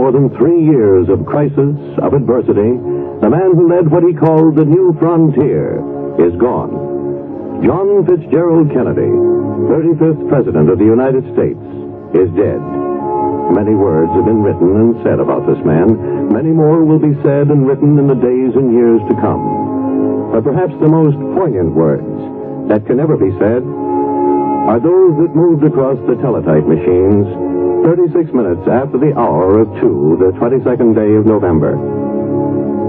more than 3 years of crisis, of adversity, the man who led what he called the new frontier is gone. John Fitzgerald Kennedy, 35th President of the United States, is dead. Many words have been written and said about this man. Many more will be said and written in the days and years to come. But perhaps the most poignant words that can never be said are those that moved across the teletype machines 36 minutes after the hour of 2, the 22nd day of November.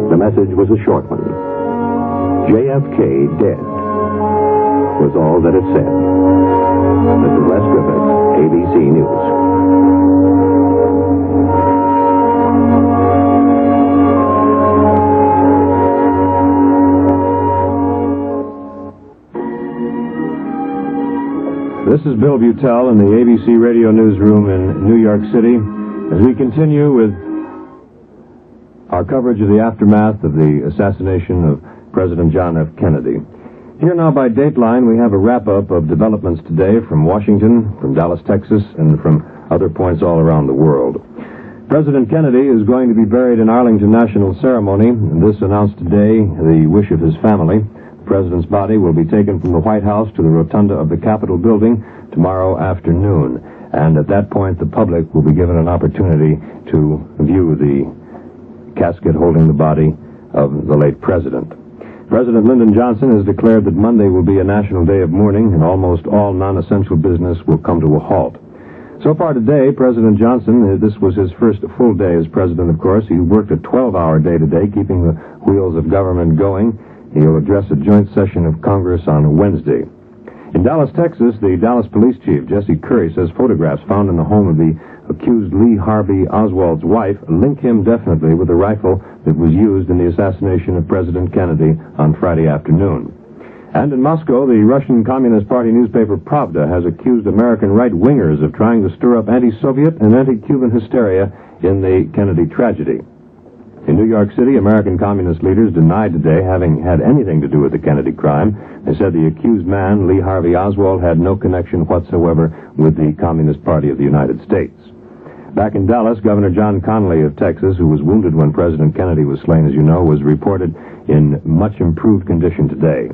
The message was a short one. JFK dead was all that it said. This is Les Griffith, ABC News. This is Bill Butel in the ABC Radio Newsroom in New York City as we continue with our coverage of the aftermath of the assassination of President John F. Kennedy. Here now by Dateline, we have a wrap-up of developments today from Washington, from Dallas, Texas, and from other points all around the world. President Kennedy is going to be buried in Arlington National Ceremony, and this announced today the wish of his family. The President's body will be taken from the White House to the rotunda of the Capitol building tomorrow afternoon, and at that point the public will be given an opportunity to view the casket holding the body of the late President. President Lyndon Johnson has declared that Monday will be a national day of mourning, and almost all non-essential business will come to a halt. So far today, President Johnson, this was his first full day as president, of course. He worked a 12-hour day today, keeping the wheels of government going. He'll address a joint session of Congress on Wednesday. In Dallas, Texas, the Dallas Police Chief, Jesse Curry, says photographs found in the home of the accused Lee Harvey Oswald's wife link him definitely with the rifle that was used in the assassination of President Kennedy on Friday afternoon. And in Moscow, the Russian Communist Party newspaper Pravda has accused American right-wingers of trying to stir up anti-Soviet and anti-Cuban hysteria in the Kennedy tragedy. In New York City, American communist leaders denied today having had anything to do with the Kennedy crime. They said the accused man, Lee Harvey Oswald, had no connection whatsoever with the Communist Party of the United States. Back in Dallas, Governor John Connally of Texas, who was wounded when President Kennedy was slain, as you know, was reported in much improved condition today.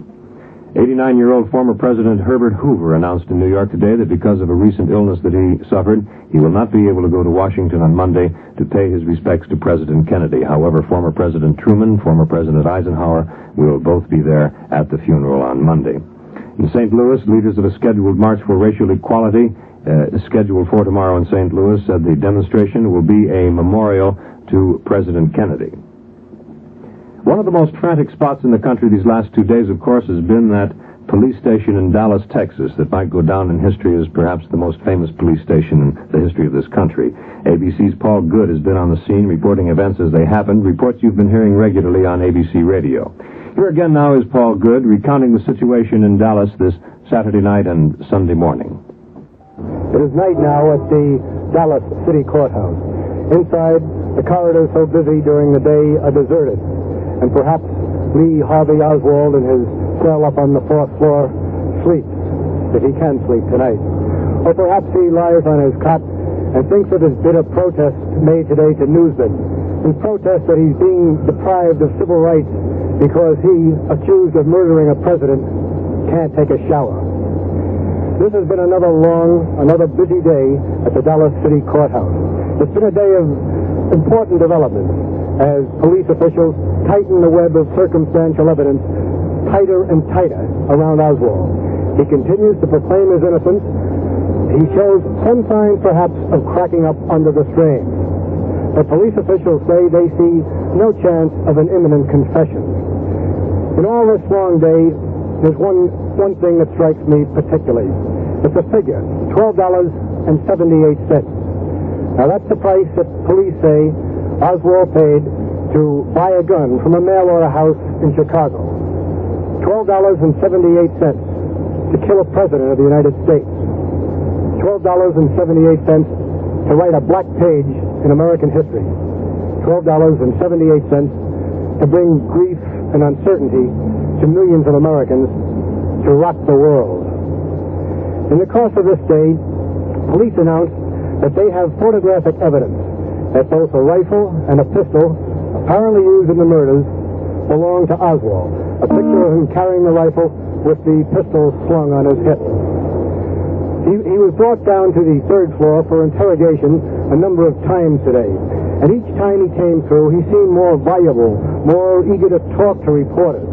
89-year-old former President Herbert Hoover announced in New York today that because of a recent illness that he suffered, he will not be able to go to Washington on Monday to pay his respects to President Kennedy. However, former President Truman, former President Eisenhower will both be there at the funeral on Monday. In St. Louis, leaders of a scheduled march for racial equality, scheduled for tomorrow in St. Louis, said the demonstration will be a memorial to President Kennedy. One of the most frantic spots in the country these last 2 days, of course, has been that police station in Dallas, Texas, that might go down in history as perhaps the most famous police station in the history of this country. ABC's Paul Good has been on the scene reporting events as they happened, reports you've been hearing regularly on ABC Radio. Here again now is Paul Good recounting the situation in Dallas this Saturday night and Sunday morning. It is night now at the Dallas City Courthouse. Inside, the corridors so busy during the day are deserted. And perhaps Lee Harvey Oswald in his cell up on the 4th floor sleeps, if he can sleep tonight. Or perhaps he lies on his cot and thinks of his bitter protest made today to newsmen, in protest that he's being deprived of civil rights because he, accused of murdering a president, can't take a shower. This has been another busy day at the Dallas City Courthouse. It's been a day of important developments as police officials tighten the web of circumstantial evidence tighter and tighter around Oswald. He continues to proclaim his innocence. He shows some signs, perhaps, of cracking up under the strain. But police officials say they see no chance of an imminent confession. In all this long day, there's one thing that strikes me particularly. It's a figure, $12.78. Now, that's the price that police say Oswald paid to buy a gun from a mail-order house in Chicago. $12.78 to kill a president of the United States. $12.78 to write a black page in American history. $12.78 to bring grief and uncertainty to millions of Americans, to rock the world. In the course of this day, police announced that they have photographic evidence that both a rifle and a pistol, apparently used in the murders, belonged to Oswald. A picture of him carrying the rifle with the pistol slung on his hip. He was brought down to the third floor for interrogation a number of times today. And each time he came through, he seemed more voluble, more eager to talk to reporters.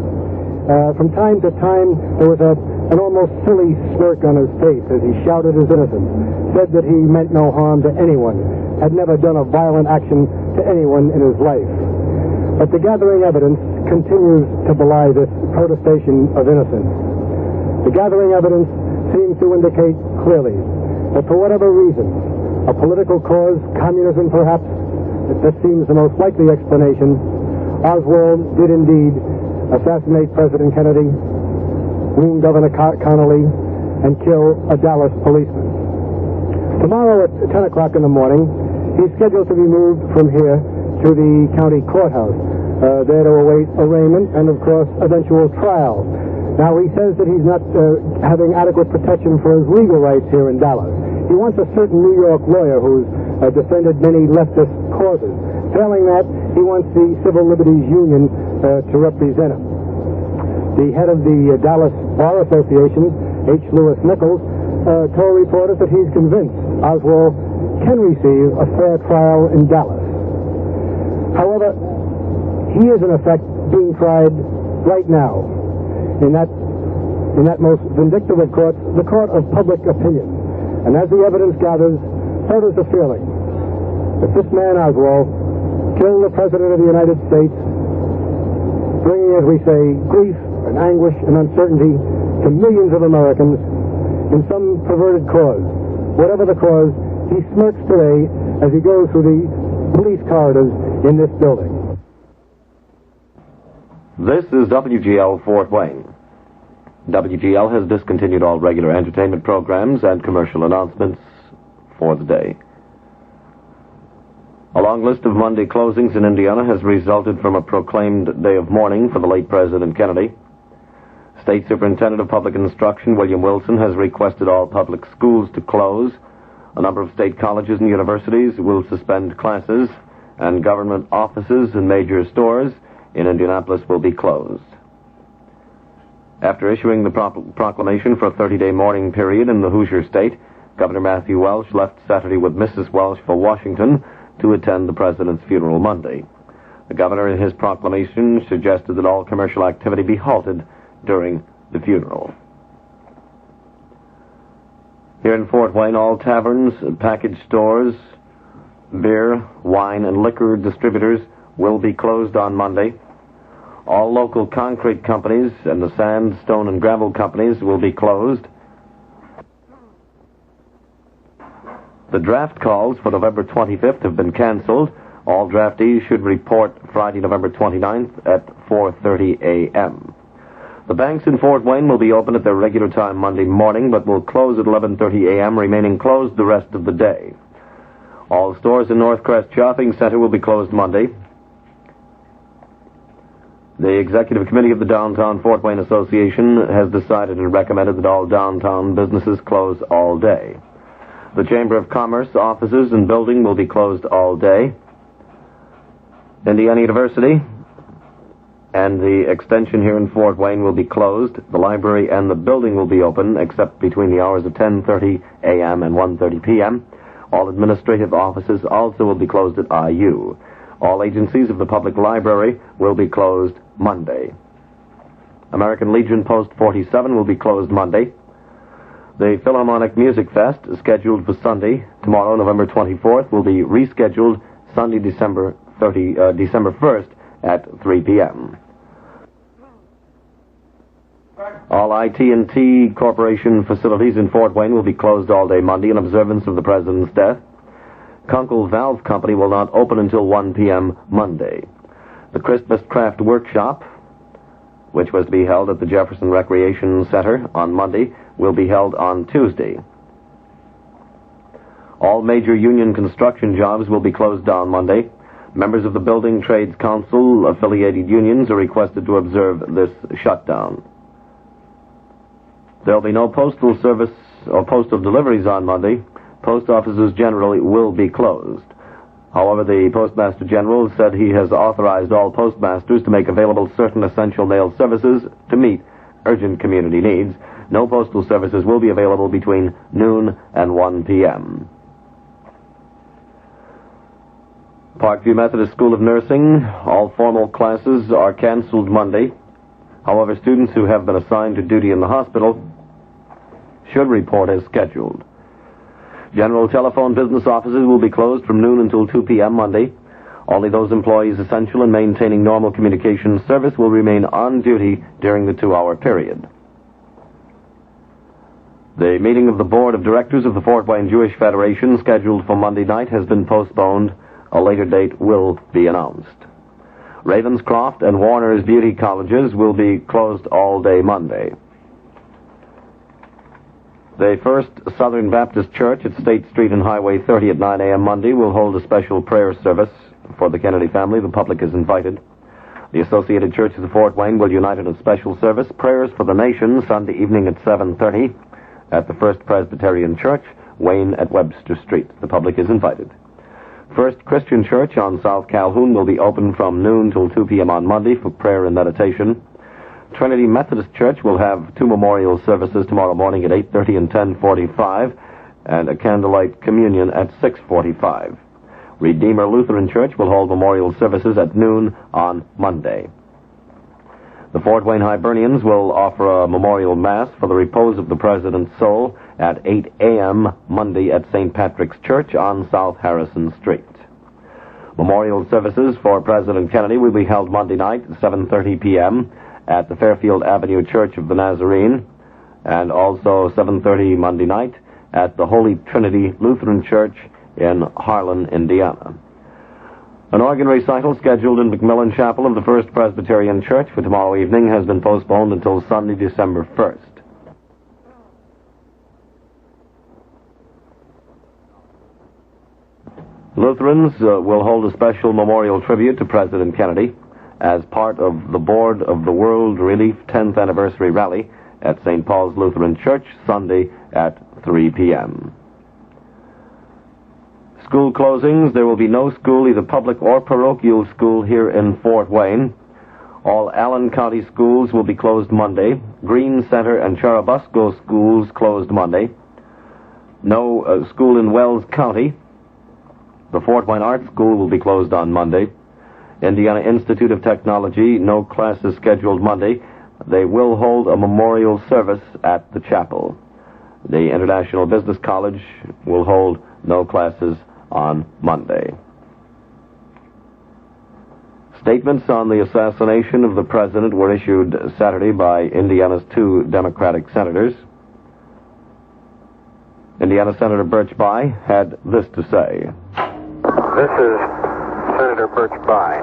From time to time, there was an almost silly smirk on his face as he shouted his innocence, said that he meant no harm to anyone, had never done a violent action to anyone in his life. But the gathering evidence continues to belie this protestation of innocence. The gathering evidence seems to indicate clearly that for whatever reason, a political cause, communism perhaps, this seems the most likely explanation, Oswald did indeed assassinate President Kennedy, wound Governor Connolly, and kill a Dallas policeman. Tomorrow at 10 o'clock in the morning, he's scheduled to be moved from here to the county courthouse, there to await arraignment and, of course, eventual trial. Now, he says that he's not having adequate protection for his legal rights here in Dallas. He wants a certain New York lawyer who's defended many leftist causes. Failing that, he wants the Civil Liberties Union to represent him. The head of the Dallas Bar Association, H. Lewis Nichols, told reporters that he's convinced Oswald can receive a fair trial in Dallas. However, he is in effect being tried right now in that most vindictive of courts, the court of public opinion. And as the evidence gathers, so does the feeling that this man Oswald killed the President of the United States, bringing, as we say, grief and anguish and uncertainty to millions of Americans in some perverted cause. Whatever the cause, he smirks today as he goes through the police corridors in this building. This is WGL Fort Wayne. WGL has discontinued all regular entertainment programs and commercial announcements for the day. A long list of Monday closings in Indiana has resulted from a proclaimed day of mourning for the late President Kennedy. State Superintendent of Public Instruction William Wilson has requested all public schools to close. A number of state colleges and universities will suspend classes, and government offices and major stores in Indianapolis will be closed. After issuing the proclamation for a 30-day mourning period in the Hoosier State, Governor Matthew Welsh left Saturday with Mrs. Welsh for Washington to attend the President's funeral Monday. The governor in his proclamation suggested that all commercial activity be halted during the funeral. Here in Fort Wayne, all taverns, package stores, beer, wine, and liquor distributors will be closed on Monday. All local concrete companies and the sand, stone, and gravel companies will be closed. The draft calls for November 25th have been canceled. All draftees should report Friday, November 29th at 4:30 a.m. The banks in Fort Wayne will be open at their regular time Monday morning, but will close at 11:30 a.m., remaining closed the rest of the day. All stores in Northcrest Shopping Center will be closed Monday. The Executive Committee of the Downtown Fort Wayne Association has decided and recommended that all downtown businesses close all day. The Chamber of Commerce offices and building will be closed all day. Indiana University and the extension here in Fort Wayne will be closed. The library and the building will be open except between the hours of 10:30 a.m. and 1:30 p.m. All administrative offices also will be closed at IU. All agencies of the public library will be closed Monday. American Legion Post 47 will be closed Monday. The Philharmonic Music Fest, scheduled for Sunday, tomorrow, November 24th, will be rescheduled Sunday, December 1st at 3 p.m. All IT&T Corporation facilities in Fort Wayne will be closed all day Monday in observance of the President's death. Kunkel Valve Company will not open until 1 p.m. Monday. The Christmas Craft Workshop, which was to be held at the Jefferson Recreation Center on Monday, will be held on Tuesday. All major union construction jobs will be closed down Monday. Members of the Building Trades Council affiliated unions are requested to observe this shutdown. There will be no postal service or postal deliveries on Monday. Post offices generally will be closed. However, the Postmaster General said he has authorized all postmasters to make available certain essential mail services to meet urgent community needs. No postal services will be available between noon and 1 p.m. Parkview Methodist School of Nursing, all formal classes are canceled Monday. However, students who have been assigned to duty in the hospital should report as scheduled. General telephone business offices will be closed from noon until 2 p.m. Monday. Only those employees essential in maintaining normal communication service will remain on duty during the 2-hour period. The meeting of the Board of Directors of the Fort Wayne Jewish Federation, scheduled for Monday night, has been postponed. A later date will be announced. Ravenscroft and Warner's Beauty Colleges will be closed all day Monday. The First Southern Baptist Church at State Street and Highway 30 at 9 a.m. Monday will hold a special prayer service for the Kennedy family. The public is invited. The Associated Churches of Fort Wayne will unite in a special service, Prayers for the Nation, Sunday evening at 7:30 at the First Presbyterian Church, Wane at Webster Street. The public is invited. First Christian Church on South Calhoun will be open from noon till 2 p.m. on Monday for prayer and meditation. Trinity Methodist Church will have 2 memorial services tomorrow morning at 8:30 and 10:45, and a candlelight communion at 6:45. Redeemer Lutheran Church will hold memorial services at noon on Monday. The Fort Wayne Hibernians will offer a memorial mass for the repose of the President's soul at 8 a.m. Monday at St. Patrick's Church on South Harrison Street. Memorial services for President Kennedy will be held Monday night at 7:30 p.m. at the Fairfield Avenue Church of the Nazarene, and also 7:30 Monday night at the Holy Trinity Lutheran Church in Harlan, Indiana. An organ recital scheduled in McMillan Chapel of the First Presbyterian Church for tomorrow evening has been postponed until Sunday, December 1st. Lutherans will hold a special memorial tribute to President Kennedy as part of the Board of the World Relief 10th Anniversary Rally at St. Paul's Lutheran Church, Sunday at 3 p.m. School closings. There will be no school, either public or parochial school, here in Fort Wayne. All Allen County schools will be closed Monday. Green Center and Churubusco schools closed Monday. No school in Wells County. The Fort Wayne Art School will be closed on Monday. Indiana Institute of Technology, no classes scheduled Monday. They will hold a memorial service at the chapel. The International Business College will hold no classes on Monday. Statements on the assassination of the president were issued Saturday by Indiana's 2 Democratic senators. Indiana Senator Birch Bayh had this to say. This is Senator Birch Bayh.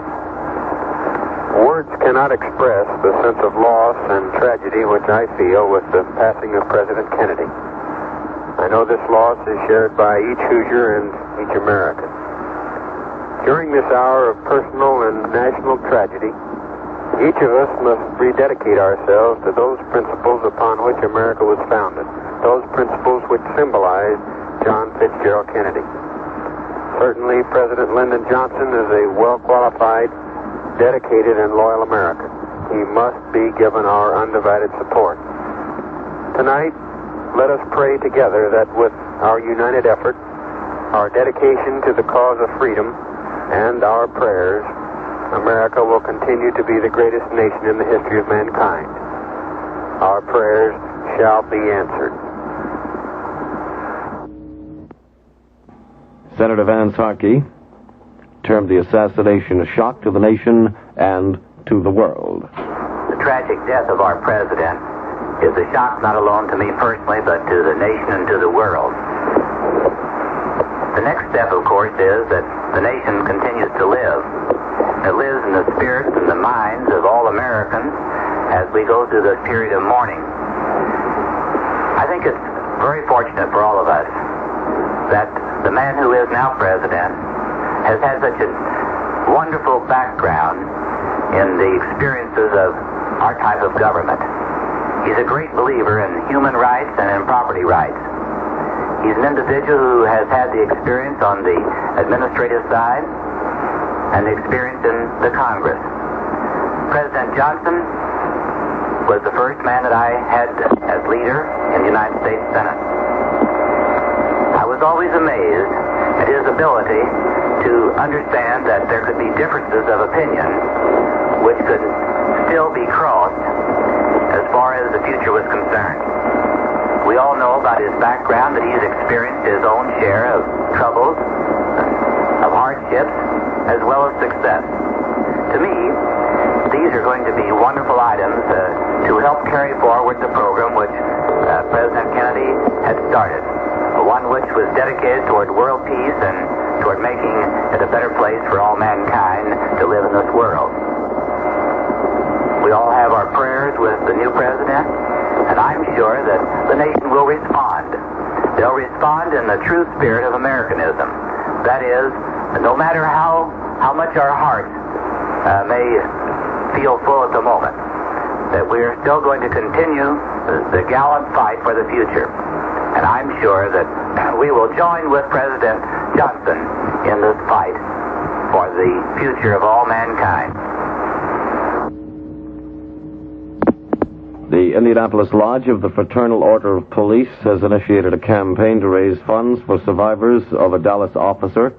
Words cannot express the sense of loss and tragedy which I feel with the passing of President Kennedy. I know this loss is shared by each Hoosier and each American. During this hour of personal and national tragedy, each of us must rededicate ourselves to those principles upon which America was founded, those principles which symbolize John Fitzgerald Kennedy. Certainly, President Lyndon Johnson is a well-qualified, dedicated, and loyal American. He must be given our undivided support. Tonight, let us pray together that with our united effort, our dedication to the cause of freedom, and our prayers, America will continue to be the greatest nation in the history of mankind. Our prayers shall be answered. Senator Vance Harkey termed the assassination a shock to the nation and to the world. The tragic death of our president is a shock not alone to me personally, but to the nation and to the world. The next step, of course, is that the nation continues to live. It lives in the spirits and the minds of all Americans as we go through this period of mourning. I think it's very fortunate for all of us that the man who is now president has had such a wonderful background in the experiences of our type of government. He's a great believer in human rights and in property rights. He's an individual who has had the experience on the administrative side and the experience in the Congress. President Johnson was the first man that I had as leader in the United States Senate. I was always amazed at his ability to understand that there could be differences of opinion which could still be crossed as far as the future was concerned. We all know about his background, that he's experienced his own share of troubles, of hardships, as well as success. To me, these are going to be wonderful items to help carry forward the program which President Kennedy had started, one which was dedicated toward world peace and toward making it a better place for all mankind to live in this world. We all have our prayers with the new president, and I'm sure that the nation will respond. They'll respond in the true spirit of Americanism. That is, no matter how much our hearts may feel full at the moment, that we are still going to continue the gallant fight for the future. And I'm sure that we will join with President Johnson in this fight for the future of all mankind. The Indianapolis Lodge of the Fraternal Order of Police has initiated a campaign to raise funds for survivors of a Dallas officer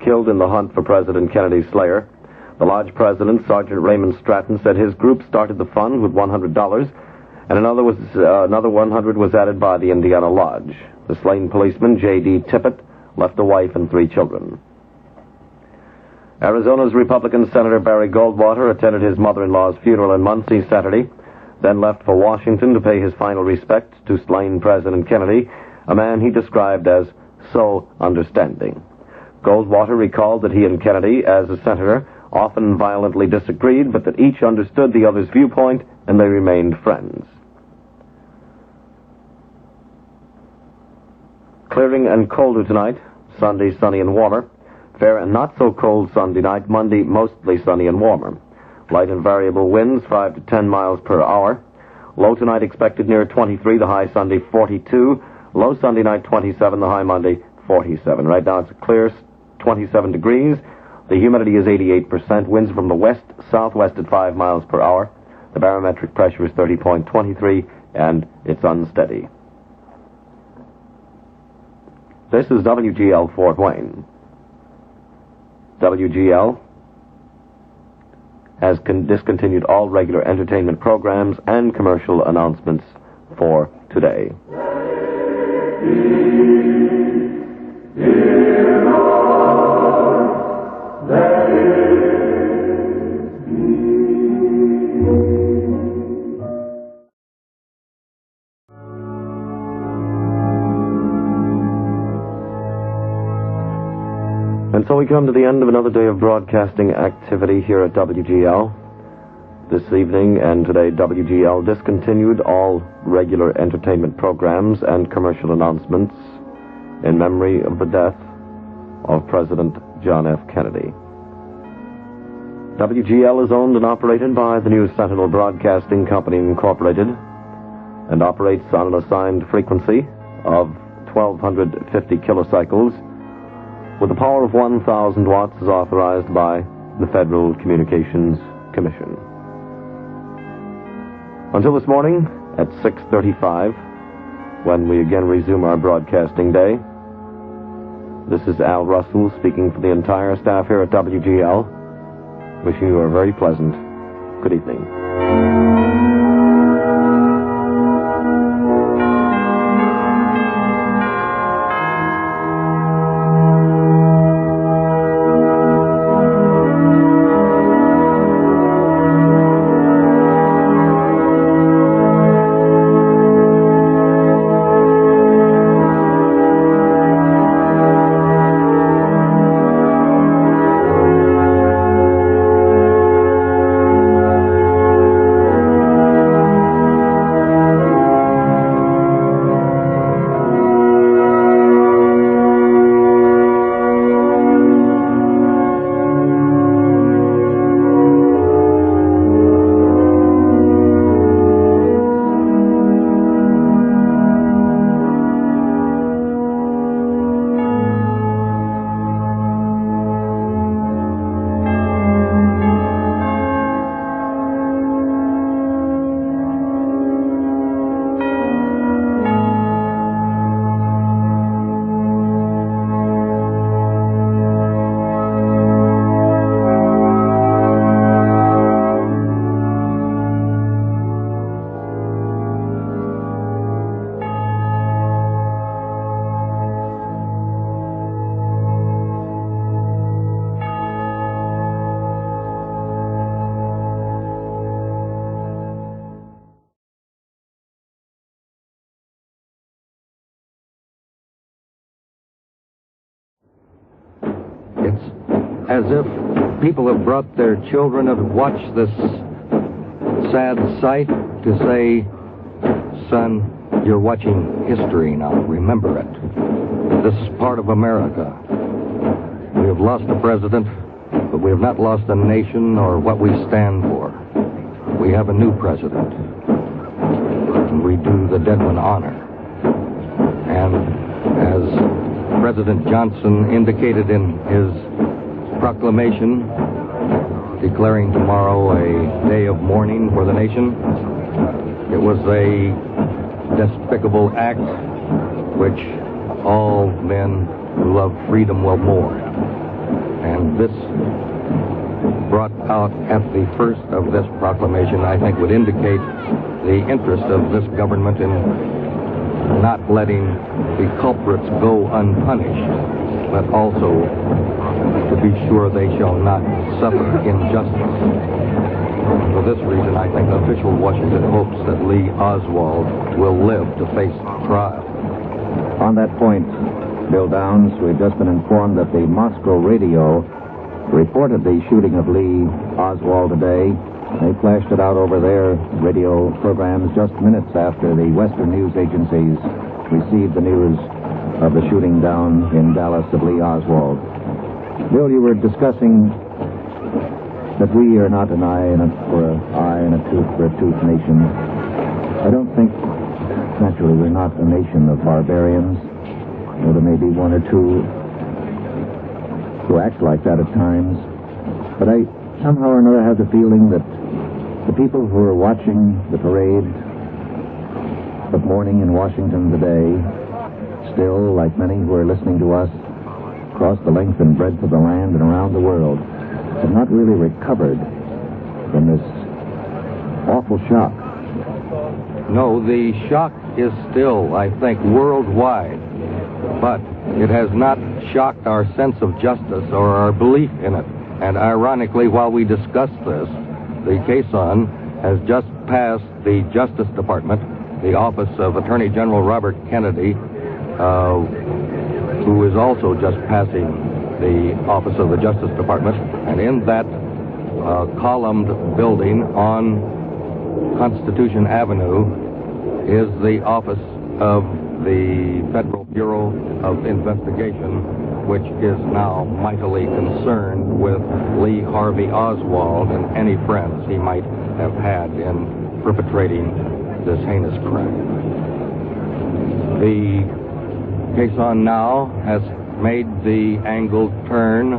killed in the hunt for President Kennedy's slayer. The Lodge president, Sergeant Raymond Stratton, said his group started the fund with $100, and another $100 was added by the Indiana Lodge. The slain policeman, J.D. Tippett, left a wife and 3 children. Arizona's Republican Senator Barry Goldwater attended his mother-in-law's funeral in Muncie Saturday, then left for Washington to pay his final respects to slain President Kennedy, a man he described as so understanding. Goldwater recalled that he and Kennedy, as a senator, often violently disagreed, but that each understood the other's viewpoint and they remained friends. Clearing and colder tonight, Sunday sunny and warmer. Fair and not so cold Sunday night, Monday mostly sunny and warmer. Light and variable winds, 5 to 10 miles per hour. Low tonight expected near 23, the high Sunday 42. Low Sunday night 27, the high Monday 47. Right now it's a clear 27 degrees. The humidity is 88%. Winds from the west-southwest at 5 miles per hour. The barometric pressure is 30.23, and it's unsteady. This is WGL Fort Wayne. WGL has discontinued all regular entertainment programs and commercial announcements for today. And so we come to the end of another day of broadcasting activity here at WGL. This evening and today, WGL discontinued all regular entertainment programs and commercial announcements in memory of the death of President John F. Kennedy. WGL is owned and operated by the News Sentinel Broadcasting Company, Incorporated, and operates on an assigned frequency of 1,250 kilocycles, with a power of 1,000 watts as authorized by the Federal Communications Commission. Until this morning at 6:35, when we again resume our broadcasting day, this is Al Russell speaking for the entire staff here at WGL, wishing you a very pleasant good evening. as if people have brought their children and watched this sad sight to say, son, you're watching history now. Remember it. This is part of America. We have lost a president, but we have not lost a nation or what we stand for. We have a new president, and we do the dead one honor. And as President Johnson indicated in his proclamation declaring tomorrow a day of mourning for the nation, it was a despicable act which all men who love freedom will mourn. And this brought out at the first of this proclamation, I think, would indicate the interest of this government in not letting the culprits go unpunished, but also to be sure they shall not suffer injustice. For this reason, I think official Washington hopes that Lee Oswald will live to face trial. On that point, Bill Downs, we've just been informed that the Moscow radio reported the shooting of Lee Oswald today. They flashed it out over their radio programs just minutes after the Western news agencies received the news of the shooting down in Dallas of Lee Oswald. Bill, you were discussing that we are not an eye for an eye and a tooth for a tooth nation. I don't think, naturally, we're not a nation of barbarians. Well, there may be one or two who act like that at times. But I somehow or another have the feeling that the people who are watching the parade of mourning in Washington today, still, like many who are listening to us across the length and breadth of the land and around the world, have not really recovered from this awful shock. No, the shock is still, I think, worldwide. But it has not shocked our sense of justice or our belief in it. And ironically, while we discuss this, the caisson has just passed the Justice Department, the Office of Attorney General Robert Kennedy, who is also just passing the Office of the Justice Department. And in that columned building on Constitution Avenue is the Office of the Federal Bureau of Investigation, which is now mightily concerned with Lee Harvey Oswald and any friends he might have had in perpetrating this heinous crime. The caisson now has made the angled turn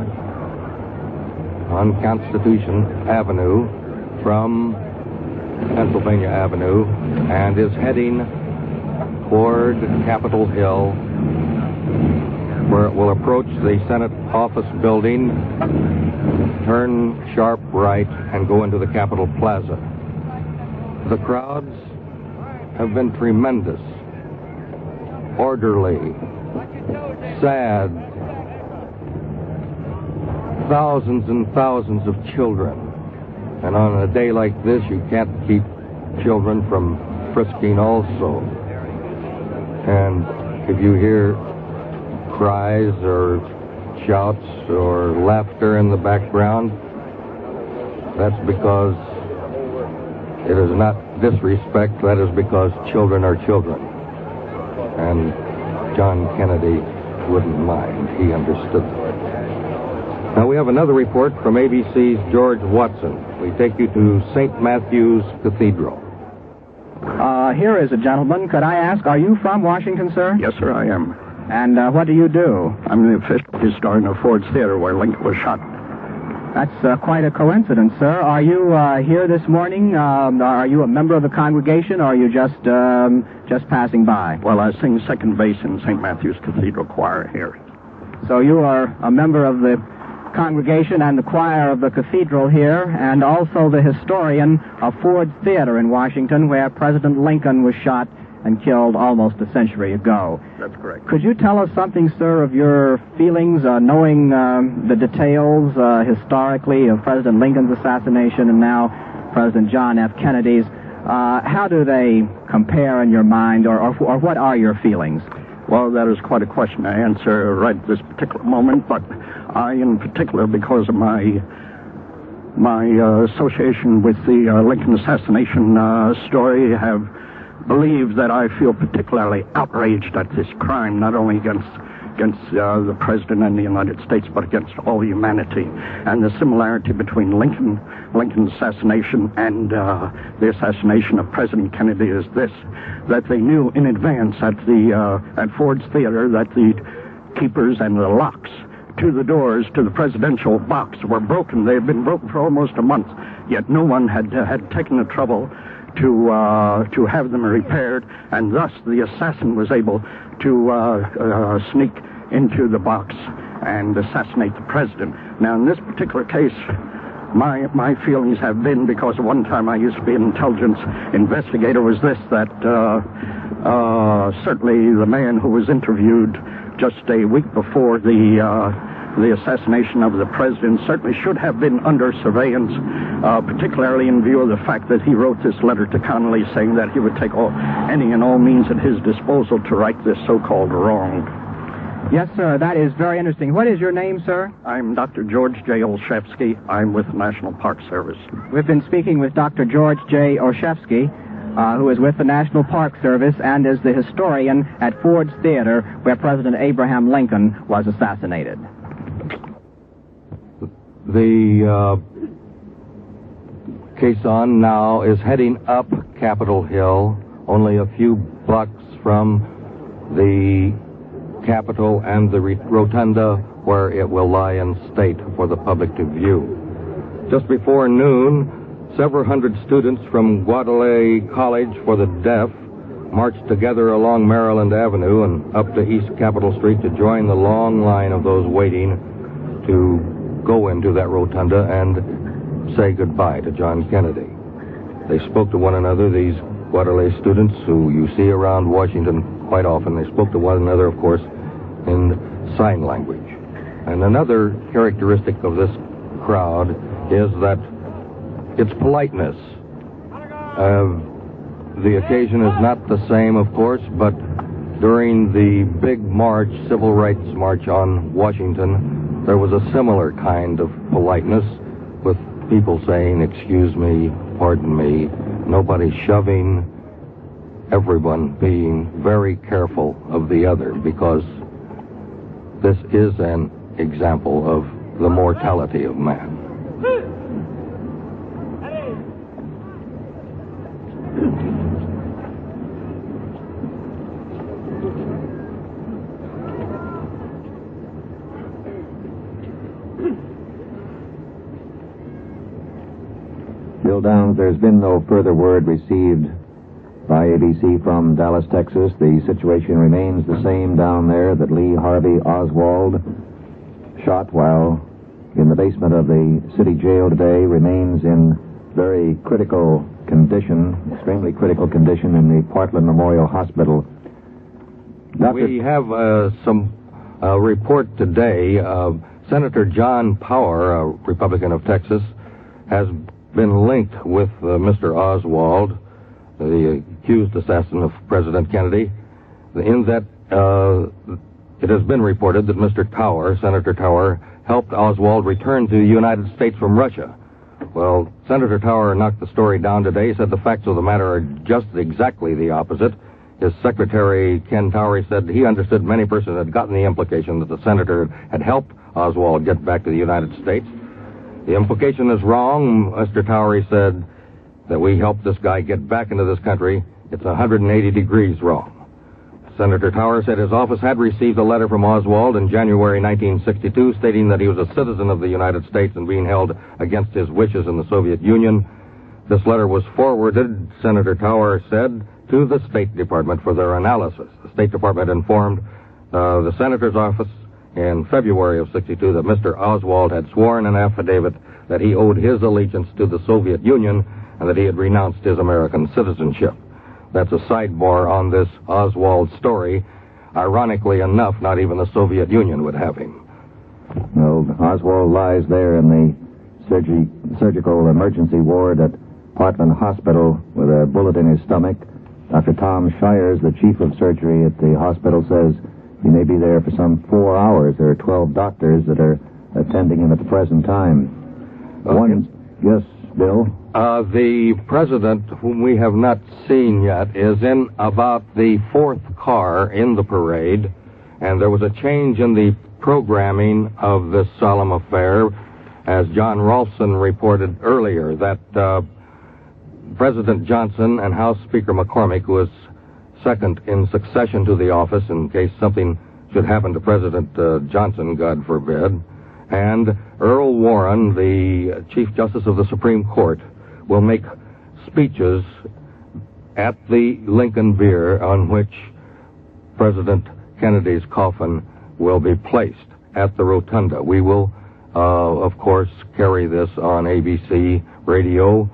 on Constitution Avenue from Pennsylvania Avenue and is heading toward Capitol Hill, where it will approach the Senate office building, turn sharp right, and go into the Capitol Plaza. The crowds have been tremendous, orderly, sad, thousands and thousands of children. And on a day like this, you can't keep children from frisking also. And if you hear cries or shouts or laughter in the background, that's because it is not disrespect. That is because children are children. And John Kennedy wouldn't mind. He understood that. Now we have another report from ABC's George Watson. We take you to St. Matthew's Cathedral. Here is a gentleman. Could I ask, are you from Washington, sir? Yes, sir, I am. And what do you do? I'm the official historian of Ford's Theater, where Lincoln was shot. That's quite a coincidence, sir. Are you here this morning? Are you a member of the congregation, or are you just passing by? Well, I sing second bass in St. Matthew's Cathedral Choir here. So you are a member of the congregation and the choir of the cathedral here, and also the historian of Ford's Theater in Washington, where President Lincoln was shot and killed almost a century ago. That's correct. Could you tell us something, sir, of your feelings, knowing the details historically of President Lincoln's assassination and now President John F. Kennedy's? How do they compare in your mind, or what are your feelings? Well, that is quite a question to answer right at this particular moment, but I, in particular, because of my association with the Lincoln assassination story, have believed that I feel particularly outraged at this crime, not only against the President and the United States, but against all humanity. And the similarity between Lincoln's assassination and the assassination of President Kennedy is this: that they knew in advance at Ford's Theater that the keepers and the locks to the doors to the presidential box were broken. They had been broken for almost a month, yet no one had taken the trouble to have them repaired, and thus the assassin was able to sneak into the box and assassinate the president. Now, in this particular case, my feelings have been, because at one time I used to be an intelligence investigator, was this: that certainly the man who was interviewed just a week before the assassination of the president certainly should have been under surveillance, particularly in view of the fact that he wrote this letter to Connally saying that he would take any and all means at his disposal to right this so-called wrong. Yes, sir, that is very interesting. What is your name, sir? I'm Dr. George J. Olszewski. I'm with the National Park Service. We've been speaking with Dr. George J. Olszewski, who is with the National Park Service and is the historian at Ford's Theater, where President Abraham Lincoln was assassinated. The caisson now is heading up Capitol Hill, only a few blocks from the Capitol and the rotunda where it will lie in state for the public to view. Just before noon, several hundred students from Guadalajara College for the Deaf marched together along Maryland Avenue and up to East Capitol Street to join the long line of those waiting to go into that rotunda and say goodbye to John Kennedy. They spoke to one another, these Guadalajara students who you see around Washington quite often. They spoke to one another, of course, in sign language. And another characteristic of this crowd is that it's politeness. The occasion is not the same, of course, but during the big march, Civil Rights March on Washington, there was a similar kind of politeness, with people saying, "Excuse me, pardon me," nobody shoving, everyone being very careful of the other, because this is an example of the mortality of man. Bill Downs, there's been no further word received by ABC from Dallas, Texas. The situation remains the same down there, that Lee Harvey Oswald, shot while in the basement of the city jail today, remains in very critical condition, extremely critical condition, in the Portland Memorial Hospital. We have some report today. Senator John Power, a Republican of Texas, has been linked with Mr. Oswald, the accused assassin of President Kennedy, in that it has been reported that Mr. Tower, Senator Tower, helped Oswald return to the United States from Russia. Well, Senator Tower knocked the story down today. He said the facts of the matter are just exactly the opposite. His secretary, Ken Towery, said he understood many persons had gotten the implication that the senator had helped Oswald get back to the United States. The implication is wrong. Mr. Towery said that we helped this guy get back into this country. It's 180 degrees wrong. Senator Tower said his office had received a letter from Oswald in January 1962 stating that he was a citizen of the United States and being held against his wishes in the Soviet Union. This letter was forwarded, Senator Tower said, to the State Department for their analysis. The State Department informed the Senator's office in February of 62 that Mr. Oswald had sworn an affidavit that he owed his allegiance to the Soviet Union and that he had renounced his American citizenship. That's a sidebar on this Oswald story. Ironically enough, not even the Soviet Union would have him. Well, Oswald lies there in the surgical emergency ward at Portland Hospital with a bullet in his stomach. Dr. Tom Shires, the chief of surgery at the hospital, says he may be there for some 4 hours. There are 12 doctors that are attending him at the present time. Yes, Bill? The president, whom we have not seen yet, is in about the fourth car in the parade, and there was a change in the programming of this solemn affair, as John Ralston reported earlier, that President Johnson and House Speaker McCormick, who is second in succession to the office in case something should happen to President Johnson, God forbid, and Earl Warren, the Chief Justice of the Supreme Court, will make speeches at the Lincoln Bier on which President Kennedy's coffin will be placed at the rotunda. We will, of course, carry this on ABC radio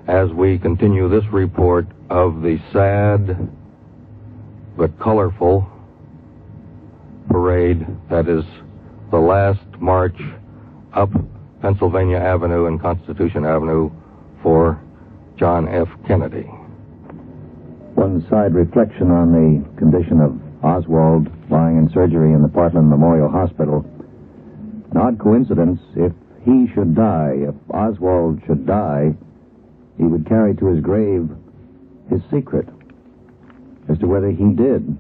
as we continue this report of the sad but colorful parade that is the last march up Pennsylvania Avenue and Constitution Avenue for John F. Kennedy. One side reflection on the condition of Oswald lying in surgery in the Portland Memorial Hospital. An odd coincidence, if he should die, if Oswald should die, he would carry to his grave his secret as to whether he did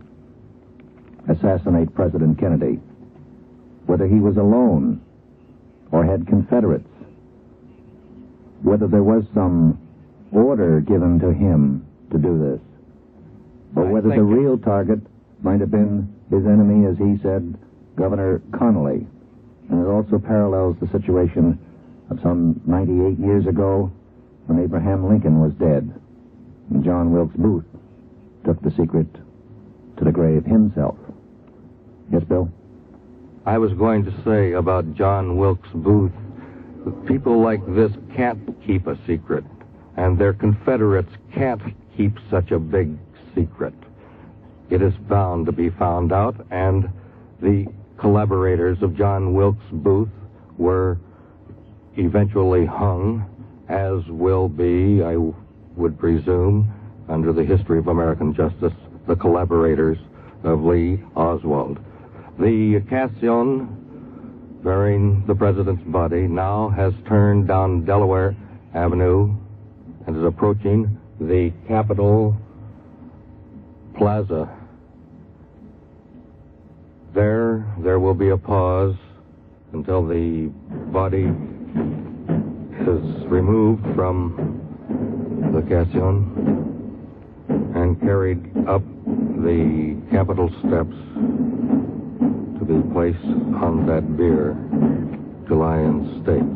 assassinate President Kennedy, whether he was alone or had Confederates, whether there was some order given to him to do this, or whether the real target might have been his enemy, as he said, Governor Connolly. And it also parallels the situation of some 98 years ago when Abraham Lincoln was dead and John Wilkes Booth took the secret to the grave himself. Yes, Bill? I was going to say about John Wilkes Booth, people like this can't keep a secret, and their Confederates can't keep such a big secret. It is bound to be found out, and the collaborators of John Wilkes Booth were eventually hung, as will be, I would presume, under the history of American justice, the collaborators of Lee Oswald. The Casion bearing the president's body now has turned down Delaware Avenue and is approaching the Capitol Plaza. There will be a pause until the body is removed from the Casion and carried up the Capitol steps to be placed on that bier to lie in state.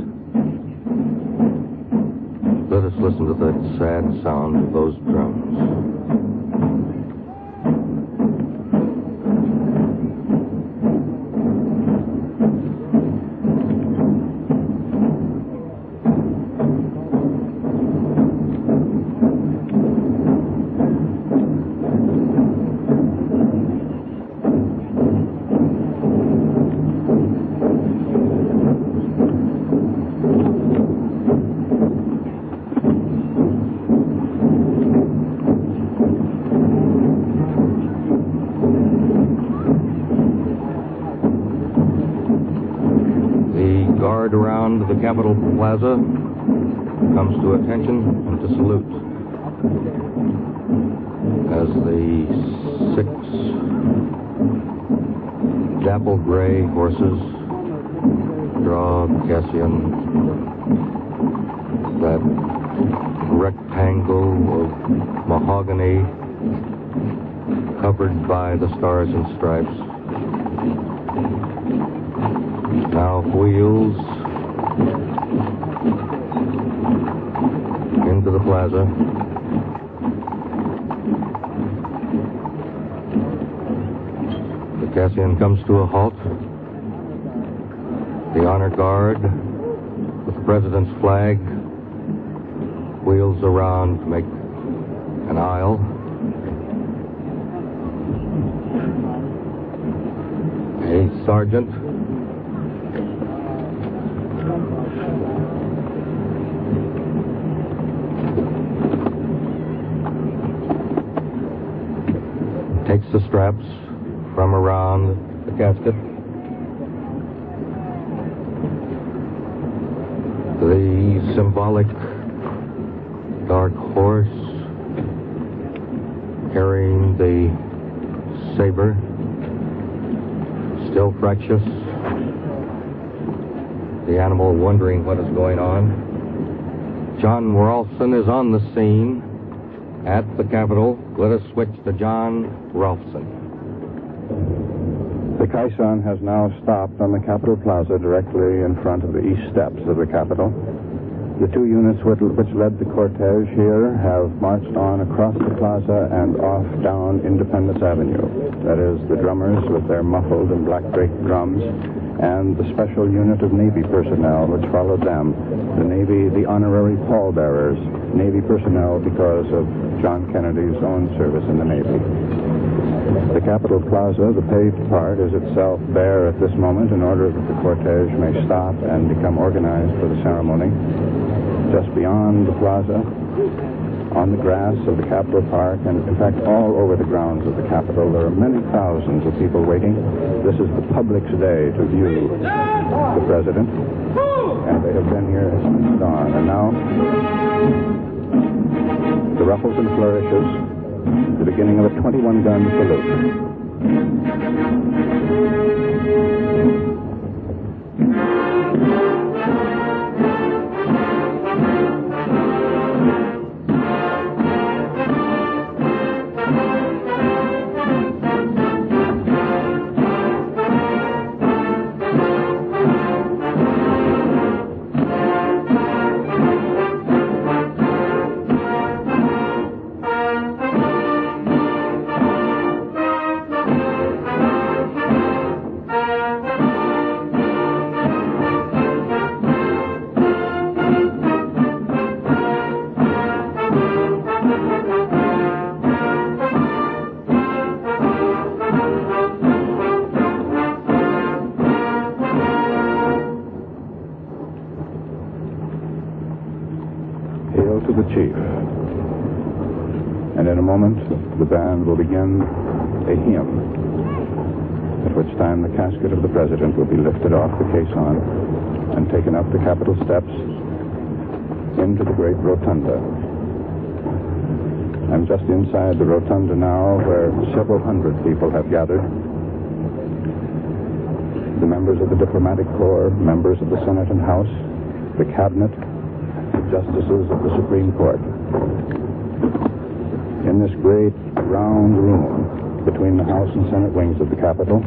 Let us listen to that sad sound of those drums. Around the Capitol Plaza comes to attention and to salute as the 6 dapple gray horses draw Cassian, that rectangle of mahogany covered by the stars and stripes, now wheels into the plaza. The Cassian comes to a halt. The honor guard with the president's flag wheels around to make an aisle. A sergeant takes the straps from around the casket The symbolic dark horse carrying the saber, still fractious. The animal wondering what is going on. John Ralston is on the scene at the Capitol. Let us switch to John Ralston. The caisson has now stopped on the Capitol Plaza directly in front of the east steps of the Capitol. The two units which led the cortege here have marched on across the plaza and off down Independence Avenue. That is, the drummers with their muffled and black draped drums, and the special unit of Navy personnel which followed them. The Navy, the honorary pallbearers, Navy personnel because of John Kennedy's own service in the Navy. The Capitol Plaza, the paved part, is itself bare at this moment in order that the cortege may stop and become organized for the ceremony. Just beyond the plaza, on the grass of the Capitol Park, and in fact all over the grounds of the Capitol, there are many thousands of people waiting. This is the public's day to view the president, and they have been here since dawn. And now, the ruffles and flourishes, the beginning of a 21-gun salute. To the chief. And in a moment, the band will begin a hymn, at which time the casket of the president will be lifted off the caisson and taken up the Capitol steps into the great rotunda. I'm just inside the rotunda now, where several hundred people have gathered. The members of the diplomatic corps, members of the Senate and House, the cabinet, justices of the Supreme Court. In this great round room between the House and Senate wings of the Capitol,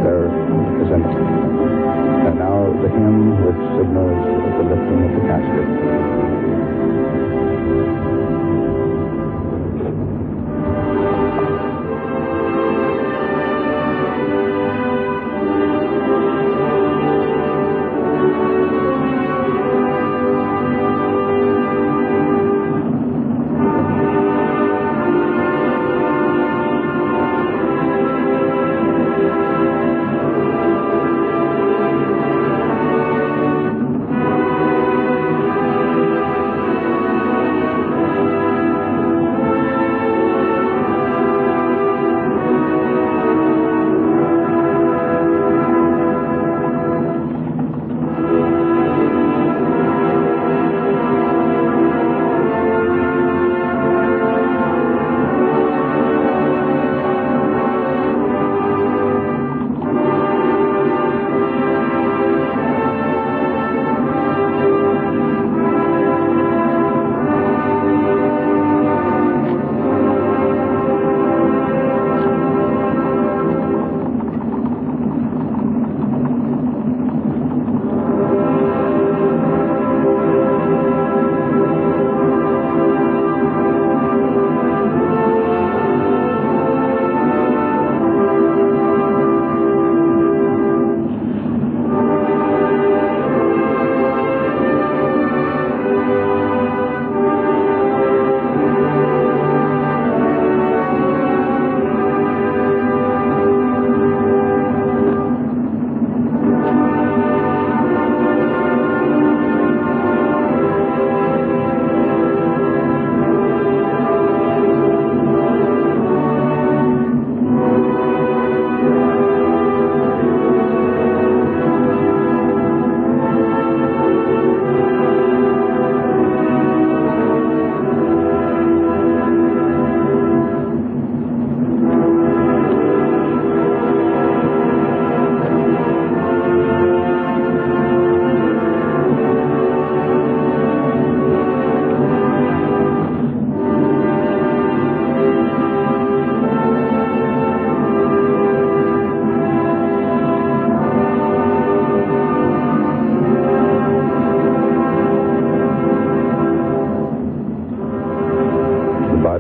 there is and now the hymn which signals the lifting of the casket.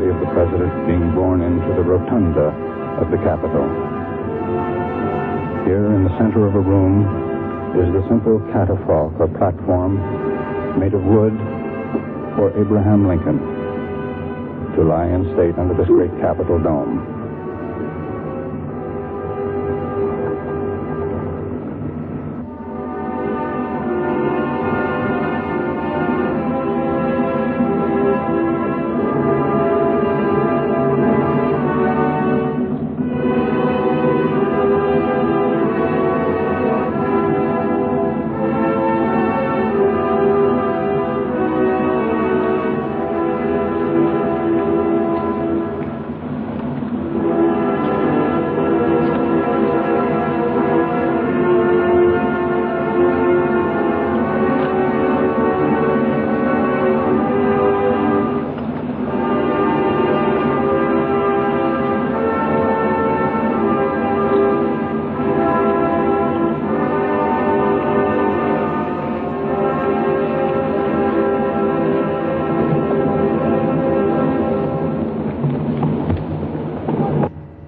body of the president being borne into the rotunda of the Capitol. Here in the center of a room is the simple catafalque or platform made of wood for Abraham Lincoln to lie in state under this great Capitol dome.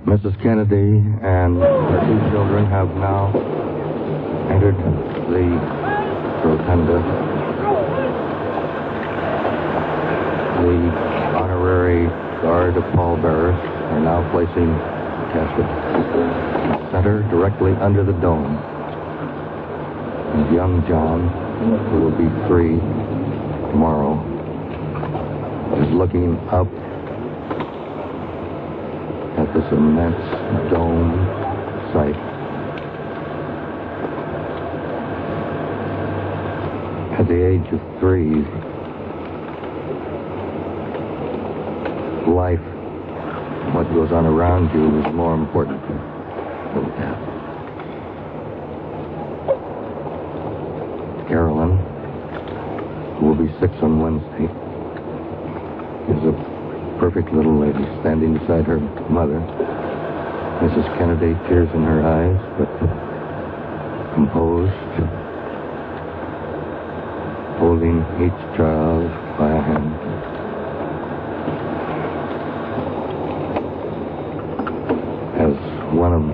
Mrs. Kennedy and her two children have now entered the rotunda. The honorary guard of pallbearers are now placing the casket center directly under the dome. And young John, who will be 3 tomorrow, is looking up at this immense dome site. At the age of 3, life, what goes on around you, is more important than that. Carolyn, who will be 6 on Wednesday, is a perfect little lady standing beside her mother. Mrs. Kennedy, tears in her eyes, but composed, holding each child by a hand. As one of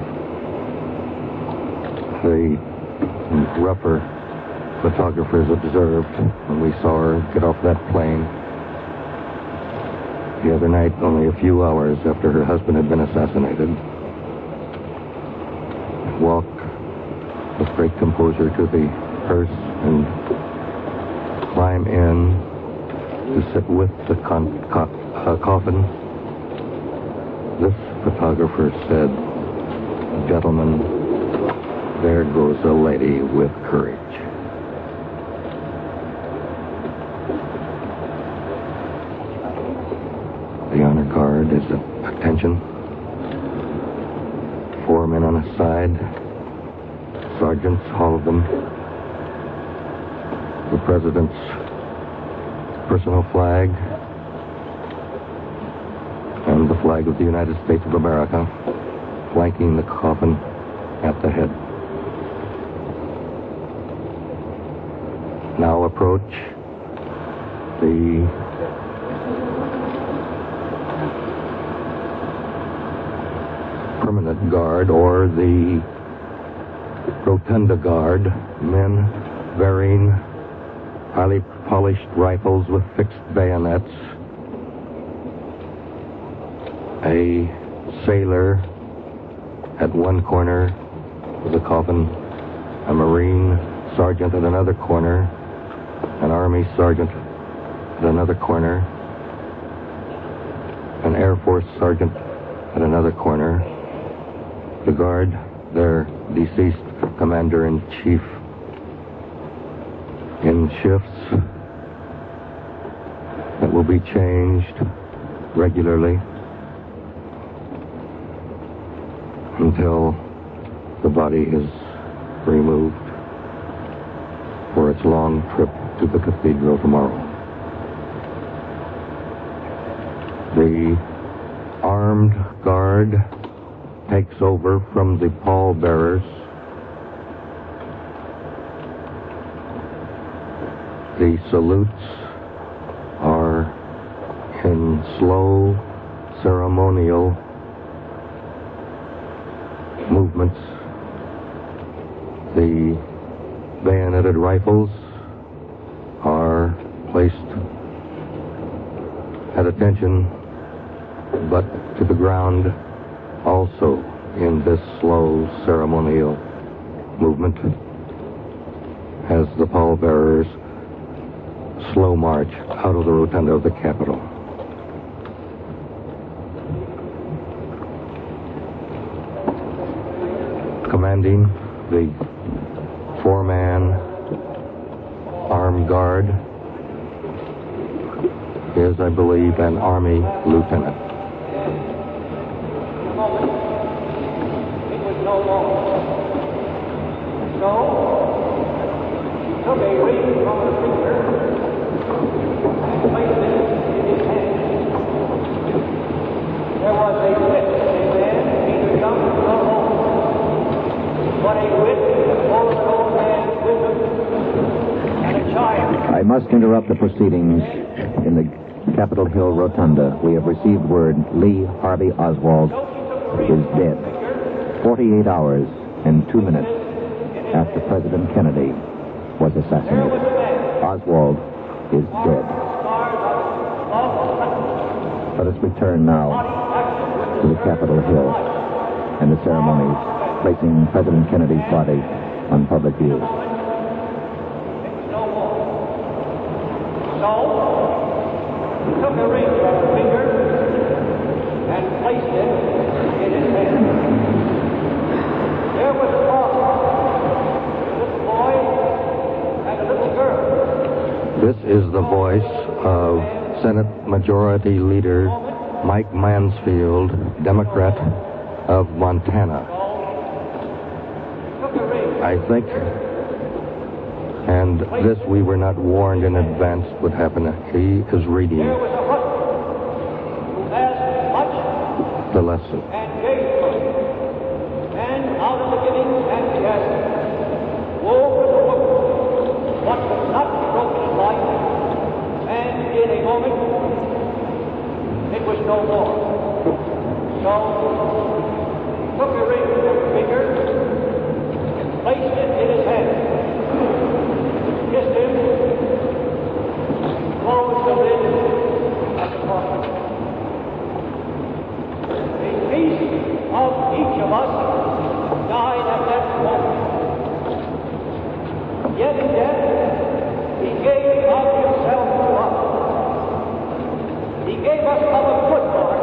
the rougher photographers observed when we saw her get off that plane the other night, only a few hours after her husband had been assassinated, walk with great composure to the hearse and climb in to sit with the coffin. This photographer said, "Gentlemen, there goes a lady with courage." The honor guard is at attention. 4 men on a side. Sergeants, all of them. The president's personal flag and the flag of the United States of America flanking the coffin at the head. Now approach the permanent guard, or the rotunda guard, men bearing highly polished rifles with fixed bayonets. A sailor at one corner of the coffin, a Marine sergeant at another corner, an Army sergeant at another corner, an Air Force sergeant at another corner. The guard, their deceased commander-in-chief, in shifts that will be changed regularly until the body is removed for its long trip to the cathedral tomorrow. The armed guard takes over from the pallbearers. The salutes are in slow ceremonial movements. The bayoneted rifles are placed at attention, but to the ground also in this slow ceremonial movement as the pallbearers slow march out of the rotunda of the Capitol. Commanding the four-man armed guard is, I believe, an Army lieutenant. It was no longer. So, he took a ring from her finger and placed it in his hand. There was a witness, a man, neither young nor old, but a witness full of an old man's wisdom and a child. I must interrupt the proceedings in the Capitol Hill Rotunda. We have received word Lee Harvey Oswald is dead. 48 hours and 2 minutes after President Kennedy was assassinated. Oswald is dead. Let us return now to the Capitol Hill and the ceremonies placing President Kennedy's body on public view. He took a ring from her finger and placed it in his hand. There was a little boy and a little girl. This is the voice of Senate Majority Leader Mike Mansfield, Democrat of Montana. I think, and this we were not warned in advance would happen. He is reading the lesson. And gave much, and out of the giving and the asking, woe for the book, what was not broken in life, and in a moment, it was no more. So, took a ring from her finger, placed it in his hand, kissed him, closed the lid of the coffin. The peace of each of us died at that moment. Yet in death, he gave of himself to us. He gave us of a footmark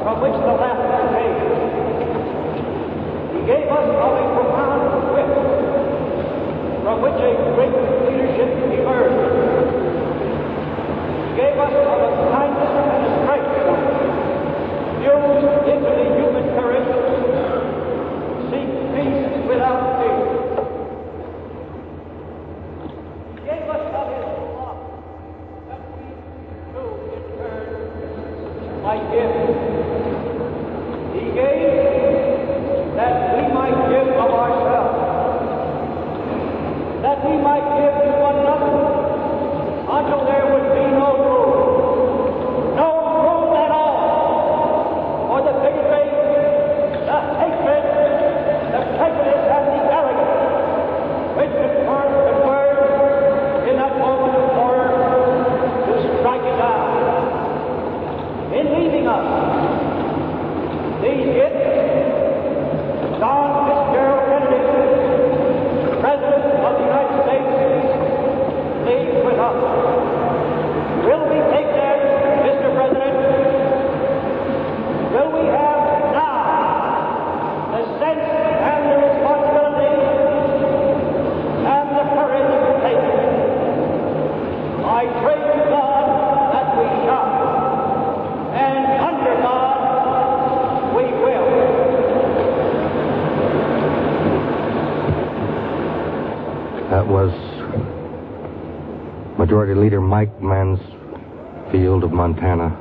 from which the laughter came. He gave us of a profound whip from which a great leadership emerged. He gave us of a kindness and a strength fused into the human courage to seek peace without fear. He gave us of his love that we too in turn might give. He gave that we might give of ourselves, that we might give to one another until there would be no room at all for the bigotry, the hatred, the prejudice, and the arrogance which converge in that moment of horror to strike it down. In leaving us these gifts, John Fitzgerald Kennedy, President of the United States, leaves with us. Will we take them, Mr. President? Will we have now the sense and the responsibility and the courage to take it? I pray to God that we shall, and under God we will. That was Majority Leader Mike Mansfield of Montana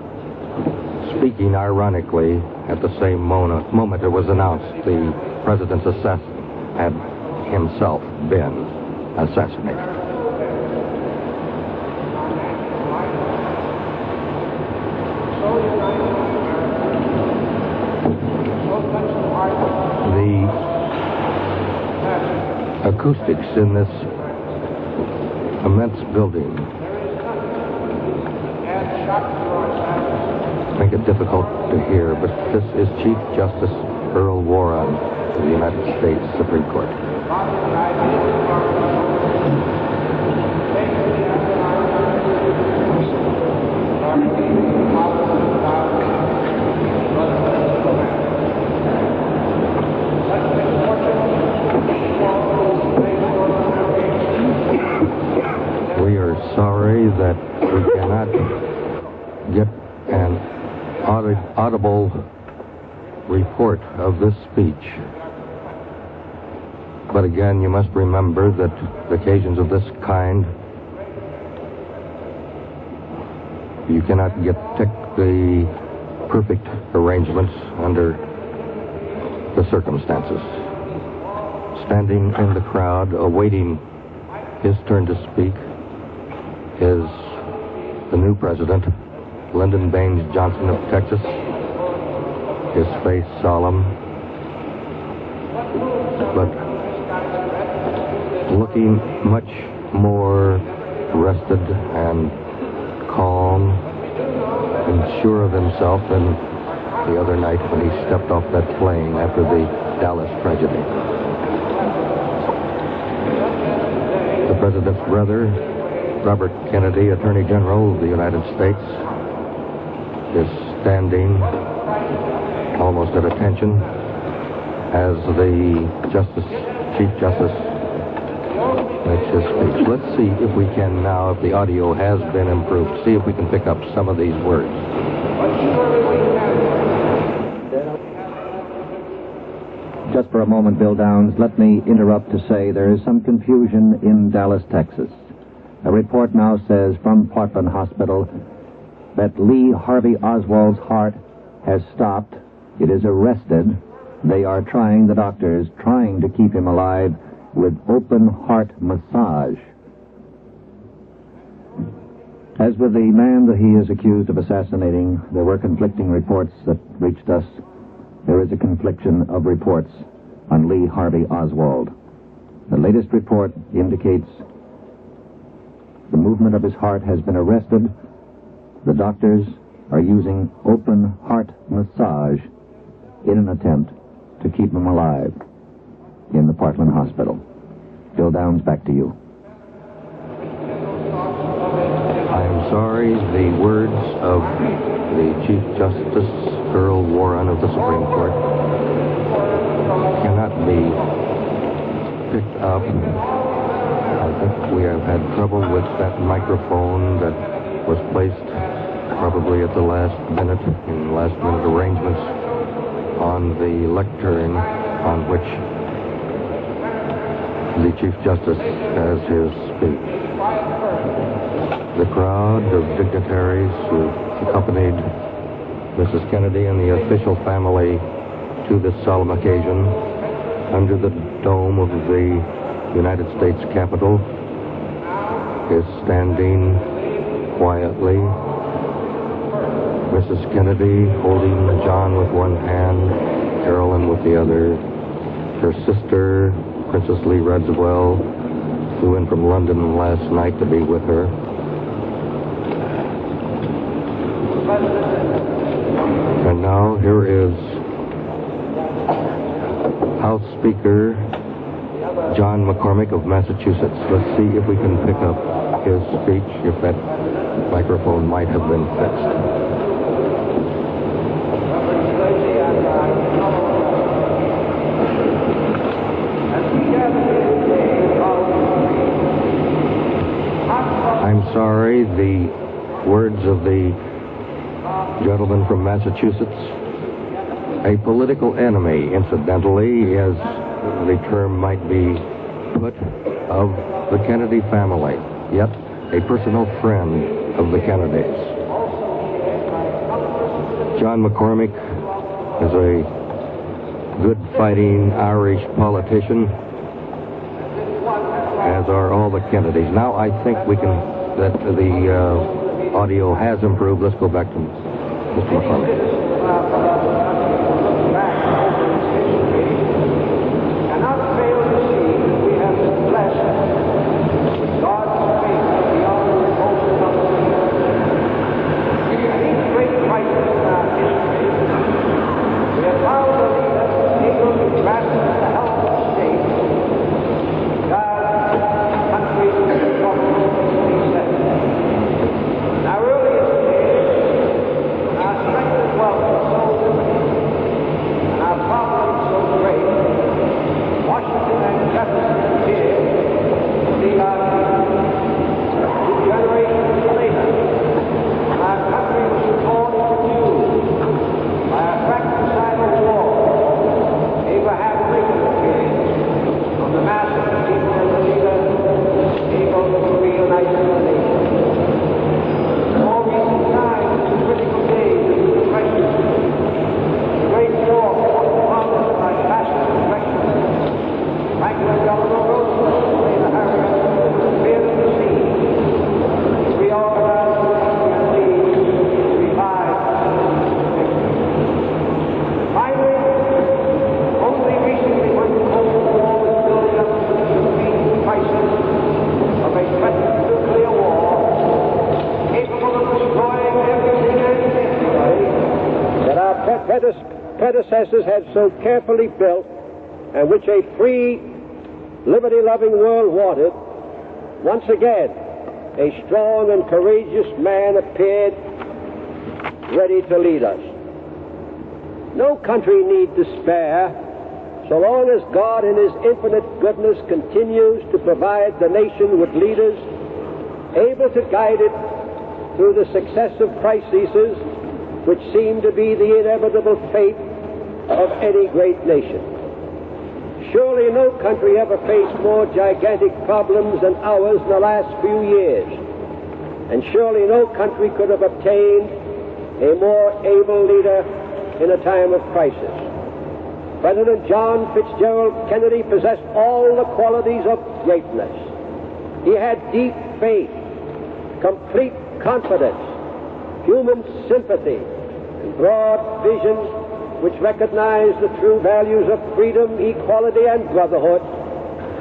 speaking ironically at the same moment it was announced the president's assassin had himself been assassinated. So united, acoustics in this immense building make it difficult to hear, but this is Chief Justice Earl Warren of the United States Supreme Court. We are sorry that we cannot get an audible report of this speech. But again, you must remember that occasions of this kind, you cannot get the perfect arrangements under the circumstances. Standing in the crowd, awaiting his turn to speak, is the new president, Lyndon Baines Johnson of Texas, his face solemn, but looking much more rested and calm and sure of himself than the other night when he stepped off that plane after the Dallas tragedy. The president's brother, Robert Kennedy, Attorney General of the United States, is standing almost at attention as the Chief Justice makes his speech. Let's see if we can now, if the audio has been improved, see if we can pick up some of these words. Just for a moment, Bill Downs, let me interrupt to say there is some confusion in Dallas, Texas. A report now says from Portland Hospital that Lee Harvey Oswald's heart has stopped. It is arrested. They are the doctors trying to keep him alive with open heart massage. As with the man that he is accused of assassinating, there were conflicting reports that reached us. There is a confliction of reports on Lee Harvey Oswald. The latest report indicates the movement of his heart has been arrested. The doctors are using open heart massage in an attempt to keep him alive in the Portland Hospital. Bill Downs, back to you. I am sorry, the words of the Chief Justice Earl Warren of the Supreme Court cannot be picked up. I think we have had trouble with that microphone that was placed probably at the last minute, in last-minute arrangements on the lectern on which the Chief Justice has his speech. The crowd of dignitaries who accompanied Mrs. Kennedy and the official family to this solemn occasion under the dome of the United States Capitol is standing quietly. Mrs. Kennedy holding John with one hand, Carolyn with the other. Her sister, Princess Lee Radziwill, flew in from London last night to be with her. And now here is House Speaker John McCormick of Massachusetts. Let's see if we can pick up his speech, if that microphone might have been fixed. I'm sorry, the words of the gentleman from Massachusetts, a political enemy, incidentally, as the term might be put, of the Kennedy family, yet a personal friend of the Kennedys. John McCormick is a good fighting Irish politician, as are all the Kennedys. Now I think that the audio has improved. Let's go back to Mr. McCormick. Cannot fail to see that we have predecessors had so carefully built and which a free, liberty-loving world wanted, once again, a strong and courageous man appeared ready to lead us. No country need despair so long as God in His infinite goodness continues to provide the nation with leaders able to guide it through the successive crises which seem to be the inevitable fate of any great nation. Surely no country ever faced more gigantic problems than ours in the last few years, and surely no country could have obtained a more able leader in a time of crisis. President John Fitzgerald Kennedy possessed all the qualities of greatness. He had deep faith, complete confidence, human sympathy, and broad vision which recognized the true values of freedom, equality, and brotherhood,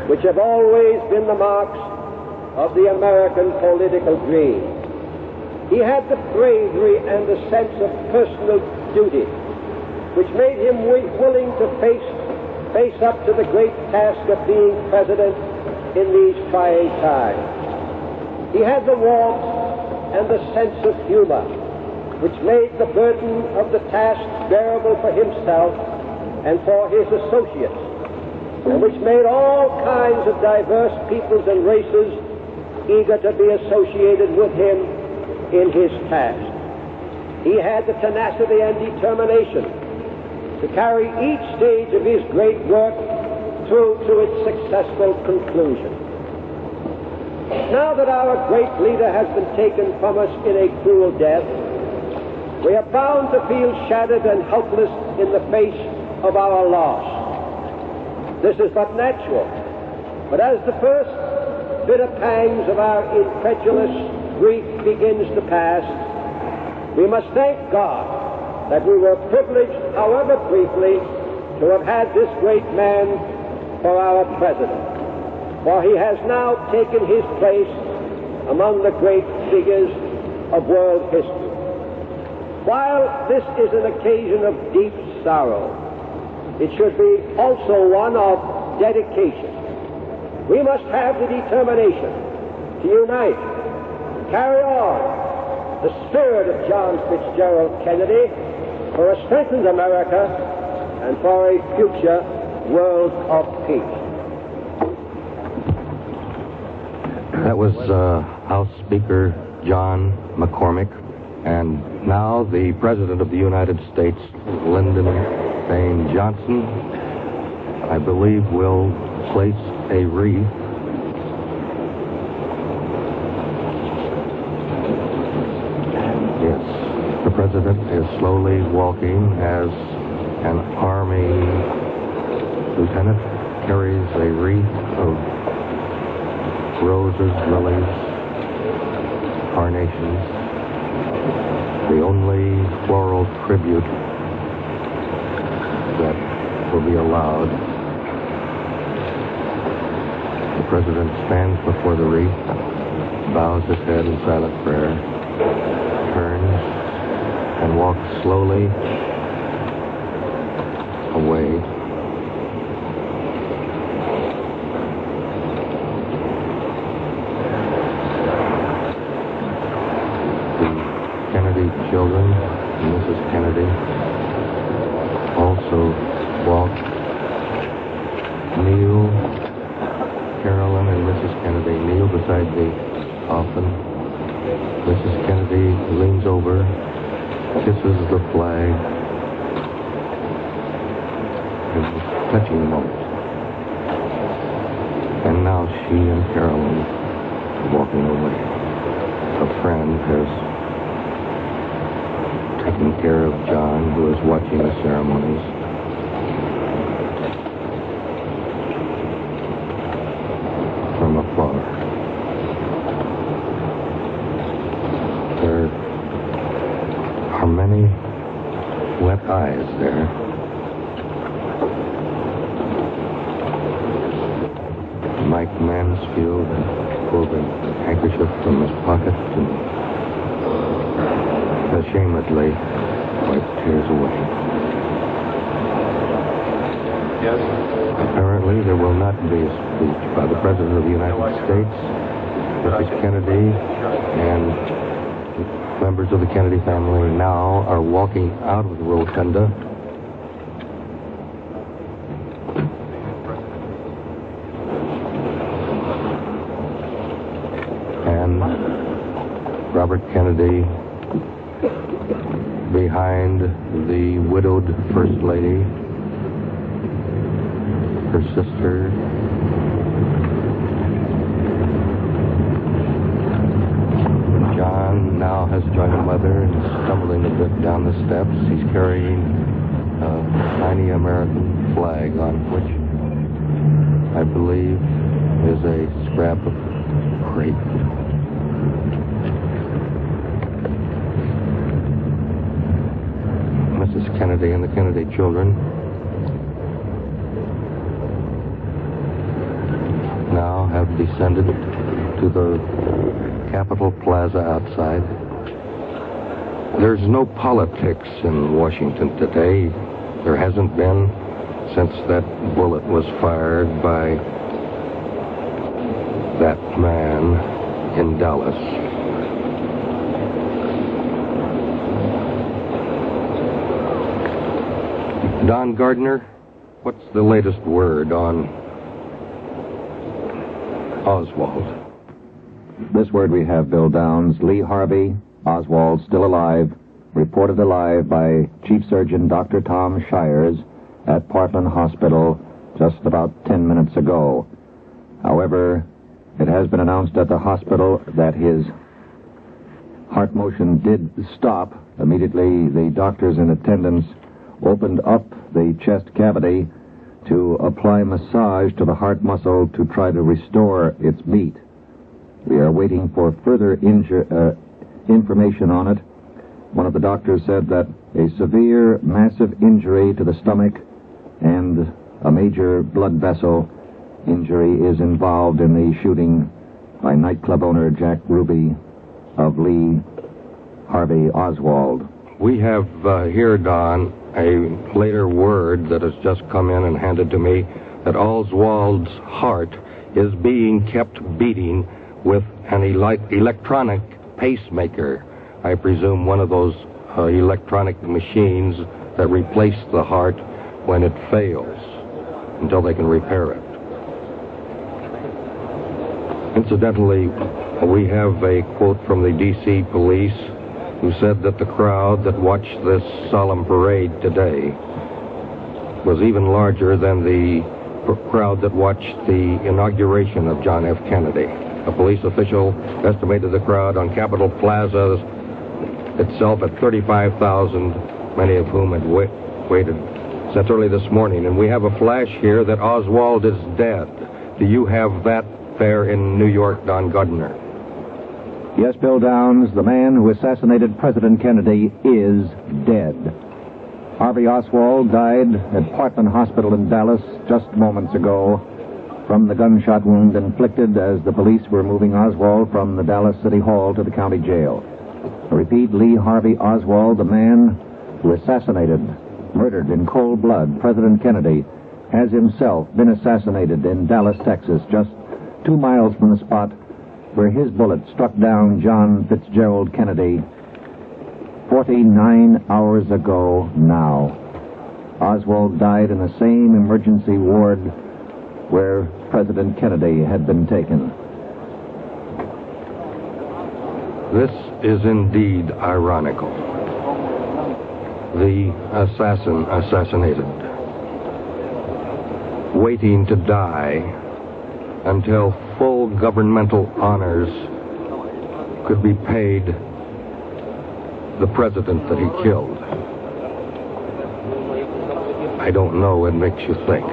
which have always been the marks of the American political dream. He had the bravery and the sense of personal duty which made him willing to face up to the great task of being president in these trying times. He had the warmth and the sense of humor which made the burden of the task bearable for himself and for his associates, and which made all kinds of diverse peoples and races eager to be associated with him in his task. He had the tenacity and determination to carry each stage of his great work through to its successful conclusion. Now that our great leader has been taken from us in a cruel death, we are bound to feel shattered and helpless in the face of our loss. This is but natural, but as the first bitter pangs of our incredulous grief begins to pass, we must thank God that we were privileged, however briefly, to have had this great man for our president, for he has now taken his place among the great figures of world history. While this is an occasion of deep sorrow, it should be also one of dedication. We must have the determination to unite, carry on the spirit of John Fitzgerald Kennedy for a strengthened America and for a future world of peace. That was House Speaker John McCormick. And now the President of the United States, Lyndon Baines Johnson, I believe will place a wreath The President is slowly walking as an Army lieutenant carries a wreath of roses, lilies, carnations, the only floral tribute that will be allowed. The President stands before the wreath, bows his head in silent prayer, turns, and walks slowly away. The Kennedy children and Mrs. Kennedy also walk. Kneel. Carolyn and Mrs. Kennedy kneel beside the coffin. Mrs. Kennedy leans over, kisses the flag, and it's a touching moment. And now she and Carolyn are walking away. A friend has taken care of John, who is watching the ceremonies. From afar. There are many wet eyes there. Mike Mansfield pulled a handkerchief from his pocket and ashamedly wipe tears away. Yes. Apparently, there will not be a speech by the President of the United States, Mrs. Kennedy, and members of the Kennedy family now are walking out of the rotunda. And Robert Kennedy behind the widowed First Lady, her sister, John now has joined her mother and is stumbling a bit down the steps. He's carrying a tiny American flag on which I believe is a scrap of crepe. Mrs. Kennedy and the Kennedy children now have descended to the Capitol Plaza outside. There's no politics in Washington today. There hasn't been since that bullet was fired by that man in Dallas. Don Gardner, what's the latest word on Oswald? This word we have, Bill Downs. Lee Harvey, Oswald, still alive, reported alive by Chief Surgeon Dr. Tom Shires at Portland Hospital just about 10 minutes ago. However, it has been announced at the hospital that his heart motion did stop. Immediately, the doctors in attendance opened up the chest cavity to apply massage to the heart muscle to try to restore its beat. We are waiting for further information on it. One of the doctors said that a severe, massive injury to the stomach and a major blood vessel injury is involved in the shooting by nightclub owner Jack Ruby of Lee Harvey Oswald. We have here, Don, a later word that has just come in and handed to me that Oswald's heart is being kept beating with an electronic pacemaker. I presume one of those electronic machines that replace the heart when it fails until they can repair it. Incidentally, we have a quote from the D.C. police who said that the crowd that watched this solemn parade today was even larger than the crowd that watched the inauguration of John F. Kennedy. A police official estimated the crowd on Capitol Plaza itself at 35,000, many of whom had waited since early this morning. And we have a flash here that Oswald is dead. Do you have that there in New York, Don Gardner? Yes, Bill Downs, the man who assassinated President Kennedy is dead. Harvey Oswald died at Portland Hospital in Dallas just moments ago from the gunshot wound inflicted as the police were moving Oswald from the Dallas City Hall to the county jail. I repeat, Lee Harvey Oswald, the man who assassinated, murdered in cold blood President Kennedy, has himself been assassinated in Dallas, Texas, just 2 miles from the spot where his bullet struck down John Fitzgerald Kennedy 49 hours ago now. Oswald died in the same emergency ward where President Kennedy had been taken. This is indeed ironical. The assassin assassinated, waiting to die until full governmental honors could be paid the president that he killed. I don't know, it makes you think.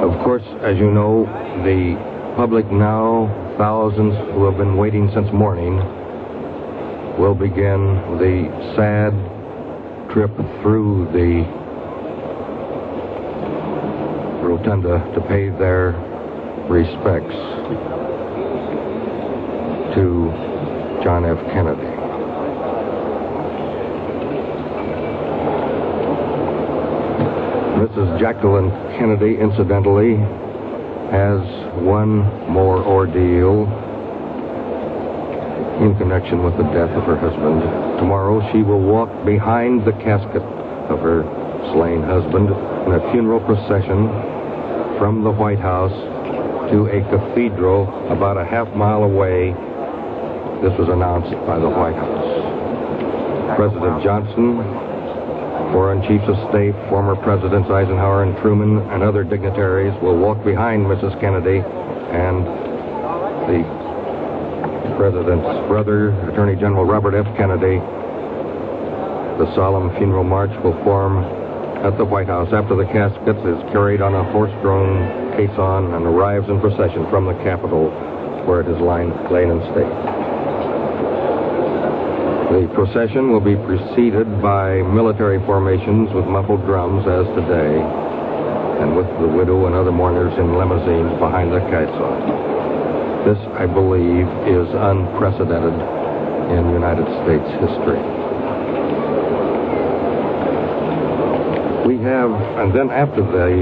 Of course, as you know, the public now, thousands who have been waiting since morning, will begin the sad trip through the rotunda to pay their respects to John F. Kennedy. Mrs. Jacqueline Kennedy, incidentally, has one more ordeal in connection with the death of her husband. Tomorrow she will walk behind the casket of her slain husband in a funeral procession from the White House to a cathedral about a half-mile away. This was announced by the White House. President Johnson, foreign chiefs of state, former presidents Eisenhower and Truman, and other dignitaries will walk behind Mrs. Kennedy, and the president's brother, Attorney General Robert F. Kennedy. The solemn funeral march will form at the White House after the casket is carried on a horse-drawn caisson and arrives in procession from the Capitol, where it is lain in state. The procession will be preceded by military formations with muffled drums, as today, and with the widow and other mourners in limousines behind the caisson. This, I believe, is unprecedented in United States history. We have, and then after the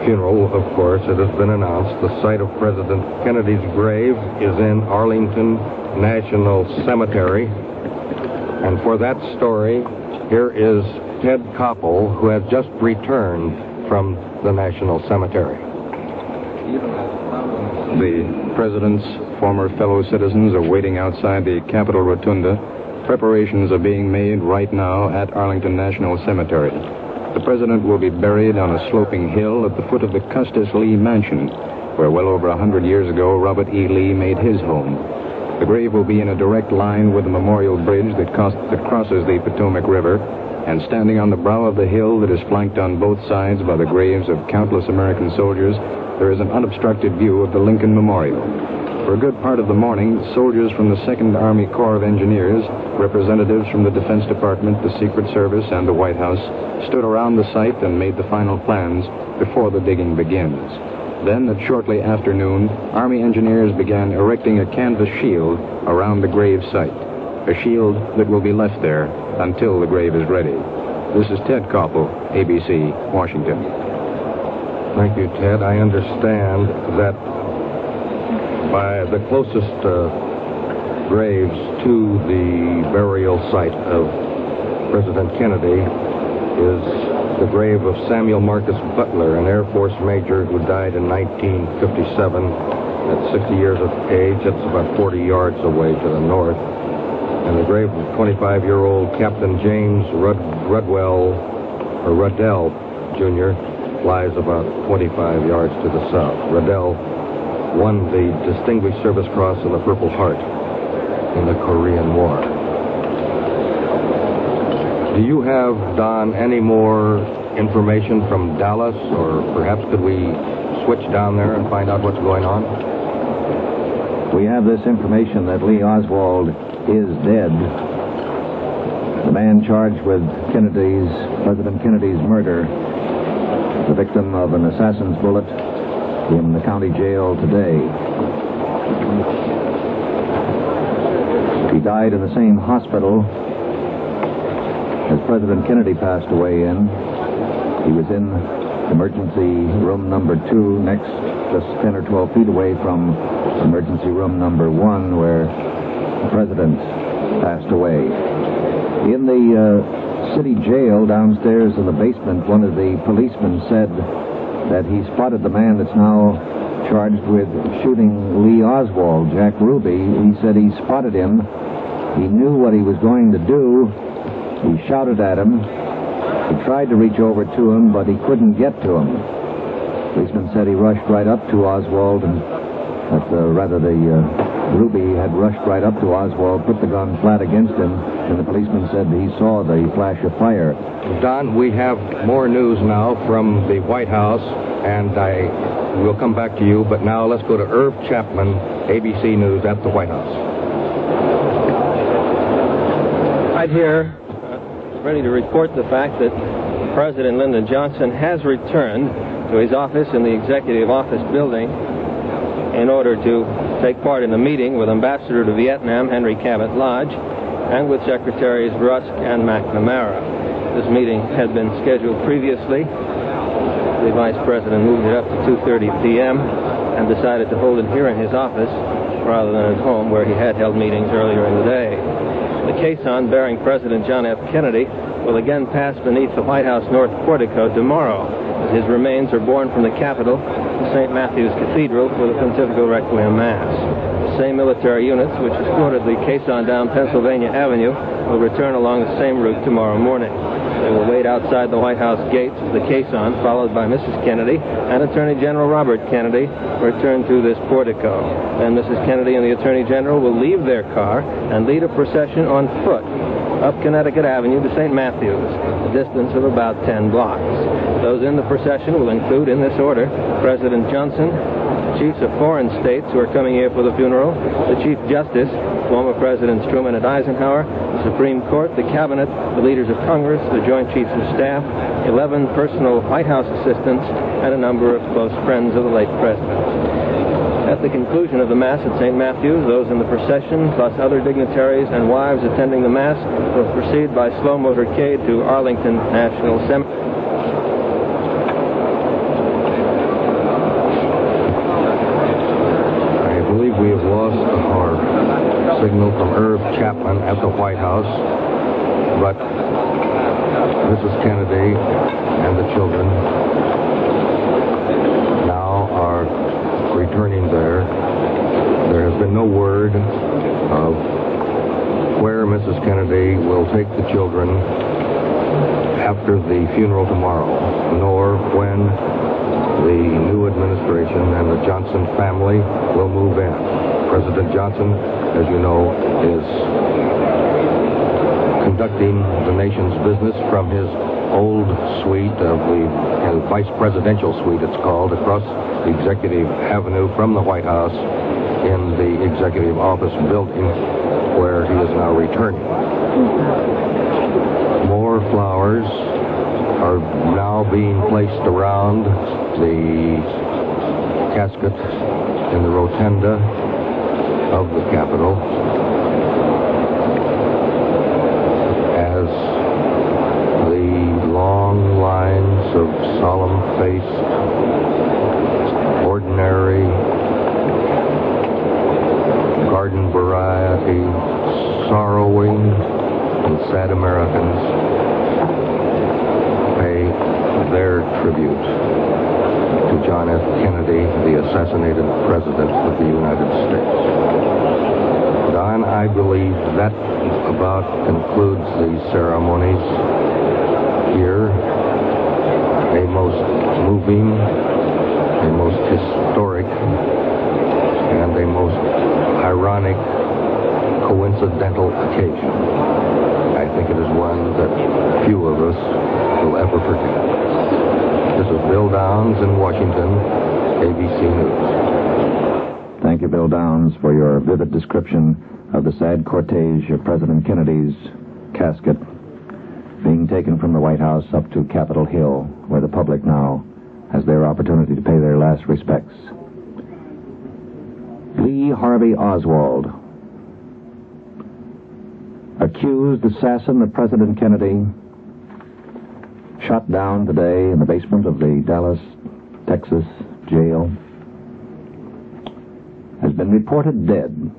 funeral, of course, it has been announced the site of President Kennedy's grave is in Arlington National Cemetery. And for that story, here is Ted Koppel, who has just returned from the National Cemetery. The President's former fellow citizens are waiting outside the Capitol Rotunda. Preparations are being made right now at Arlington National Cemetery. The President will be buried on a sloping hill at the foot of the Custis Lee Mansion, where well over 100 years ago Robert E. Lee made his home. The grave will be in a direct line with the memorial bridge that crosses the Potomac River, and standing on the brow of the hill that is flanked on both sides by the graves of countless American soldiers, there is an unobstructed view of the Lincoln Memorial. For a good part of the morning, soldiers from the 2nd Army Corps of Engineers, representatives from the Defense Department, the Secret Service, and the White House stood around the site and made the final plans before the digging begins. Then, at shortly after noon, Army engineers began erecting a canvas shield around the grave site, a shield that will be left there until the grave is ready. This is Ted Koppel, ABC, Washington. Thank you, Ted. I understand that by the closest graves to the burial site of President Kennedy is the grave of Samuel Marcus Butler, an Air Force major who died in 1957 at 60 years of age. That's about 40 yards away to the north. And the grave of 25-year-old Captain James Ruddell Jr. lies about 25 yards to the south. Ruddell won the Distinguished Service Cross and the Purple Heart in the Korean War. Do you have, Don, any more information from Dallas, or perhaps could we switch down there and find out what's going on? We have this information that Lee Oswald is dead. The man charged with President Kennedy's murder, the victim of an assassin's bullet in the county jail today. He died in the same hospital as President Kennedy passed away in. He was in emergency room number 2, next, just 10 or 12 feet away from emergency room number 1, where the President passed away. In the city jail downstairs in the basement, one of the policemen said that he spotted the man that's now charged with shooting Lee Oswald, Jack Ruby. He said he spotted him. He knew what he was going to do. He shouted at him. He tried to reach over to him, but he couldn't get to him. The policeman said he rushed right up to Oswald, and Ruby had rushed right up to Oswald, put the gun flat against him, and the policeman said he saw the flash of fire. Don, we have more news now from the White House, and we'll come back to you, but now let's go to Irv Chapman, ABC News at the White House. Right here, ready to report the fact that President Lyndon Johnson has returned to his office in the Executive Office building in order to take part in a meeting with Ambassador to Vietnam Henry Cabot Lodge and with Secretaries Rusk and McNamara. This meeting had been scheduled previously. The Vice President moved it up to 2:30 p.m. and decided to hold it here in his office rather than at home where he had held meetings earlier in the day. The caisson bearing President John F. Kennedy will again pass beneath the White House North Portico tomorrow, as his remains are borne from the Capitol to St. Matthew's Cathedral for the Pontifical Requiem Mass. The same military units which escorted the caisson down Pennsylvania Avenue will return along the same route tomorrow morning. They will wait outside the White House gates as the caisson, followed by Mrs. Kennedy and Attorney General Robert Kennedy, return through this portico. Then Mrs. Kennedy and the Attorney General will leave their car and lead a procession on foot up Connecticut Avenue to St. Matthew's, a distance of about 10 blocks. Those in the procession will include, in this order, President Johnson, chiefs of foreign states who are coming here for the funeral, the Chief Justice, former Presidents Truman and Eisenhower, the Supreme Court, the Cabinet, the leaders of Congress, the Joint Chiefs of Staff, 11 personal White House assistants, and a number of close friends of the late President. At the conclusion of the Mass at St. Matthew's, those in the procession, plus other dignitaries and wives attending the Mass, will proceed by slow motorcade to Arlington National Cemetery. We have lost our signal from Irv Chapman at the White House, but Mrs. Kennedy and the children now are returning there. There has been no word of where Mrs. Kennedy will take the children after the funeral tomorrow, nor when the new administration and the Johnson family will move in. President Johnson, as you know, is conducting the nation's business from his old suite of the vice presidential suite, it's called, across the Executive Avenue from the White House in the Executive Office building, where he is now returning. More flowers are now being placed around the casket in the rotunda of the Capitol as the long lines of solemn-faced, ordinary, garden variety, sorrowing and sad Americans their tribute to John F. Kennedy, the assassinated President of the United States. Don, I believe that about concludes the ceremonies here. A most moving, a most historic, and a most ironic, coincidental occasion. I think it is one that few of us will ever forget. This is Bill Downs in Washington, ABC News. Thank you, Bill Downs, for your vivid description of the sad cortege of President Kennedy's casket being taken from the White House up to Capitol Hill, where the public now has their opportunity to pay their last respects. Lee Harvey Oswald, accused assassin of President Kennedy, shot down today in the basement of the Dallas, Texas jail, has been reported dead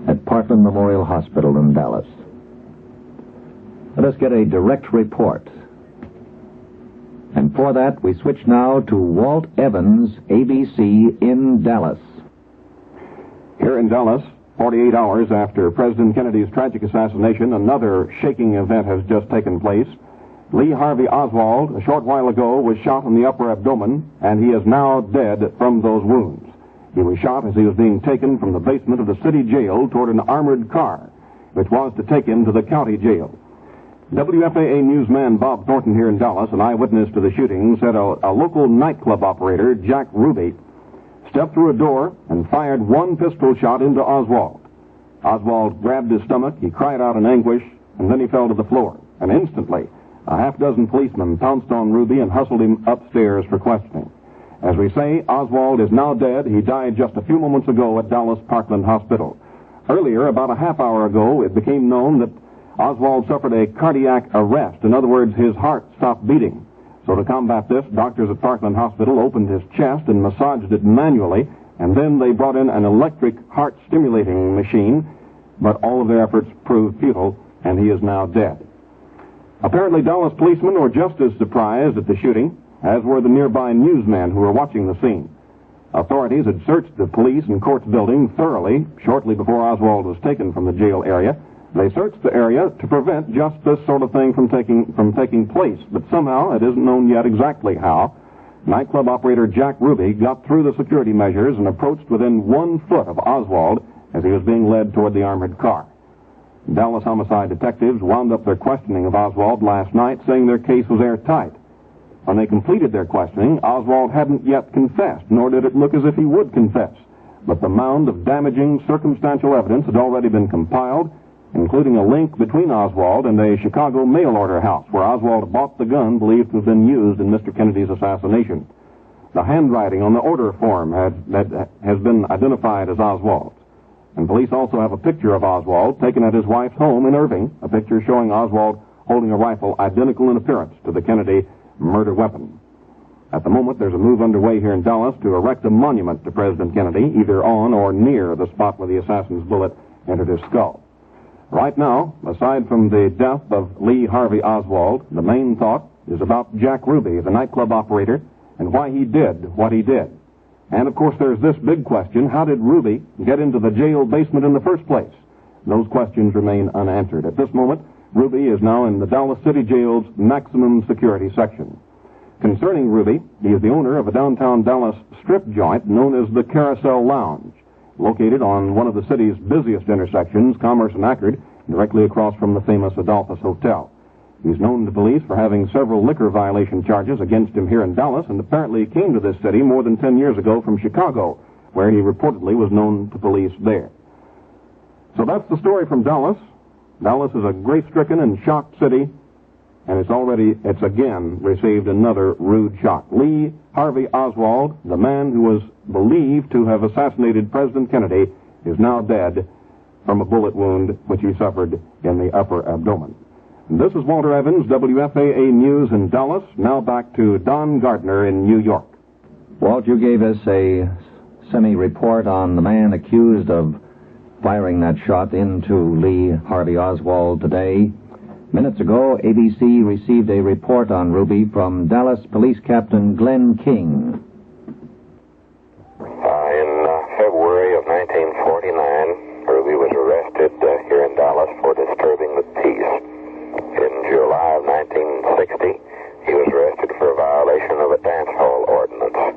at Parkland Memorial Hospital in Dallas. Let us get a direct report. And for that, we switch now to Walt Evans, ABC, in Dallas. Here in Dallas, 48 hours after President Kennedy's tragic assassination, another shaking event has just taken place. Lee Harvey Oswald, a short while ago, was shot in the upper abdomen, and he is now dead from those wounds. He was shot as he was being taken from the basement of the city jail toward an armored car, which was to take him to the county jail. WFAA newsman Bob Thornton here in Dallas, an eyewitness to the shooting, said a local nightclub operator, Jack Ruby, stepped through a door and fired one pistol shot into Oswald. Oswald grabbed his stomach, he cried out in anguish, and then he fell to the floor. And instantly, a half-dozen policemen pounced on Ruby and hustled him upstairs for questioning. As we say, Oswald is now dead. He died just a few moments ago at Dallas Parkland Hospital. Earlier, about a half hour ago, it became known that Oswald suffered a cardiac arrest. In other words, his heart stopped beating. So to combat this, doctors at Parkland Hospital opened his chest and massaged it manually, and then they brought in an electric heart-stimulating machine, but all of their efforts proved futile, and he is now dead. Apparently, Dallas policemen were just as surprised at the shooting as were the nearby newsmen who were watching the scene. Authorities had searched the police and courts building thoroughly shortly before Oswald was taken from the jail area. They searched the area to prevent just this sort of thing from taking place, but somehow, it isn't known yet exactly how, nightclub operator Jack Ruby got through the security measures and approached within 1 foot of Oswald as he was being led toward the armored car. Dallas homicide detectives wound up their questioning of Oswald last night, saying their case was airtight. When they completed their questioning, Oswald hadn't yet confessed, nor did it look as if he would confess. But the mound of damaging circumstantial evidence had already been compiled, including a link between Oswald and a Chicago mail-order house where Oswald bought the gun believed to have been used in Mr. Kennedy's assassination. The handwriting on the order form has been identified as Oswald's. And police also have a picture of Oswald taken at his wife's home in Irving, a picture showing Oswald holding a rifle identical in appearance to the Kennedy murder weapon. At the moment, there's a move underway here in Dallas to erect a monument to President Kennedy, either on or near the spot where the assassin's bullet entered his skull. Right now, aside from the death of Lee Harvey Oswald, the main thought is about Jack Ruby, the nightclub operator, and why he did what he did. And, of course, there's this big question: how did Ruby get into the jail basement in the first place? Those questions remain unanswered. At this moment, Ruby is now in the Dallas City Jail's maximum security section. Concerning Ruby, he is the owner of a downtown Dallas strip joint known as the Carousel Lounge, located on one of the city's busiest intersections, Commerce and Ackerd, directly across from the famous Adolphus Hotel. He's known to police for having several liquor violation charges against him here in Dallas, and apparently came to this city more than 10 years ago from Chicago, where he reportedly was known to police there. So that's the story from Dallas. Dallas is a grief-stricken and shocked city, and it's again received another rude shock. Lee Harvey Oswald, the man who was believed to have assassinated President Kennedy, is now dead from a bullet wound which he suffered in the upper abdomen. And this is Walter Evans, WFAA News in Dallas. Now back to Don Gardner in New York. Walt, you gave us a semi-report on the man accused of firing that shot into Lee Harvey Oswald today. Minutes ago, ABC received a report on Ruby from Dallas Police Captain Glenn King. In February of 1949, Ruby was arrested here in Dallas for disturbing the peace. In July of 1960, he was arrested for a violation of a dance hall ordinance.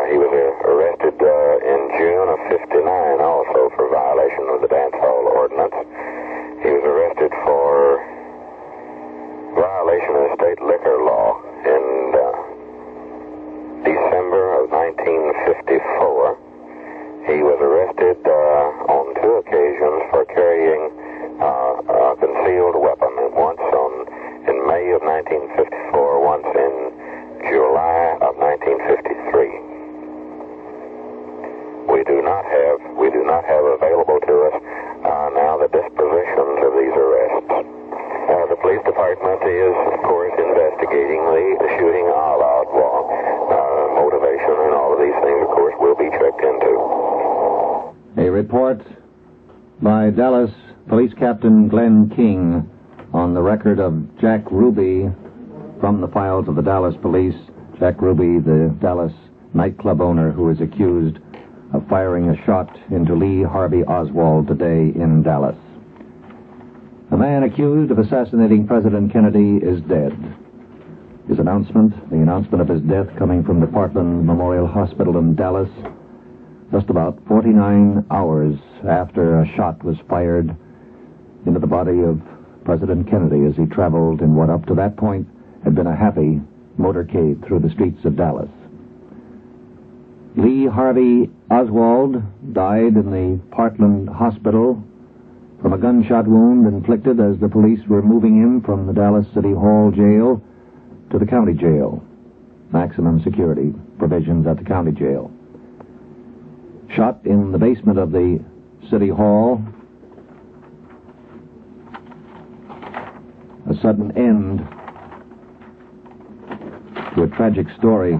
He was arrested in June of 59 also for violation of the dance hall ordinance. He was arrested for violation of state liquor law in December of 1954. He was arrested on 2 occasions for carrying a concealed weapon, once in May of 1954, once in July of 1953. We do not have available to us now the dispositions of these arrests. The police department is, of course, investigating the shooting of Oswald. Motivation and all of these things, of course, will be checked into. A report by Dallas Police Captain Glenn King on the record of Jack Ruby from the files of the Dallas Police. Jack Ruby, the Dallas nightclub owner who is accused of firing a shot into Lee Harvey Oswald today in Dallas. The man accused of assassinating President Kennedy is dead. The announcement of his death coming from the Parkland Memorial Hospital in Dallas, just about 49 hours after a shot was fired into the body of President Kennedy as he traveled in what up to that point had been a happy motorcade through the streets of Dallas. Lee Harvey Oswald died in the Parkland Hospital from a gunshot wound inflicted as the police were moving him from the Dallas City Hall jail to the county jail. maximum security provisions at the county jail. Shot in the basement of the city hall. A sudden end to a tragic story.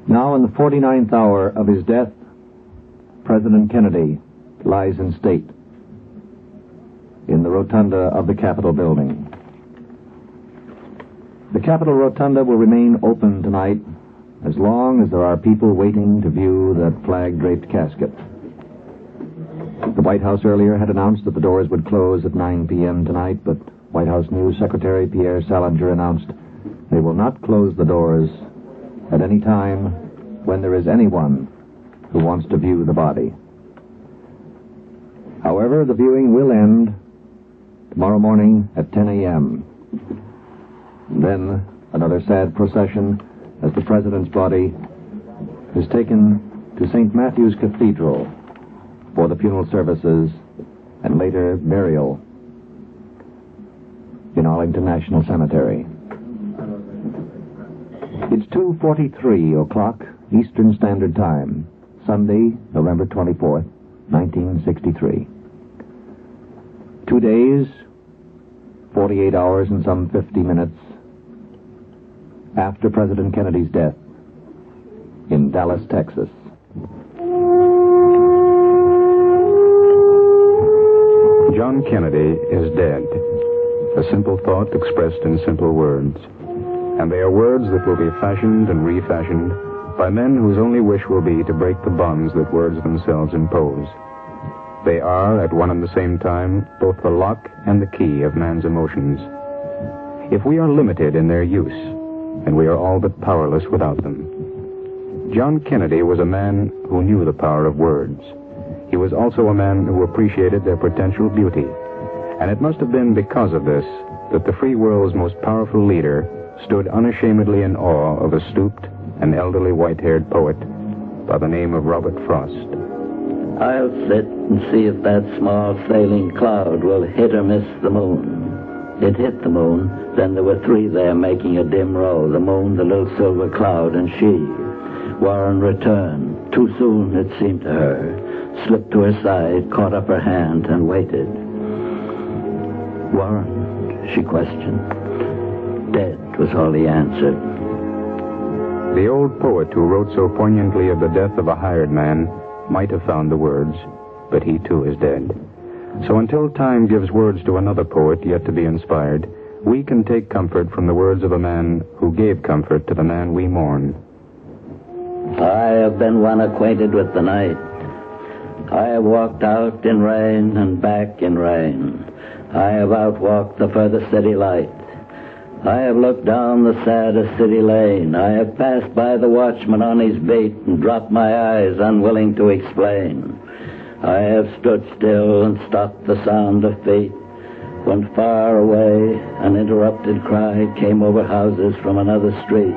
Now, in the 49th hour of his death, President Kennedy lies in state in the rotunda of the Capitol building. The Capitol rotunda will remain open tonight as long as there are people waiting to view that flag-draped casket. The White House earlier had announced that the doors would close at 9 p.m. tonight, but White House News Secretary Pierre Salinger announced they will not close the doors at any time when there is anyone who wants to view the body. However, the viewing will end tomorrow morning at 10 a.m. Then another sad procession as the President's body is taken to St. Matthew's Cathedral for the funeral services and later burial in Arlington National Cemetery. It's 2:43 o'clock Eastern Standard Time, Sunday, November 24th, 1963. 2 days, 48 hours and some 50 minutes after President Kennedy's death in Dallas, Texas. John Kennedy is dead. A simple thought expressed in simple words. And they are words that will be fashioned and refashioned by men whose only wish will be to break the bonds that words themselves impose. They are, at one and the same time, both the lock and the key of man's emotions. If we are limited in their use, then we are all but powerless without them. John Kennedy was a man who knew the power of words. He was also a man who appreciated their potential beauty. And it must have been because of this that the free world's most powerful leader stood unashamedly in awe of a stooped and elderly white-haired poet by the name of Robert Frost. I'll sit and see if that small sailing cloud will hit or miss the moon. It hit the moon, then there were three there making a dim row, the moon, the little silver cloud, and she. Warren returned. Too soon, it seemed to her. Slipped to her side, caught up her hand, and waited. Warren, she questioned. Dead was all he answered. The old poet who wrote so poignantly of the death of a hired man might have found the words, but he too is dead. So until time gives words to another poet yet to be inspired, we can take comfort from the words of a man who gave comfort to the man we mourn. I have been one acquainted with the night. I have walked out in rain and back in rain. I have outwalked the furthest city light. I have looked down the saddest city lane. I have passed by the watchman on his beat and dropped my eyes, unwilling to explain. I have stood still and stopped the sound of feet when far away an interrupted cry came over houses from another street,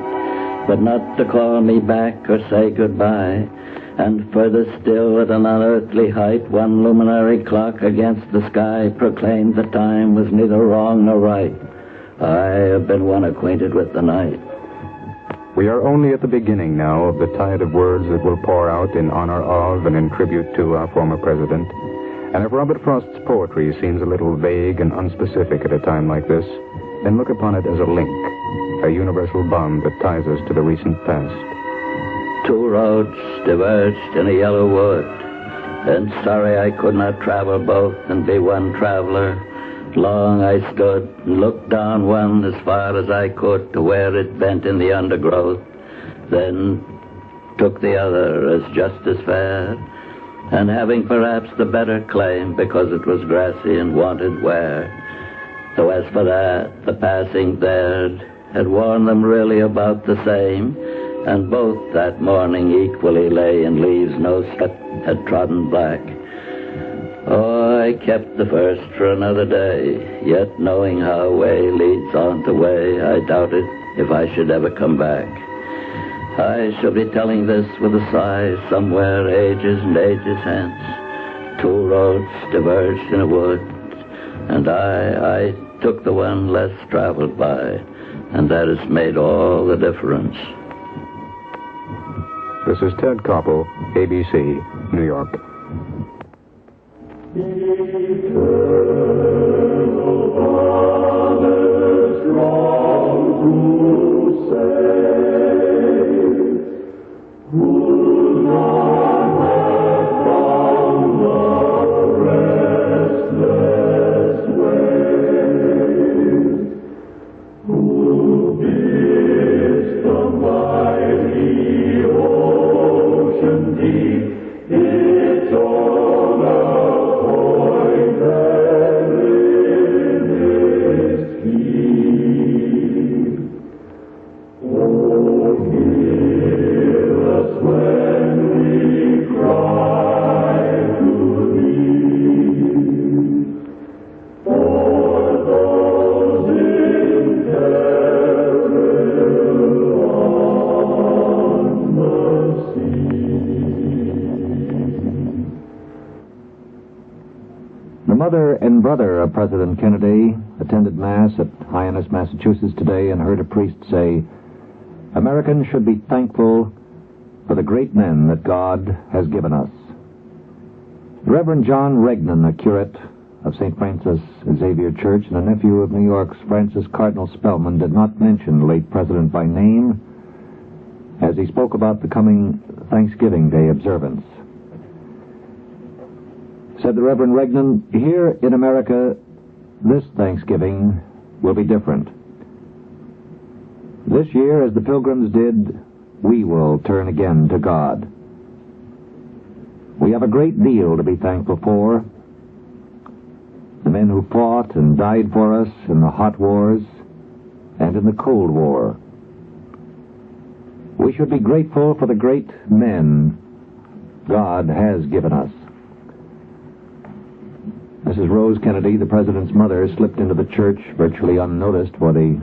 but not to call me back or say goodbye. And further still, at an unearthly height, one luminary clock against the sky proclaimed the time was neither wrong nor right. I have been one acquainted with the night. We are only at the beginning now of the tide of words that will pour out in honor of and in tribute to our former president. And if Robert Frost's poetry seems a little vague and unspecific at a time like this, then look upon it as a link, a universal bond that ties us to the recent past. Two roads diverged in a yellow wood, and sorry I could not travel both and be one traveler. Long I stood and looked down one as far as I could to where it bent in the undergrowth, then took the other as just as fair, and having perhaps the better claim because it was grassy and wanted wear. Though as for that, the passing there had worn them really about the same, and both that morning equally lay in leaves no step had trodden black. Oh, I kept the first for another day, yet knowing how way leads on to way, I doubted if I should ever come back. I shall be telling this with a sigh somewhere ages and ages hence. Two roads diverged in a wood, and I took the one less traveled by, and that has made all the difference. This is Ted Koppel, ABC, New York. The mother and brother of President Kennedy attended Mass at Hyannis, Massachusetts today and heard a priest say, "Americans should be thankful for the great men that God has given us." Reverend John Regnan, a curate of St. Francis Xavier Church and a nephew of New York's Francis Cardinal Spellman, did not mention the late president by name as he spoke about the coming Thanksgiving Day observance. Said the Reverend Regnan, "Here in America, this Thanksgiving will be different. This year, as the Pilgrims did, we will turn again to God. We have a great deal to be thankful for. The men who fought and died for us in the hot wars and in the Cold War. We should be grateful for the great men God has given us." Mrs. Rose Kennedy, the president's mother, slipped into the church virtually unnoticed for the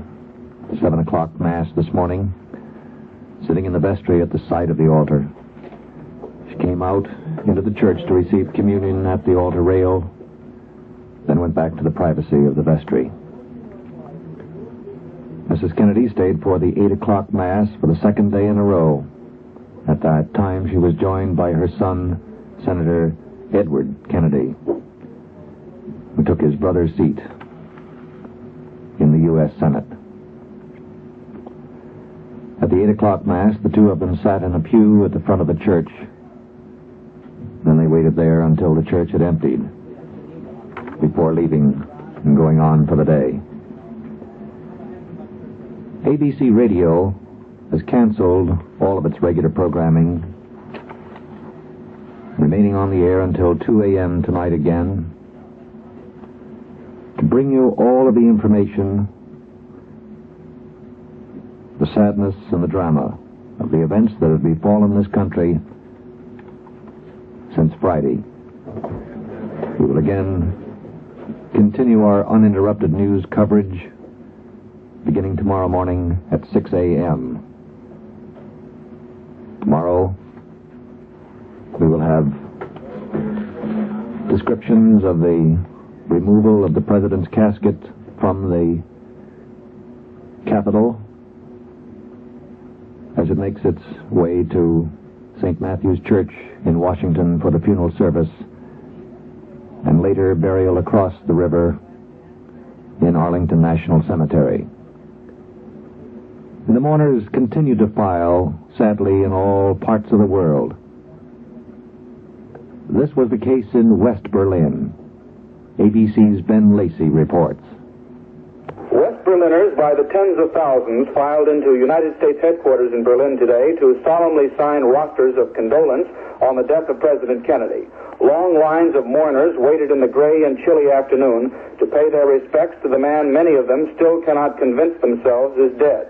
7 o'clock Mass this morning, sitting in the vestry at the side of the altar. She came out into the church to receive communion at the altar rail, then went back to the privacy of the vestry. Mrs. Kennedy stayed for the 8 o'clock Mass for the second day in a row. At that time, she was joined by her son, Senator Edward Kennedy, who took his brother's seat in the U.S. Senate. At the 8 o'clock Mass, the two of them sat in a pew at the front of the church. Then they waited there until the church had emptied, before leaving and going on for the day. ABC Radio has canceled all of its regular programming, remaining on the air until 2 a.m. tonight again, to bring you all of the information, the sadness and the drama of the events that have befallen this country since Friday. We will again continue our uninterrupted news coverage beginning tomorrow morning at 6 a.m. Tomorrow we will have descriptions of the removal of the president's casket from the Capitol as it makes its way to St. Matthew's Church in Washington for the funeral service, and later burial across the river in Arlington National Cemetery. And the mourners continue to file, sadly, in all parts of the world. This was the case in West Berlin. ABC's Ben Lacey reports. West Berliners by the tens of thousands filed into United States headquarters in Berlin today to solemnly sign rosters of condolence on the death of President Kennedy. Long lines of mourners waited in the gray and chilly afternoon to pay their respects to the man many of them still cannot convince themselves is dead.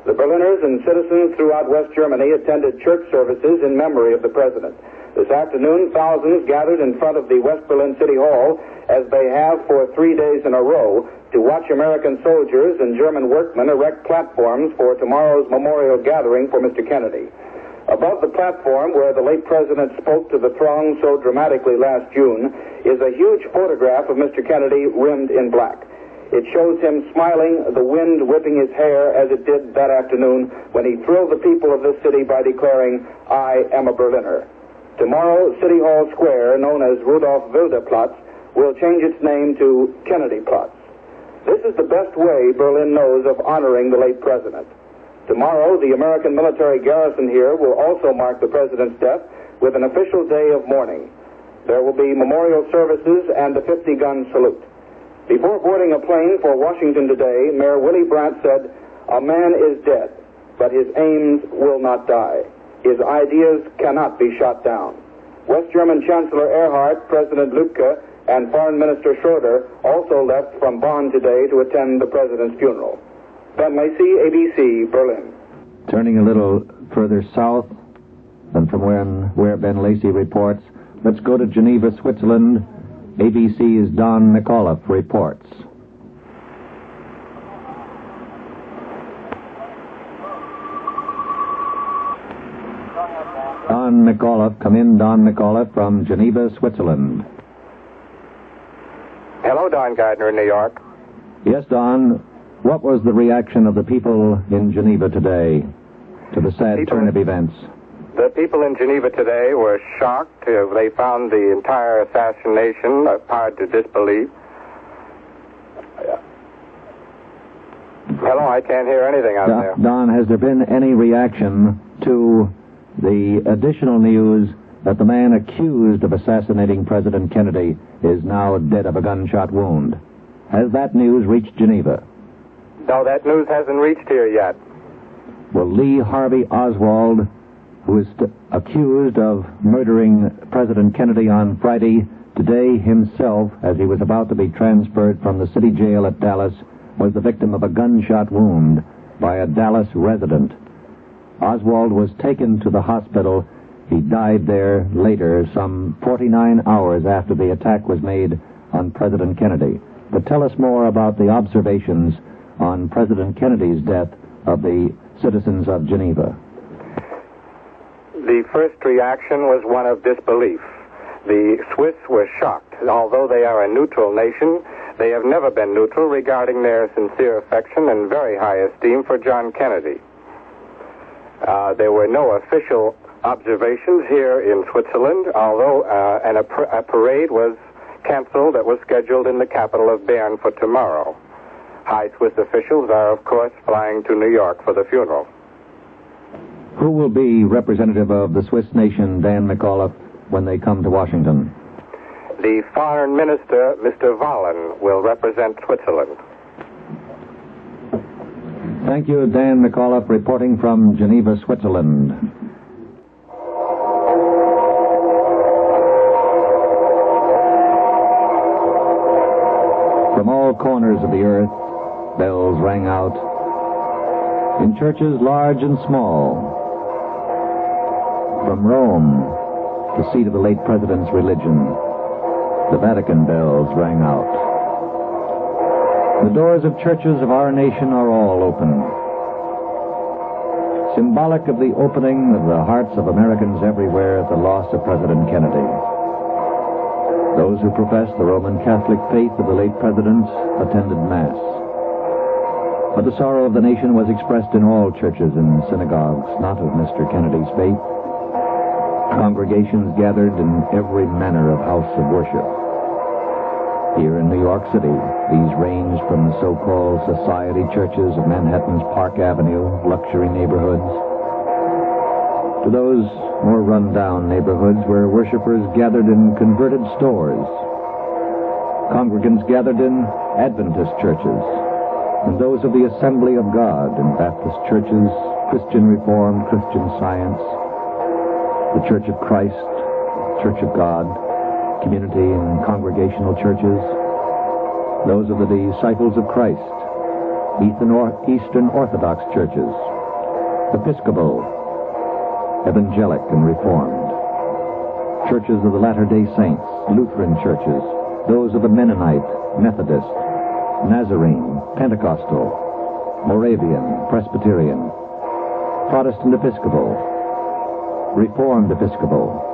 The Berliners and citizens throughout West Germany attended church services in memory of the president. This afternoon, thousands gathered in front of the West Berlin City Hall, as they have for 3 days in a row, to watch American soldiers and German workmen erect platforms for tomorrow's memorial gathering for Mr. Kennedy. Above the platform where the late president spoke to the throng so dramatically last June is a huge photograph of Mr. Kennedy rimmed in black. It shows him smiling, the wind whipping his hair as it did that afternoon when he thrilled the people of this city by declaring, "I am a Berliner." Tomorrow, City Hall Square, known as Rudolf Wilderplatz, will change its name to Kennedy Platz. This is the best way Berlin knows of honoring the late president. Tomorrow, the American military garrison here will also mark the president's death with an official day of mourning. There will be memorial services and a 50-gun salute. Before boarding a plane for Washington today, Mayor Willie Brandt said, "A man is dead, but his aims will not die. His ideas cannot be shot down." West German Chancellor Erhard, President Lübke, and Foreign Minister Schroeder also left from Bonn today to attend the president's funeral. Ben Lacey, ABC, Berlin. Turning a little further south than from where Ben Lacey reports, let's go to Geneva, Switzerland. ABC's Don McAuliffe reports. Don McAuliffe, come in, Don McAuliffe from Geneva, Switzerland. Hello, Don Gardner in New York. Yes, Don. What was the reaction of the people in Geneva today to the sad turn of events? The people in Geneva today were shocked. They found the entire assassination hard to disbelieve. Hello, I can't hear anything out there. Don, has there been any reaction to the additional news that the man accused of assassinating President Kennedy is now dead of a gunshot wound? Has that news reached Geneva? No, that news hasn't reached here yet. Well, Lee Harvey Oswald, who is accused of murdering President Kennedy on Friday, today himself, as he was about to be transferred from the city jail at Dallas, was the victim of a gunshot wound by a Dallas resident. Oswald was taken to the hospital. He died there later, some 49 hours after the attack was made on President Kennedy. But tell us more about the observations on President Kennedy's death of the citizens of Geneva. The first reaction was one of disbelief. The Swiss were shocked. Although they are a neutral nation, they have never been neutral regarding their sincere affection and very high esteem for John Kennedy. There were no official observations here in Switzerland, although a parade was canceled that was scheduled in the capital of Bern for tomorrow. High Swiss officials are, of course, flying to New York for the funeral. Who will be representative of the Swiss nation, Dan McAuliffe, when they come to Washington? The foreign minister, Mr. Wallen, will represent Switzerland. Thank you, Dan McAuliffe, reporting from Geneva, Switzerland. From all corners of the earth, bells rang out in churches large and small. From Rome, the seat of the late president's religion, the Vatican bells rang out. The doors of churches of our nation are all open, symbolic of the opening of the hearts of Americans everywhere at the loss of President Kennedy. Those who profess the Roman Catholic faith of the late president attended Mass. But the sorrow of the nation was expressed in all churches and synagogues, not of Mr. Kennedy's faith. Congregations gathered in every manner of house of worship. Here in New York City, these ranged from the so-called society churches of Manhattan's Park Avenue, luxury neighborhoods, to those more run-down neighborhoods where worshipers gathered in converted stores. Congregants gathered in Adventist churches, and those of the Assembly of God in Baptist churches, Christian Reformed, Christian Science, the Church of Christ, Church of God, community and congregational churches, those of the Disciples of Christ, Eastern Orthodox churches, Episcopal, Evangelic and Reformed, churches of the Latter-day Saints, Lutheran churches, those of the Mennonite, Methodist, Nazarene, Pentecostal, Moravian, Presbyterian, Protestant Episcopal, Reformed Episcopal,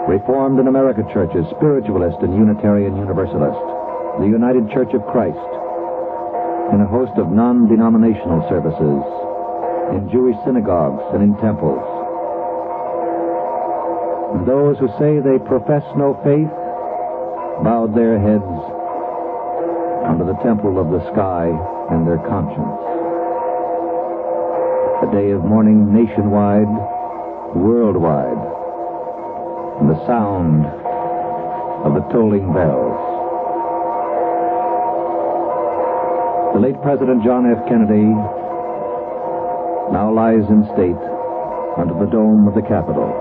Reformed and America churches, Spiritualist and Unitarian Universalist, the United Church of Christ, in a host of non-denominational services, in Jewish synagogues and in temples. And those who say they profess no faith bowed their heads under the temple of the sky and their conscience. A day of mourning nationwide, worldwide, and the sound of the tolling bells. The late President John F. Kennedy now lies in state under the dome of the Capitol.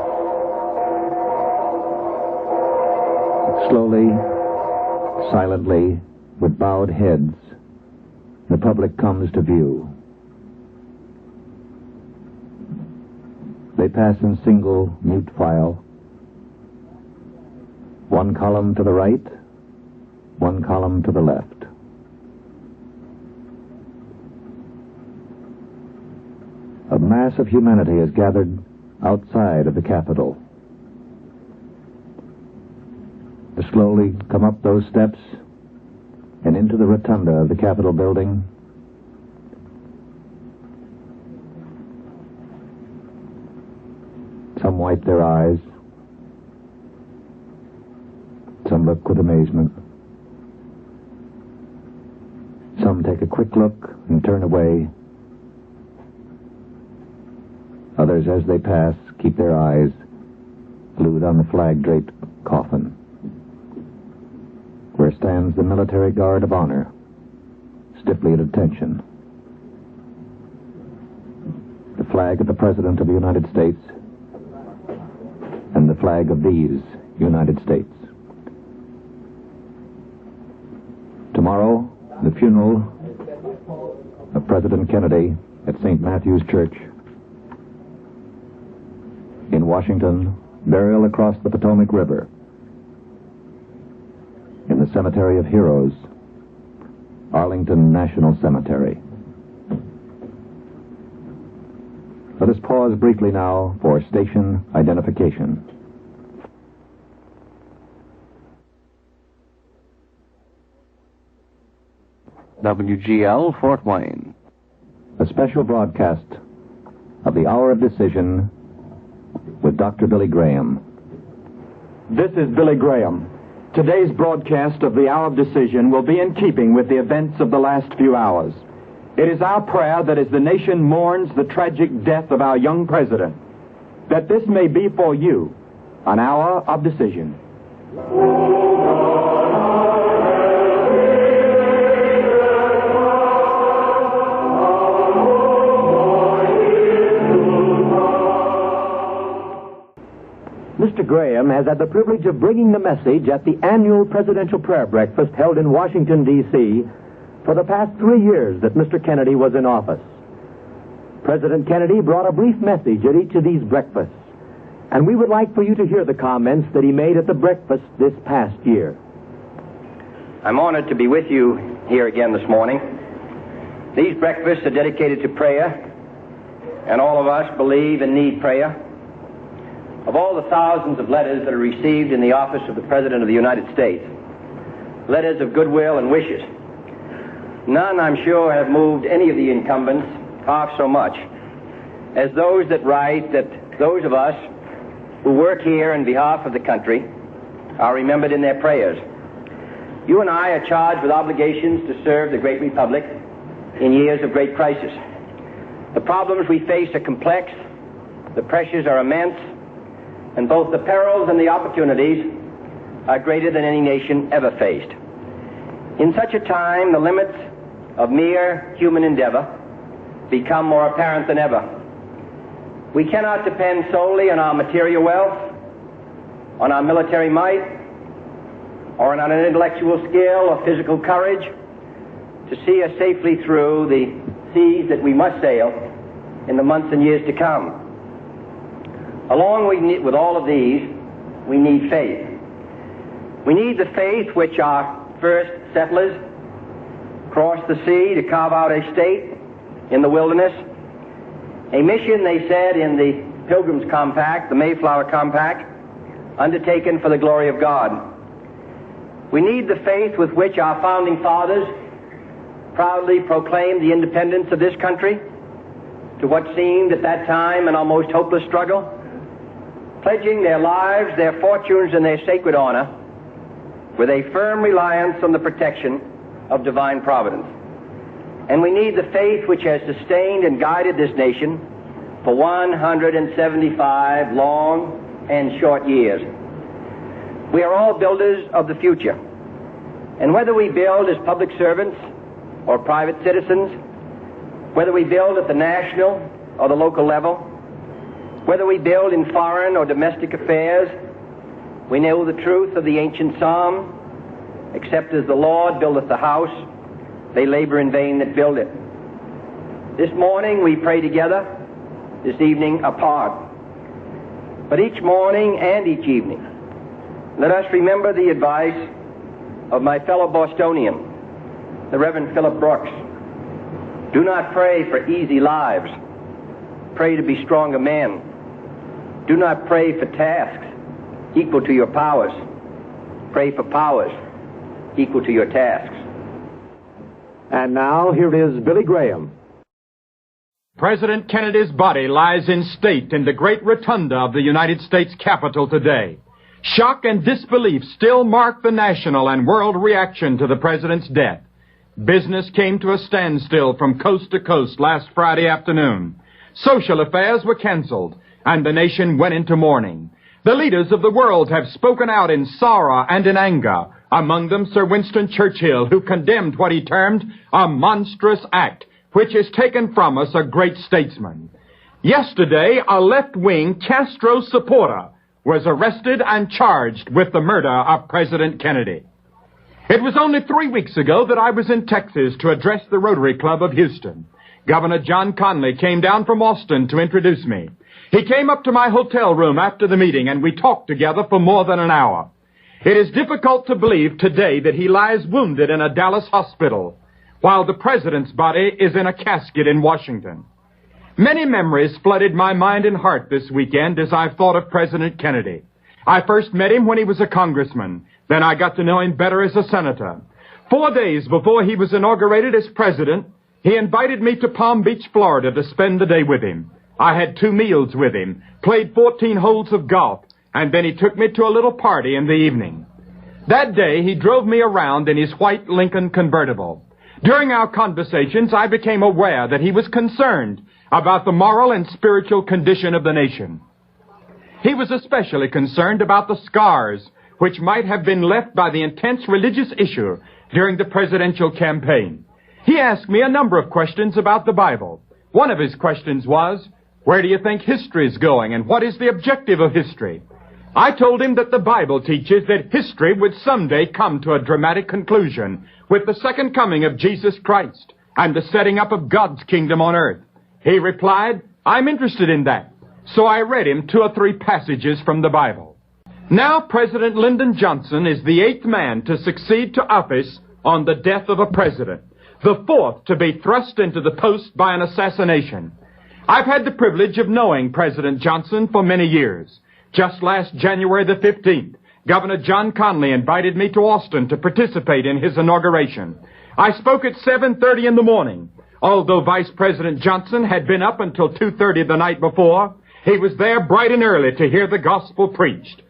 Slowly, silently, with bowed heads, the public comes to view. They pass in single, mute file. One column to the right, one column to the left. A mass of humanity is gathered outside of the Capitol. To slowly come up those steps and into the rotunda of the Capitol building. Some wipe their eyes. Some look with amazement. Some take a quick look and turn away. Others, as they pass, keep their eyes glued on the flag-draped coffin, where stands the military guard of honor, stiffly at attention. The flag of the President of the United States and the flag of these United States. Tomorrow, the funeral of President Kennedy at St. Matthew's Church. In Washington, burial across the Potomac River. In the Cemetery of Heroes, Arlington National Cemetery. Let us pause briefly now for station identification. WGL, Fort Wayne. A special broadcast of the Hour of Decision with Dr. Billy Graham. This is Billy Graham. Today's broadcast of the Hour of Decision will be in keeping with the events of the last few hours. It is our prayer that as the nation mourns the tragic death of our young president, that this may be for you an hour of decision. Mr. Graham has had the privilege of bringing the message at the annual presidential prayer breakfast held in Washington, D.C. for the past 3 years that Mr. Kennedy was in office. President Kennedy brought a brief message at each of these breakfasts, and we would like for you to hear the comments that he made at the breakfast this past year. I'm honored to be with you here again this morning. These breakfasts are dedicated to prayer, and all of us believe and need prayer. Of all the thousands of letters that are received in the office of the President of the United States, letters of goodwill and wishes, none, I'm sure, have moved any of the incumbents half so much as those that write that those of us who work here on behalf of the country are remembered in their prayers. You and I are charged with obligations to serve the great republic in years of great crisis. The problems we face are complex, the pressures are immense, and both the perils and the opportunities are greater than any nation ever faced. In such a time, the limits of mere human endeavor become more apparent than ever. We cannot depend solely on our material wealth, on our military might, or on our intellectual skill or physical courage to see us safely through the seas that we must sail in the months and years to come. Along with all of these, we need faith. We need the faith which our first settlers crossed the sea to carve out a state in the wilderness, a mission, they said, in the Pilgrim's Compact, the Mayflower Compact, undertaken for the glory of God. We need the faith with which our founding fathers proudly proclaimed the independence of this country to what seemed at that time an almost hopeless struggle, pledging their lives, their fortunes, and their sacred honor with a firm reliance on the protection of divine providence. And we need the faith which has sustained and guided this nation for 175 long and short years. We are all builders of the future. And whether we build as public servants or private citizens, whether we build at the national or the local level, whether we build in foreign or domestic affairs, we know the truth of the ancient psalm, except as the Lord buildeth the house, they labor in vain that build it. This morning we pray together, this evening apart. But each morning and each evening, let us remember the advice of my fellow Bostonian, the Reverend Philip Brooks. Do not pray for easy lives. Pray to be stronger men. Do not pray for tasks equal to your powers. Pray for powers equal to your tasks. And now, here is Billy Graham. President Kennedy's body lies in state in the great rotunda of the United States Capitol today. Shock and disbelief still mark the national and world reaction to the president's death. Business came to a standstill from coast to coast last Friday afternoon. Social affairs were canceled, and the nation went into mourning. The leaders of the world have spoken out in sorrow and in anger, among them Sir Winston Churchill, who condemned what he termed a monstrous act, which has taken from us a great statesman. Yesterday, a left-wing Castro supporter was arrested and charged with the murder of President Kennedy. It was only 3 weeks ago that I was in Texas to address the Rotary Club of Houston. Governor John Connally came down from Austin to introduce me. He came up to my hotel room after the meeting, and we talked together for more than an hour. It is difficult to believe today that he lies wounded in a Dallas hospital, while the president's body is in a casket in Washington. Many memories flooded my mind and heart this weekend as I thought of President Kennedy. I first met him when he was a congressman. Then I got to know him better as a senator. 4 days before he was inaugurated as president, he invited me to Palm Beach, Florida to spend the day with him. I had 2 meals with him, played 14 holes of golf, and then he took me to a little party in the evening. That day, he drove me around in his white Lincoln convertible. During our conversations, I became aware that he was concerned about the moral and spiritual condition of the nation. He was especially concerned about the scars which might have been left by the intense religious issue during the presidential campaign. He asked me a number of questions about the Bible. One of his questions was, where do you think history is going, and what is the objective of history? I told him that the Bible teaches that history would someday come to a dramatic conclusion with the second coming of Jesus Christ and the setting up of God's kingdom on earth. He replied, I'm interested in that. So I read him 2 or 3 passages from the Bible. Now President Lyndon Johnson is the 8th man to succeed to office on the death of a president, the 4th to be thrust into the post by an assassination. I've had the privilege of knowing President Johnson for many years. Just last January the 15th, Governor John Connally invited me to Austin to participate in his inauguration. I spoke at 7:30 in the morning. Although Vice President Johnson had been up until 2:30 the night before, he was there bright and early to hear the gospel preached.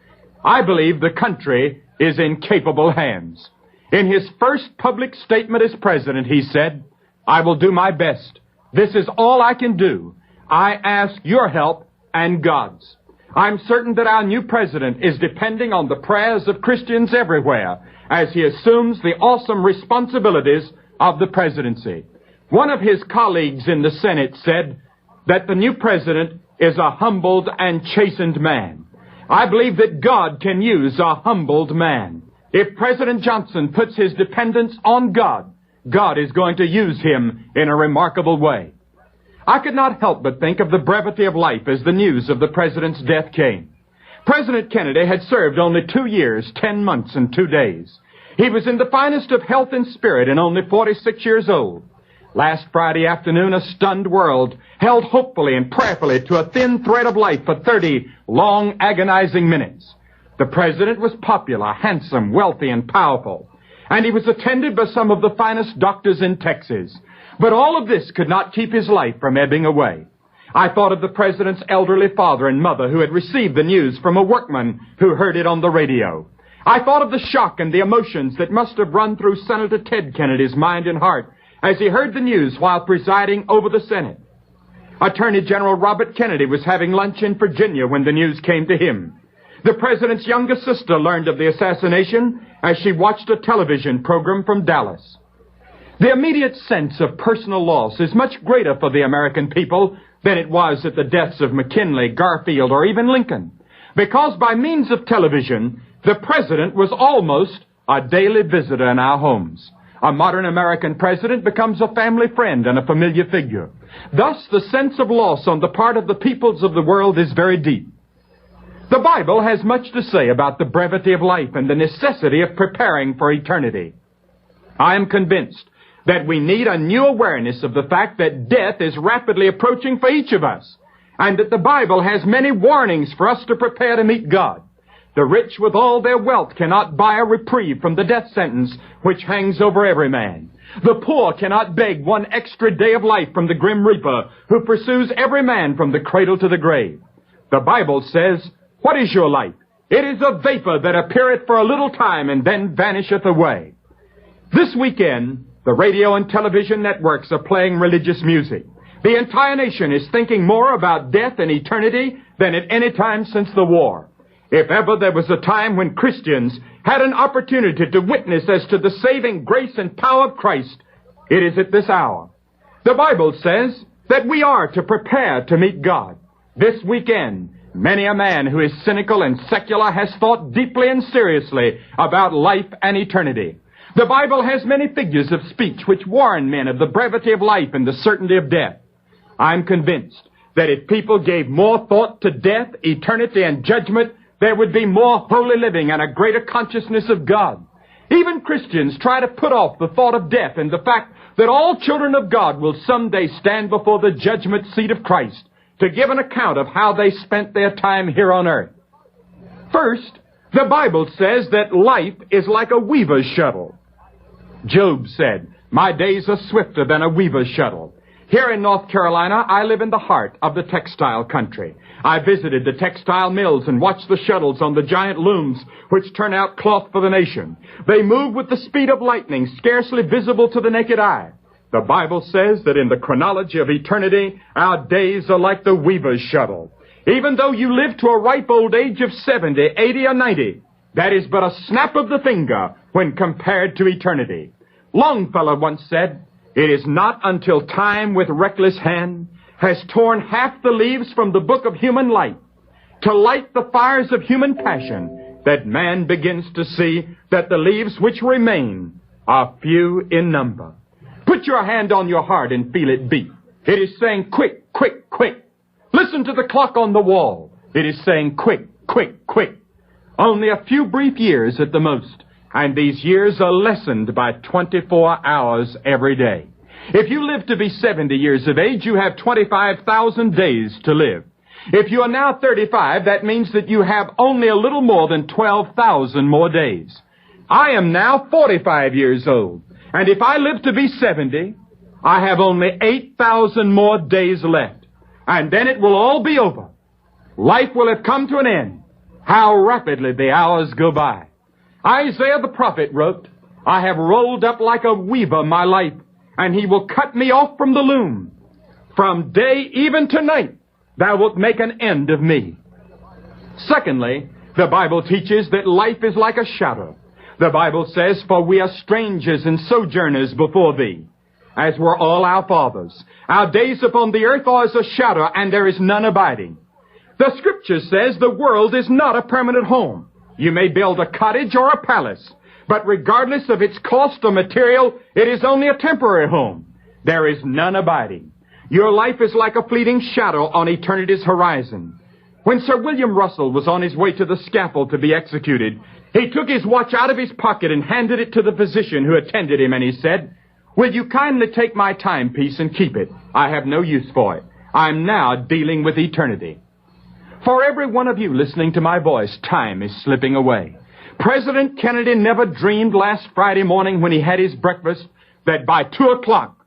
I believe the country is in capable hands. In his first public statement as president, he said, I will do my best. This is all I can do. I ask your help and God's. I'm certain that our new president is depending on the prayers of Christians everywhere as he assumes the awesome responsibilities of the presidency. One of his colleagues in the Senate said that the new president is a humbled and chastened man. I believe that God can use a humbled man. If President Johnson puts his dependence on God, God is going to use him in a remarkable way. I could not help but think of the brevity of life as the news of the president's death came. President Kennedy had served only 2 years, 10 months, and 2 days. He was in the finest of health and spirit and only 46 years old. Last Friday afternoon, a stunned world held hopefully and prayerfully to a thin thread of life for 30 long, agonizing minutes. The president was popular, handsome, wealthy, and powerful. and he was attended by some of the finest doctors in Texas. But all of this could not keep his life from ebbing away. I thought of the president's elderly father and mother who had received the news from a workman who heard it on the radio. I thought of the shock and the emotions that must have run through Senator Ted Kennedy's mind and heart as he heard the news while presiding over the Senate. Attorney General Robert Kennedy was having lunch in Virginia when the news came to him. The president's younger sister learned of the assassination as she watched a television program from Dallas. The immediate sense of personal loss is much greater for the American people than it was at the deaths of McKinley, Garfield, or even Lincoln, because by means of television, the president was almost a daily visitor in our homes. A modern American president becomes a family friend and a familiar figure. Thus, the sense of loss on the part of the peoples of the world is very deep. The Bible has much to say about the brevity of life and the necessity of preparing for eternity. I am convinced that we need a new awareness of the fact that death is rapidly approaching for each of us, and that the Bible has many warnings for us to prepare to meet God. The rich with all their wealth cannot buy a reprieve from the death sentence which hangs over every man. The poor cannot beg one extra day of life from the grim reaper who pursues every man from the cradle to the grave. The Bible says, "What is your life? It is a vapor that appeareth for a little time and then vanisheth away." This weekend, the radio and television networks are playing religious music. The entire nation is thinking more about death and eternity than at any time since the war. If ever there was a time when Christians had an opportunity to witness as to the saving grace and power of Christ, it is at this hour. The Bible says that we are to prepare to meet God. This weekend, many a man who is cynical and secular has thought deeply and seriously about life and eternity. The Bible has many figures of speech which warn men of the brevity of life and the certainty of death. I'm convinced that if people gave more thought to death, eternity, and judgment, there would be more holy living and a greater consciousness of God. Even Christians try to put off the thought of death and the fact that all children of God will someday stand before the judgment seat of Christ to give an account of how they spent their time here on earth. First, the Bible says that life is like a weaver's shuttle. Job said, "My days are swifter than a weaver's shuttle." Here in North Carolina, I live in the heart of the textile country. I visited the textile mills and watched the shuttles on the giant looms which turn out cloth for the nation. They move with the speed of lightning, scarcely visible to the naked eye. The Bible says that in the chronology of eternity, our days are like the weaver's shuttle. Even though you live to a ripe old age of 70, 80, or 90, that is but a snap of the finger when compared to eternity. Longfellow once said, "It is not until time with reckless hand has torn half the leaves from the book of human life to light the fires of human passion that man begins to see that the leaves which remain are few in number." Put your hand on your heart and feel it beat. It is saying, "Quick, quick, quick." Listen to the clock on the wall. It is saying, "Quick, quick, quick." Only a few brief years at the most, and these years are lessened by 24 hours every day. If you live to be 70 years of age, you have 25,000 days to live. If you are now 35, that means that you have only a little more than 12,000 more days. I am now 45 years old, and if I live to be 70, I have only 8,000 more days left, and then it will all be over. Life will have come to an end. How rapidly the hours go by. Isaiah the prophet wrote, "I have rolled up like a weaver my life, and he will cut me off from the loom. From day even to night, thou wilt make an end of me." Secondly, the Bible teaches that life is like a shadow. The Bible says, "For we are strangers and sojourners before thee, as were all our fathers. Our days upon the earth are as a shadow, and there is none abiding." The Scripture says the world is not a permanent home. You may build a cottage or a palace, but regardless of its cost or material, it is only a temporary home. There is none abiding. Your life is like a fleeting shadow on eternity's horizon. When Sir William Russell was on his way to the scaffold to be executed, he took his watch out of his pocket and handed it to the physician who attended him, and he said, "Will you kindly take my timepiece and keep it? I have no use for it. I'm now dealing with eternity." For every one of you listening to my voice, time is slipping away. President Kennedy never dreamed last Friday morning when he had his breakfast that by 2 o'clock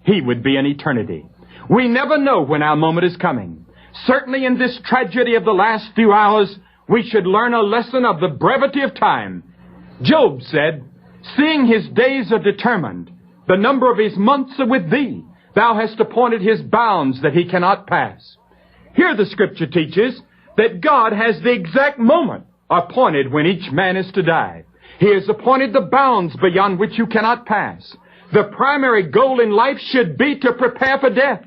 he would be in eternity. We never know when our moment is coming. Certainly in this tragedy of the last few hours, we should learn a lesson of the brevity of time. Job said, "Seeing his days are determined, the number of his months are with thee. Thou hast appointed his bounds that he cannot pass." Here the Scripture teaches that God has the exact moment appointed when each man is to die. He has appointed the bounds beyond which you cannot pass. The primary goal in life should be to prepare for death.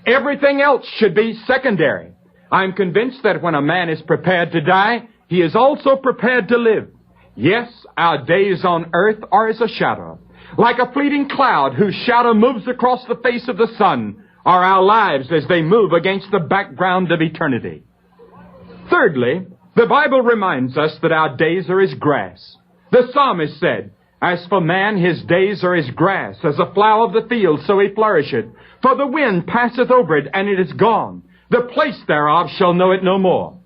Everything else should be secondary. I'm convinced that when a man is prepared to die, he is also prepared to live. Yes, our days on earth are as a shadow. Like a fleeting cloud whose shadow moves across the face of the sun, are our lives as they move against the background of eternity. Thirdly, the Bible reminds us that our days are as grass. The psalmist said, "As for man, his days are as grass, as a flower of the field, so he flourisheth. For the wind passeth over it, and it is gone. The place thereof shall know it no more."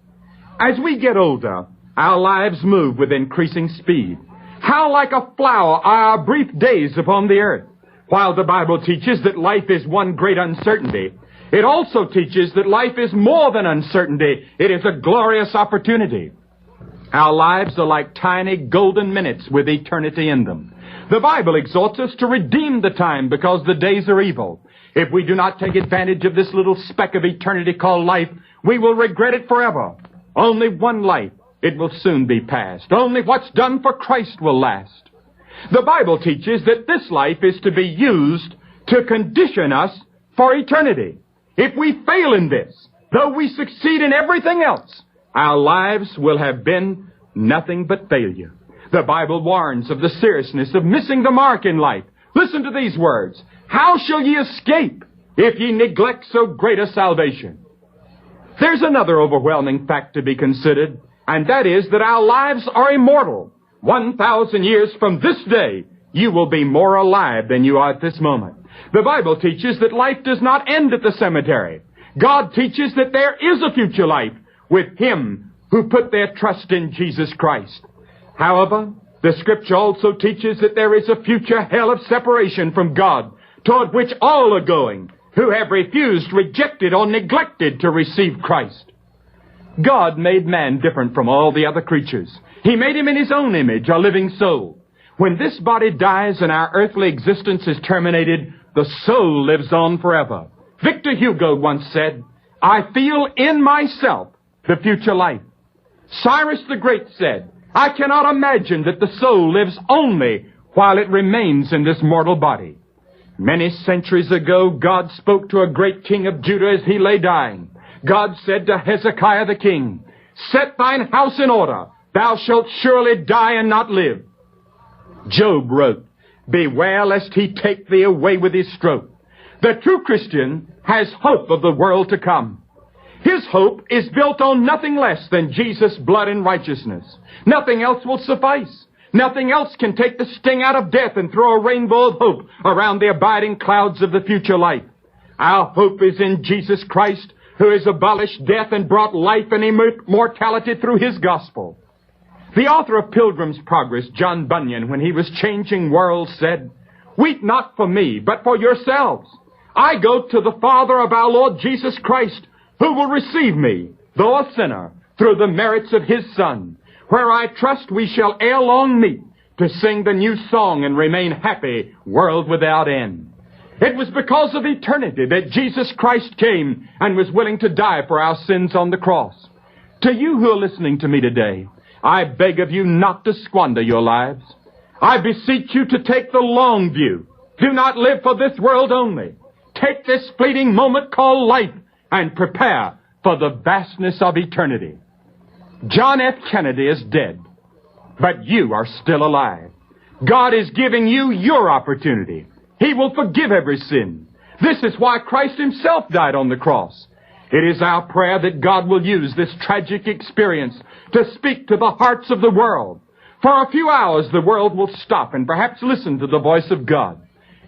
As we get older, our lives move with increasing speed. How like a flower are our brief days upon the earth. While the Bible teaches that life is one great uncertainty, it also teaches that life is more than uncertainty. It is a glorious opportunity. Our lives are like tiny golden minutes with eternity in them. The Bible exhorts us to redeem the time because the days are evil. If we do not take advantage of this little speck of eternity called life, we will regret it forever. Only one life. It will soon be past. Only what's done for Christ will last. The Bible teaches that this life is to be used to condition us for eternity. If we fail in this, though we succeed in everything else, our lives will have been nothing but failure. The Bible warns of the seriousness of missing the mark in life. Listen to these words. "How shall ye escape if ye neglect so great a salvation?" There's another overwhelming fact to be considered, and that is that our lives are immortal. 1,000 years from this day, you will be more alive than you are at this moment. The Bible teaches that life does not end at the cemetery. God teaches that there is a future life with Him who put their trust in Jesus Christ. However, the Scripture also teaches that there is a future hell of separation from God, toward which all are going who have refused, rejected, or neglected to receive Christ. God made man different from all the other creatures. He made him in His own image, a living soul. When this body dies and our earthly existence is terminated, the soul lives on forever. Victor Hugo once said, "I feel in myself the future life." Cyrus the Great said, "I cannot imagine that the soul lives only while it remains in this mortal body." Many centuries ago, God spoke to a great king of Judah as he lay dying. God said to Hezekiah the king, "Set thine house in order. Thou shalt surely die and not live." Job wrote, "Beware lest he take thee away with his stroke." The true Christian has hope of the world to come. His hope is built on nothing less than Jesus' blood and righteousness. Nothing else will suffice. Nothing else can take the sting out of death and throw a rainbow of hope around the abiding clouds of the future life. Our hope is in Jesus Christ, who has abolished death and brought life and immortality through His gospel. The author of Pilgrim's Progress, John Bunyan, when he was changing worlds, said, "Weep not for me, but for yourselves. I go to the Father of our Lord Jesus Christ, who will receive me, though a sinner, through the merits of His Son, where I trust we shall ere long meet to sing the new song and remain happy, world without end." It was because of eternity that Jesus Christ came and was willing to die for our sins on the cross. To you who are listening to me today, I beg of you not to squander your lives. I beseech you to take the long view. Do not live for this world only. Take this fleeting moment called life and prepare for the vastness of eternity. John F. Kennedy is dead, but you are still alive. God is giving you your opportunity. He will forgive every sin. This is why Christ Himself died on the cross. It is our prayer that God will use this tragic experience to speak to the hearts of the world. For a few hours, the world will stop and perhaps listen to the voice of God.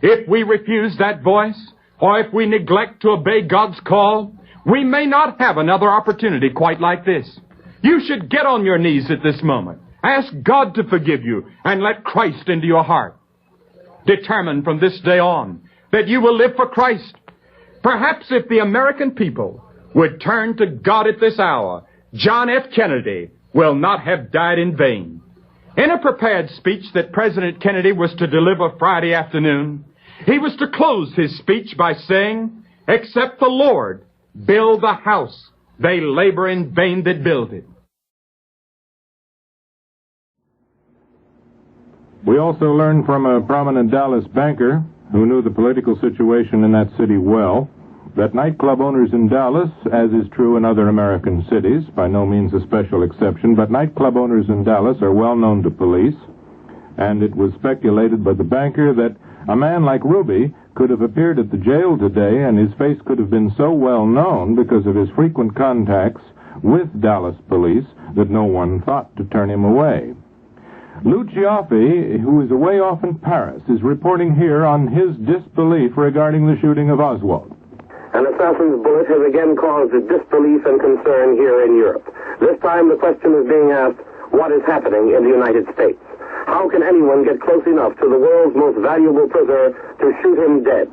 If we refuse that voice, or if we neglect to obey God's call, we may not have another opportunity quite like this. You should get on your knees at this moment Ask God to forgive you and let Christ into your heart. Determine from this day on that you will live for Christ. Perhaps if the American people would turn to God at this hour, John F. Kennedy will not have died in vain. In a prepared speech that President Kennedy was to deliver Friday afternoon, he was to close his speech by saying, "Except the Lord build the house, they labor in vain that build it." We also learned from a prominent Dallas banker who knew the political situation in that city well that nightclub owners in Dallas, as is true in other American cities, by no means a special exception, but nightclub owners in Dallas are well known to police, and it was speculated by the banker that a man like Ruby could have appeared at the jail today and his face could have been so well known because of his frequent contacts with Dallas police that no one thought to turn him away. Lou Cioffi, who is away off in Paris, is reporting here on his disbelief regarding the shooting of Oswald. An assassin's bullet has again caused disbelief and concern here in Europe. This time the question is being asked, what is happening in the United States? How can anyone get close enough to the world's most valuable prisoner to shoot him dead?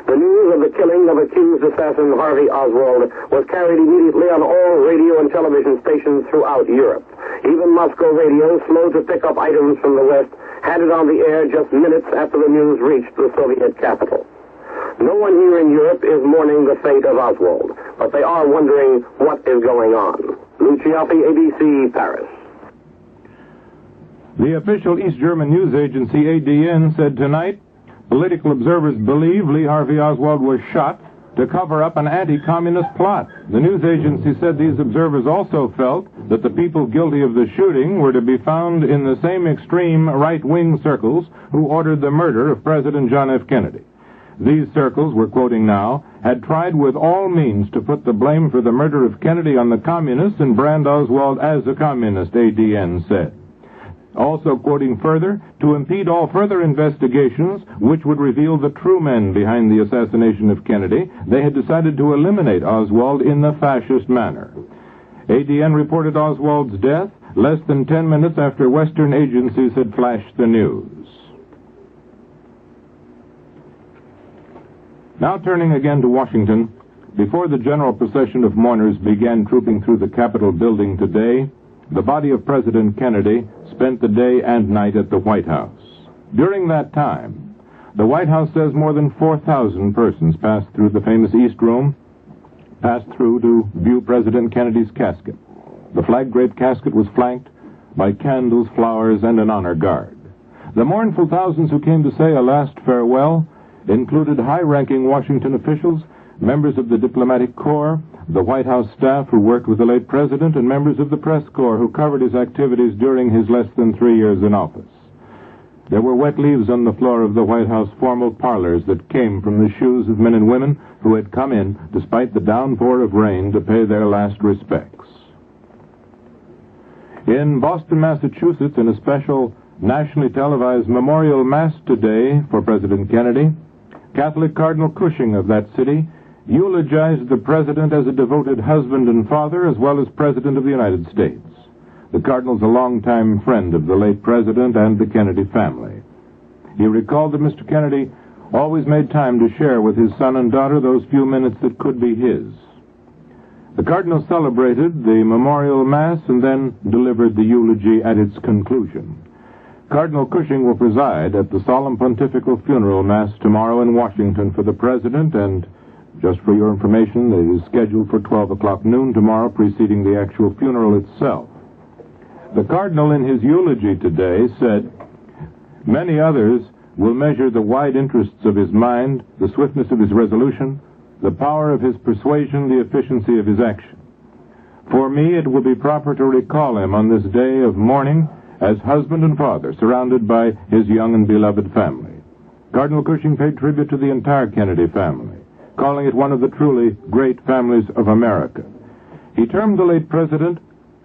The news of the killing of accused assassin Harvey Oswald was carried immediately on all radio and television stations throughout Europe. Even Moscow radio, slow to pick up items from the West, had it on the air just minutes after the news reached the Soviet capital. No one here in Europe is mourning the fate of Oswald, but they are wondering what is going on. Lou Cioffi, ABC, Paris. The official East German news agency ADN said tonight political observers believe Lee Harvey Oswald was shot to cover up an anti-communist plot. The news agency said these observers also felt that the people guilty of the shooting were to be found in the same extreme right-wing circles who ordered the murder of President John F. Kennedy. These circles, we're quoting now, had tried with all means to put the blame for the murder of Kennedy on the communists and brand Oswald as a communist, ADN said. Also quoting further, to impede all further investigations which would reveal the true men behind the assassination of Kennedy, they had decided to eliminate Oswald in the fascist manner. ADN reported Oswald's death less than 10 minutes after Western agencies had flashed the news. Now turning again to Washington, before the general procession of mourners began trooping through the Capitol building today, the body of President Kennedy spent the day and night at the White House. During that time, the White House says more than 4,000 persons passed through the famous East Room, passed through to view President Kennedy's casket. The flag-draped casket was flanked by candles, flowers, and an honor guard. The mournful thousands who came to say a last farewell included high-ranking Washington officials, members of the diplomatic corps, the White House staff who worked with the late president, and members of the press corps who covered his activities during his less than 3 years in office. There were wet leaves on the floor of the White House formal parlors that came from the shoes of men and women who had come in, despite the downpour of rain, to pay their last respects. In Boston, Massachusetts, in a special nationally televised memorial mass today for President Kennedy, Catholic Cardinal Cushing of that city eulogized the president as a devoted husband and father as well as president of the United States. The cardinal's a longtime friend of the late president and the Kennedy family. He recalled that Mr. Kennedy always made time to share with his son and daughter those few minutes that could be his. The cardinal celebrated the memorial mass and then delivered the eulogy at its conclusion. Cardinal Cushing will preside at the solemn pontifical funeral mass tomorrow in Washington for the president, and just for your information, it is scheduled for 12 o'clock noon tomorrow, preceding the actual funeral itself. The cardinal in his eulogy today said, "Many others will measure the wide interests of his mind, the swiftness of his resolution, the power of his persuasion, the efficiency of his action. For me, it will be proper to recall him on this day of mourning as husband and father, surrounded by his young and beloved family." Cardinal Cushing paid tribute to the entire Kennedy family, calling it one of the truly great families of America. He termed the late president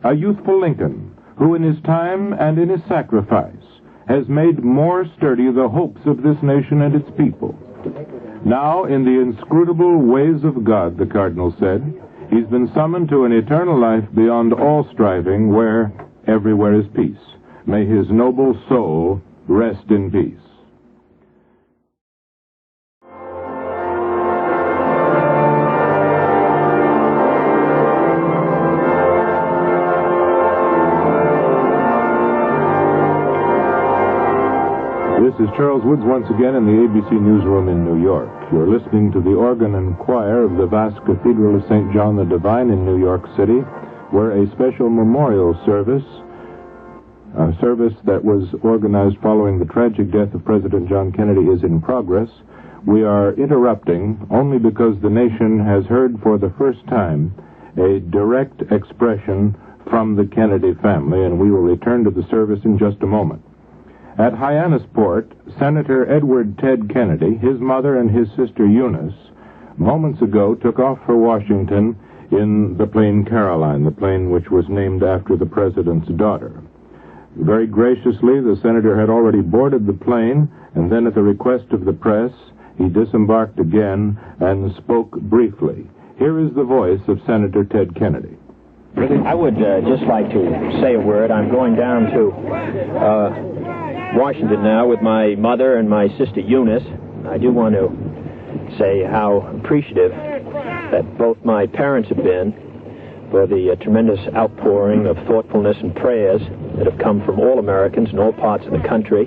a youthful Lincoln, who in his time and in his sacrifice has made more sturdy the hopes of this nation and its people. Now, in the inscrutable ways of God, the cardinal said, he's been summoned to an eternal life beyond all striving, where everywhere is peace. May his noble soul rest in peace. This is Charles Woods once again in the ABC Newsroom in New York. You're listening to the organ and choir of the vast Cathedral of St. John the Divine in New York City, where a special memorial service, a service that was organized following the tragic death of President John Kennedy, is in progress. We are interrupting only because the nation has heard for the first time a direct expression from the Kennedy family, and we will return to the service in just a moment. At Hyannisport, Senator Edward Ted Kennedy, his mother, and his sister Eunice, moments ago took off for Washington in the plane Caroline, the plane which was named after the president's daughter. Very graciously, the senator had already boarded the plane, and then at the request of the press, he disembarked again and spoke briefly. Here is the voice of Senator Ted Kennedy. I would just like to say a word. I'm going down to Washington now with my mother and my sister Eunice. I do want to say how appreciative that both my parents have been for the tremendous outpouring of thoughtfulness and prayers that have come from all Americans in all parts of the country,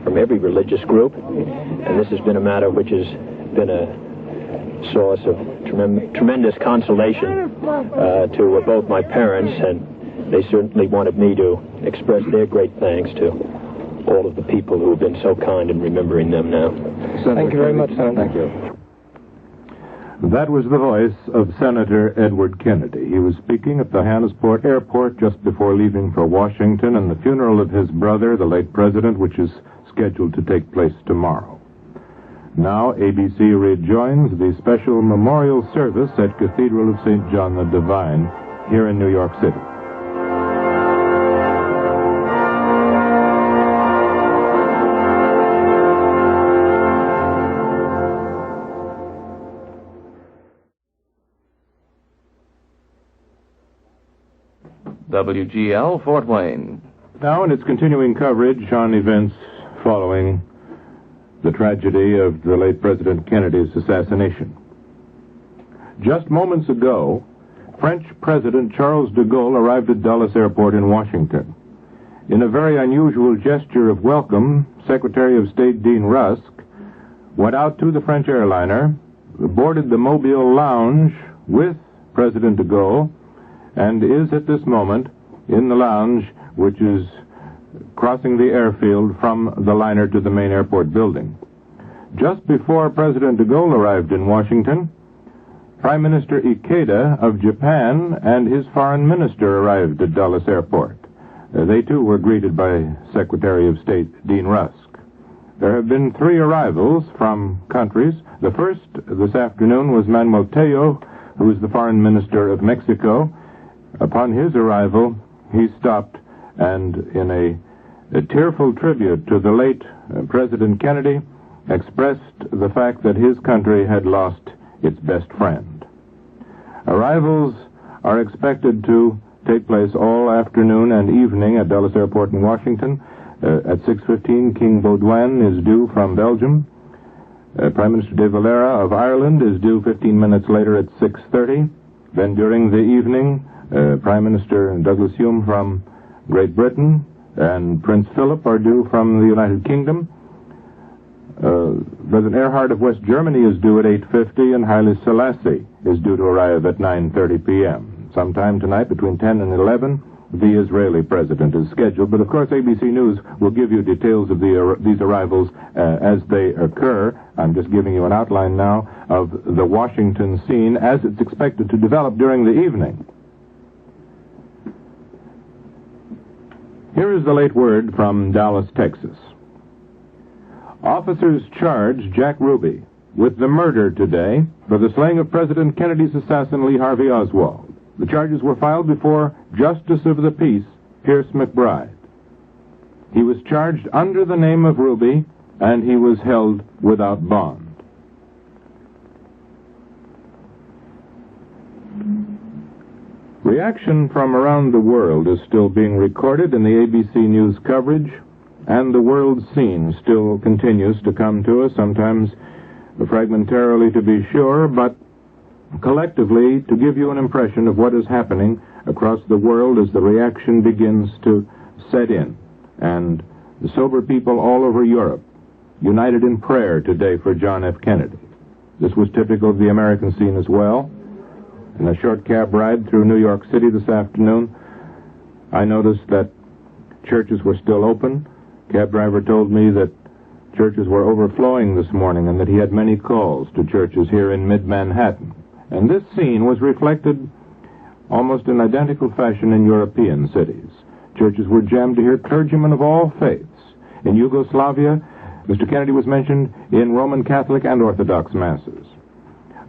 from every religious group. And this has been a matter which has been a source of tremendous consolation to both my parents, and they certainly wanted me to express their great thanks to all of the people who have been so kind in remembering them now. Thank you very much, Senator. Thank you. That was the voice of Senator Edward Kennedy. He was speaking at the Hyannisport Airport just before leaving for Washington and the funeral of his brother, the late president, which is scheduled to take place tomorrow. Now, ABC rejoins the special memorial service at Cathedral of St. John the Divine here in New York City. WGL, Fort Wayne. Now, in its continuing coverage on events following the tragedy of the late President Kennedy's assassination. Just moments ago, French President Charles de Gaulle arrived at Dulles Airport in Washington. In a very unusual gesture of welcome, Secretary of State Dean Rusk went out to the French airliner, boarded the Mobile lounge with President de Gaulle, and is at this moment in the lounge, which is crossing the airfield from the liner to the main airport building. Just before President de Gaulle arrived in Washington, Prime Minister Ikeda of Japan and his foreign minister arrived at Dulles Airport. They too were greeted by Secretary of State Dean Rusk. There have been 3 arrivals from countries. The first this afternoon was Manuel Tello, who is the foreign minister of Mexico. Upon his arrival, he stopped and, in a tearful tribute to the late President Kennedy, expressed the fact that his country had lost its best friend. Arrivals are expected to take place all afternoon and evening at Dulles Airport in Washington. At 6:15, King Baudouin is due from Belgium. Prime Minister de Valera of Ireland is due 15 minutes later at 6:30. Then during the evening, Prime Minister Douglas Hume from Great Britain and Prince Philip are due from the United Kingdom. President Erhard of West Germany is due at 8:50, and Haile Selassie is due to arrive at 9:30 p.m. Sometime tonight between 10 and 11, the Israeli president is scheduled. But, of course, ABC News will give you details of these arrivals as they occur. I'm just giving you an outline now of the Washington scene as it's expected to develop during the evening. Here is the late word from Dallas, Texas. Officers charge Jack Ruby with the murder today for the slaying of President Kennedy's assassin Lee Harvey Oswald. The charges were filed before Justice of the Peace Pierce McBride. He was charged under the name of Ruby, and he was held without bond. Reaction from around the world is still being recorded in the ABC News coverage, and the world scene still continues to come to us, sometimes fragmentarily to be sure, but collectively to give you an impression of what is happening across the world as the reaction begins to set in. And the sober people all over Europe united in prayer today for John F. Kennedy. This was typical of the American scene as well. In a short cab ride through New York City this afternoon, I noticed that churches were still open. Cab driver told me that churches were overflowing this morning and that he had many calls to churches here in mid-Manhattan. And this scene was reflected almost in identical fashion in European cities. Churches were jammed to hear clergymen of all faiths. In Yugoslavia, Mr. Kennedy was mentioned in Roman Catholic and Orthodox masses.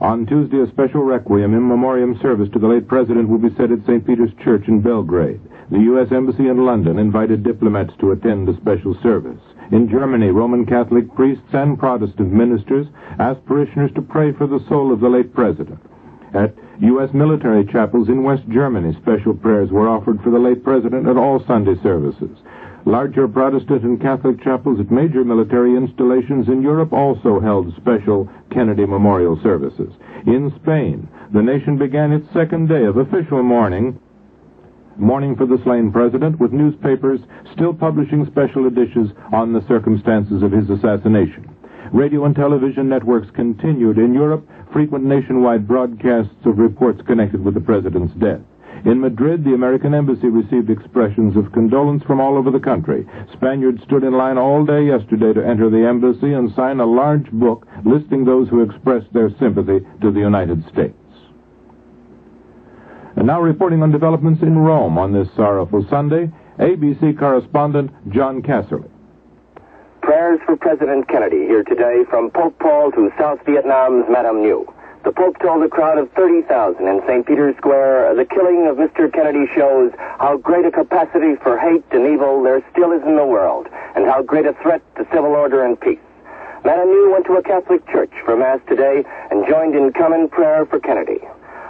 On Tuesday, a special requiem in memoriam service to the late president will be said at St. Peter's Church in Belgrade. The U.S. Embassy in London invited diplomats to attend the special service. In Germany, Roman Catholic priests and Protestant ministers asked parishioners to pray for the soul of the late president. At U.S. military chapels in West Germany, special prayers were offered for the late president at all Sunday services. Larger Protestant and Catholic chapels at major military installations in Europe also held special Kennedy memorial services. In Spain, the nation began its second day of official mourning for the slain president, with newspapers still publishing special editions on the circumstances of his assassination. Radio and television networks continued in Europe frequent nationwide broadcasts of reports connected with the president's death. In Madrid, the American embassy received expressions of condolence from all over the country. Spaniards stood in line all day yesterday to enter the embassy and sign a large book listing those who expressed their sympathy to the United States. And now reporting on developments in Rome on this sorrowful Sunday, ABC correspondent John Casserly. Prayers for President Kennedy here today from Pope Paul to South Vietnam's Madame Nhu. The Pope told a crowd of 30,000 in St. Peter's Square, the killing of Mr. Kennedy shows how great a capacity for hate and evil there still is in the world, and how great a threat to civil order and peace. Madame Nhu went to a Catholic church for Mass today and joined in common prayer for Kennedy.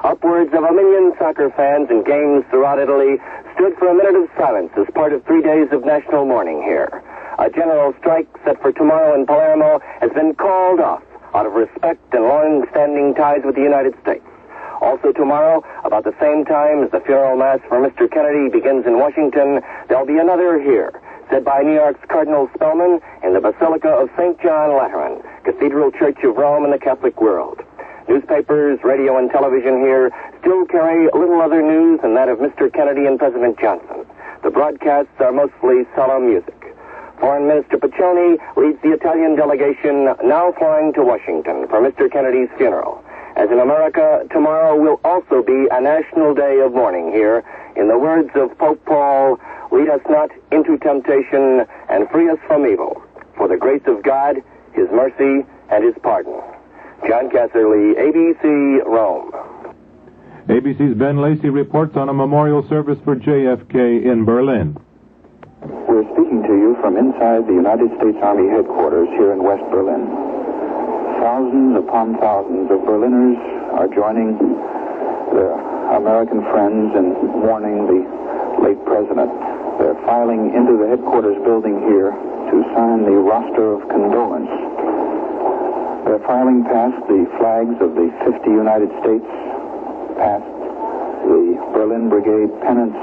Upwards of 1 million soccer fans in games throughout Italy stood for a minute of silence as part of 3 days of national mourning here. A general strike set for tomorrow in Palermo has been called off out of respect and long-standing ties with the United States. Also tomorrow, about the same time as the funeral mass for Mr. Kennedy begins in Washington, there'll be another here, said by New York's Cardinal Spellman in the Basilica of St. John Lateran, Cathedral Church of Rome in the Catholic world. Newspapers, radio, and television here still carry little other news than that of Mr. Kennedy and President Johnson. The broadcasts are mostly solemn music. Foreign Minister Piccioni leads the Italian delegation now flying to Washington for Mr. Kennedy's funeral. As in America, tomorrow will also be a national day of mourning here. In the words of Pope Paul, lead us not into temptation and free us from evil. For the grace of God, His mercy, and His pardon. John Casserly, ABC, Rome. ABC's Ben Lacey reports on a memorial service for JFK in Berlin. We're speaking to you from inside the United States Army headquarters here in West Berlin. Thousands upon thousands of Berliners are joining their American friends in mourning the late president. They're filing into the headquarters building here to sign the roster of condolence. They're filing past the flags of the 50 United States, past the Berlin Brigade pennants,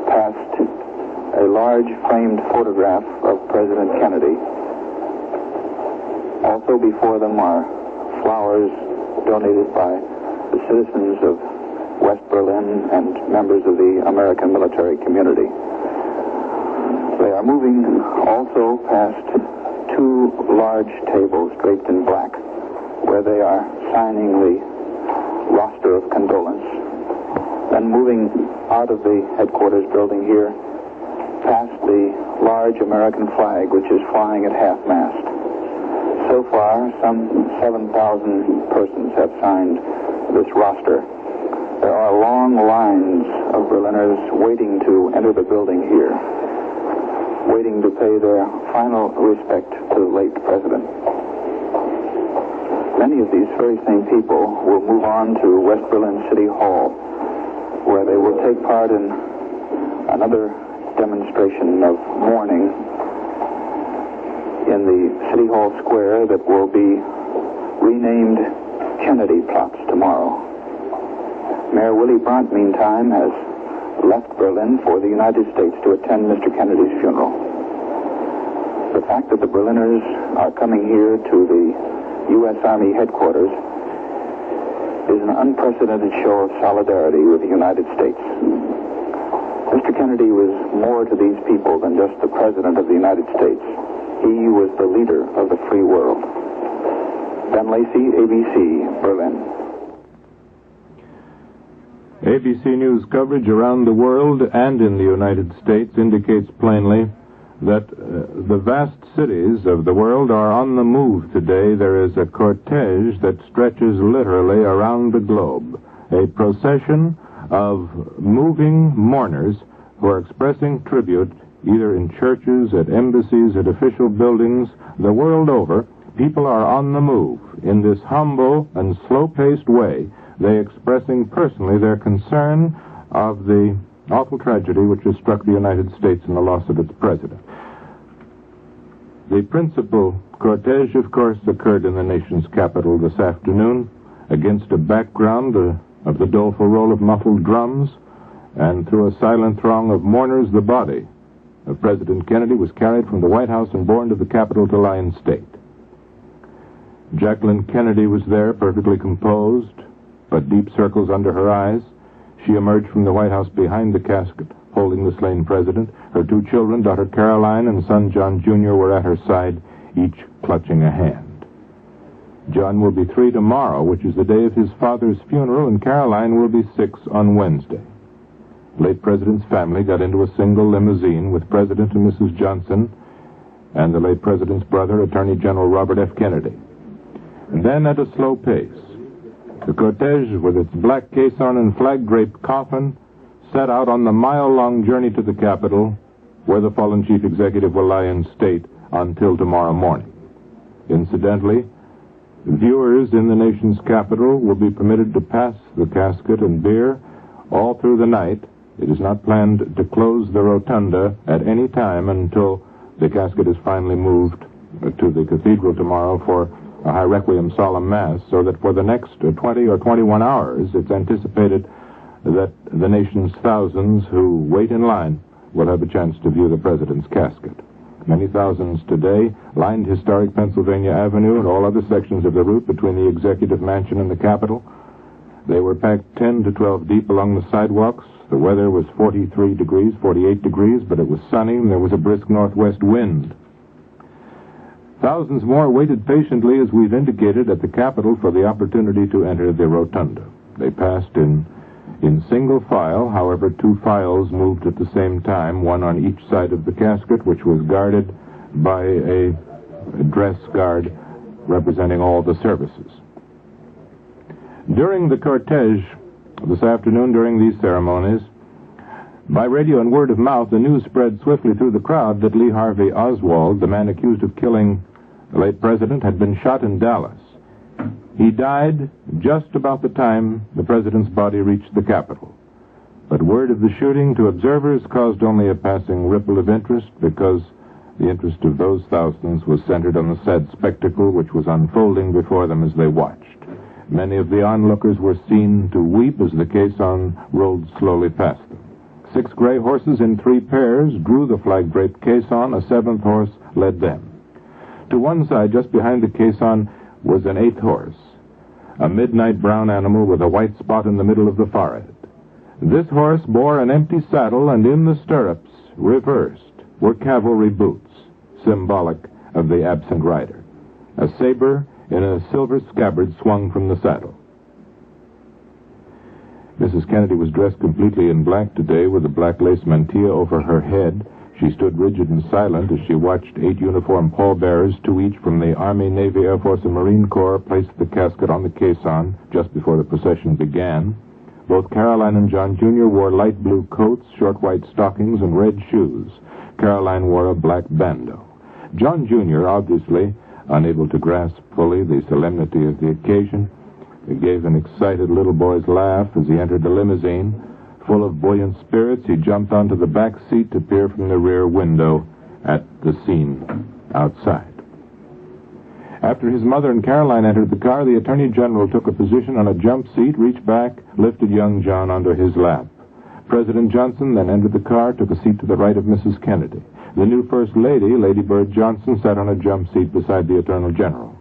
past a large framed photograph of President Kennedy. Also before them are flowers donated by the citizens of West Berlin and members of the American military community. They are moving also past 2 large tables draped in black, where they are signing the roster of condolence. Then moving out of the headquarters building here, past the large American flag, which is flying at half-mast. So far, some 7,000 persons have signed this roster. There are long lines of Berliners waiting to enter the building here, waiting to pay their final respect to the late president. Many of these very same people will move on to West Berlin City Hall, where they will take part in another demonstration of mourning in the City Hall Square that will be renamed Kennedy Platz tomorrow. Mayor Willy Brandt, meantime, has left Berlin for the United States to attend Mr. Kennedy's funeral. The fact that the Berliners are coming here to the U.S. Army headquarters is an unprecedented show of solidarity with the United States. Mr. Kennedy was more to these people than just the President of the United States. He was the leader of the free world. Ben Lacey, ABC, Berlin. ABC News coverage around the world and in the United States indicates plainly that the vast cities of the world are on the move today. There is a cortege that stretches literally around the globe, a procession of moving mourners who are expressing tribute either in churches, at embassies, at official buildings, the world over. People are on the move. In this humble and slow-paced way, they expressing personally their concern of the awful tragedy which has struck the United States in the loss of its president. The principal cortege, of course, occurred in the nation's capital this afternoon against a background of the doleful roll of muffled drums, and through a silent throng of mourners, the body of President Kennedy was carried from the White House and borne to the Capitol to lie in state. Jacqueline Kennedy was there, perfectly composed, but deep circles under her eyes. She emerged from the White House behind the casket, holding the slain president. Her two children, daughter Caroline and son John Jr., were at her side, each clutching a hand. John will be 3 tomorrow, which is the day of his father's funeral, and Caroline will be 6 on Wednesday. The late president's family got into a single limousine with President and Mrs. Johnson and the late president's brother, Attorney General Robert F. Kennedy. And then at a slow pace, the cortege, with its black caisson and flag-draped coffin, set out on the mile-long journey to the Capitol, where the fallen chief executive will lie in state until tomorrow morning. Incidentally, viewers in the nation's capital will be permitted to pass the casket and bier all through the night. It is not planned to close the rotunda at any time until the casket is finally moved to the cathedral tomorrow for a high requiem solemn mass, so that for the next 20 or 21 hours, it's anticipated that the nation's thousands who wait in line will have a chance to view the president's casket. Many thousands today lined historic Pennsylvania Avenue and all other sections of the route between the executive mansion and the Capitol. They were packed 10 to 12 deep along the sidewalks. The weather was 43 degrees, 48 degrees, but it was sunny and there was a brisk northwest wind. Thousands more waited patiently, as we've indicated, at the Capitol for the opportunity to enter the rotunda. They passed in single file. However, 2 files moved at the same time, one on each side of the casket, which was guarded by a dress guard representing all the services. During the cortege this afternoon, during these ceremonies, by radio and word of mouth, the news spread swiftly through the crowd that Lee Harvey Oswald, the man accused of killing the late president, had been shot in Dallas. He died just about the time the president's body reached the Capitol. But word of the shooting to observers caused only a passing ripple of interest, because the interest of those thousands was centered on the sad spectacle which was unfolding before them as they watched. Many of the onlookers were seen to weep as the caisson rolled slowly past them. 6 gray horses in 3 pairs drew the flag-draped caisson. A 7th horse led them. To one side, just behind the caisson, was an 8th horse, a midnight brown animal with a white spot in the middle of the forehead. This horse bore an empty saddle, and in the stirrups, reversed, were cavalry boots, symbolic of the absent rider. A saber in a silver scabbard swung from the saddle. Mrs. Kennedy was dressed completely in black today, with a black lace mantilla over her head. She stood rigid and silent as she watched 8 uniformed pallbearers, 2 each from the Army, Navy, Air Force, and Marine Corps, place the casket on the caisson just before the procession began. Both Caroline and John Jr. wore light blue coats, short white stockings, and red shoes. Caroline wore a black bandeau. John Jr., obviously unable to grasp fully the solemnity of the occasion, gave an excited little boy's laugh as he entered the limousine, Full of buoyant spirits, he jumped onto the back seat to peer from the rear window at the scene outside. After his mother and Caroline entered the car, the Attorney General took a position on a jump seat, reached back, lifted young John onto his lap. President Johnson then entered the car, took a seat to the right of Mrs. Kennedy. The new First Lady, Lady Bird Johnson, sat on a jump seat beside the Attorney General.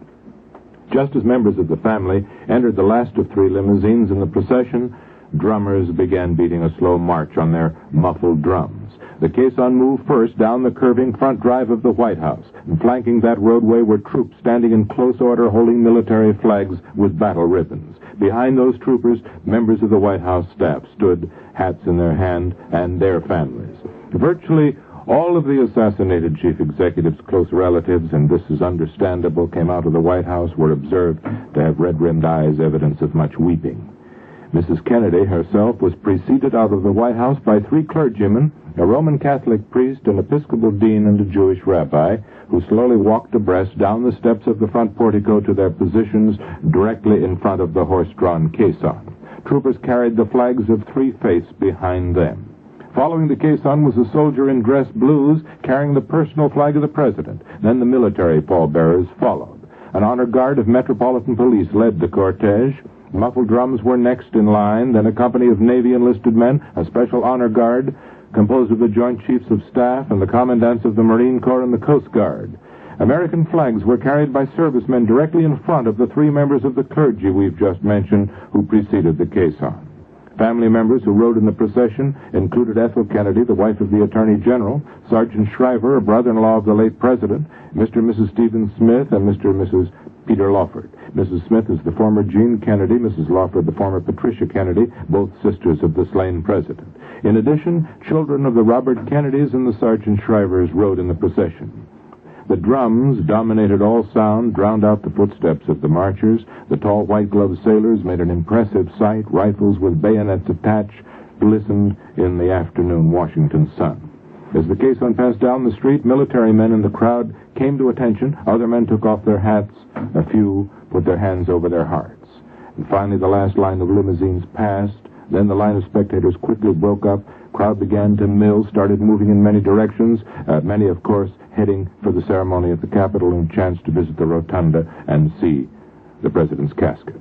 Just as members of the family entered the last of three limousines in the procession, drummers began beating a slow march on their muffled drums. The caisson moved first down the curving front drive of the White House, and flanking that roadway were troops standing in close order holding military flags with battle ribbons. Behind those troopers, members of the White House staff stood, hats in their hand, and their families. Virtually all of the assassinated chief executive's close relatives, and this is understandable, came out of the White House, were observed to have red-rimmed eyes, evidence of much weeping. Mrs. Kennedy herself was preceded out of the White House by three clergymen, a Roman Catholic priest, an Episcopal dean, and a Jewish rabbi, who slowly walked abreast down the steps of the front portico to their positions directly in front of the horse-drawn caisson. Troopers carried the flags of three faiths behind them. Following the caisson was a soldier in dress blues carrying the personal flag of the president. Then the military pallbearers followed. An honor guard of Metropolitan Police led the cortege. Muffled drums were next in line, then a company of Navy enlisted men, a special honor guard composed of the Joint Chiefs of Staff and the commandants of the Marine Corps and the Coast Guard. American flags were carried by servicemen directly in front of the three members of the clergy we've just mentioned who preceded the caisson. Family members who rode in the procession included Ethel Kennedy, the wife of the Attorney General, Sergeant Shriver, a brother-in-law of the late President, Mr. and Mrs. Stephen Smith, and Mr. and Mrs. Peter Lawford. Mrs. Smith is the former Jean Kennedy, Mrs. Lawford the former Patricia Kennedy, both sisters of the slain president. In addition, children of the Robert Kennedys and the Sergeant Shrivers rode in the procession. The drums dominated all sound, drowned out the footsteps of the marchers. The tall white-gloved sailors made an impressive sight. Rifles with bayonets attached glistened in the afternoon Washington sun. As the caisson passed down the street, military men in the crowd came to attention. Other men took off their hats. A few put their hands over their hearts. And finally, the last line of limousines passed. Then the line of spectators quickly broke up. Crowd began to mill, started moving in many directions, many, of course, heading for the ceremony at the Capitol and chanced to visit the rotunda and see the president's casket.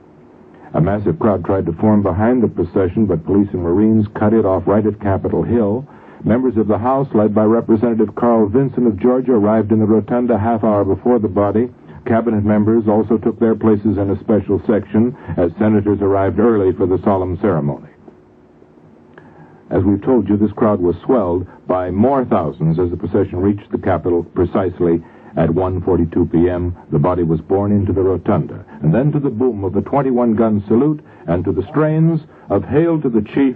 A massive crowd tried to form behind the procession, but police and Marines cut it off right at Capitol Hill. Members of the House, led by Representative Carl Vinson of Georgia, arrived in the rotunda half hour before the body. Cabinet members also took their places in a special section as senators arrived early for the solemn ceremony. As we've told you, this crowd was swelled by more thousands as the procession reached the Capitol precisely at 1:42 p.m. The body was borne into the rotunda, and then to the boom of a 21-gun salute and to the strains of Hail to the Chief,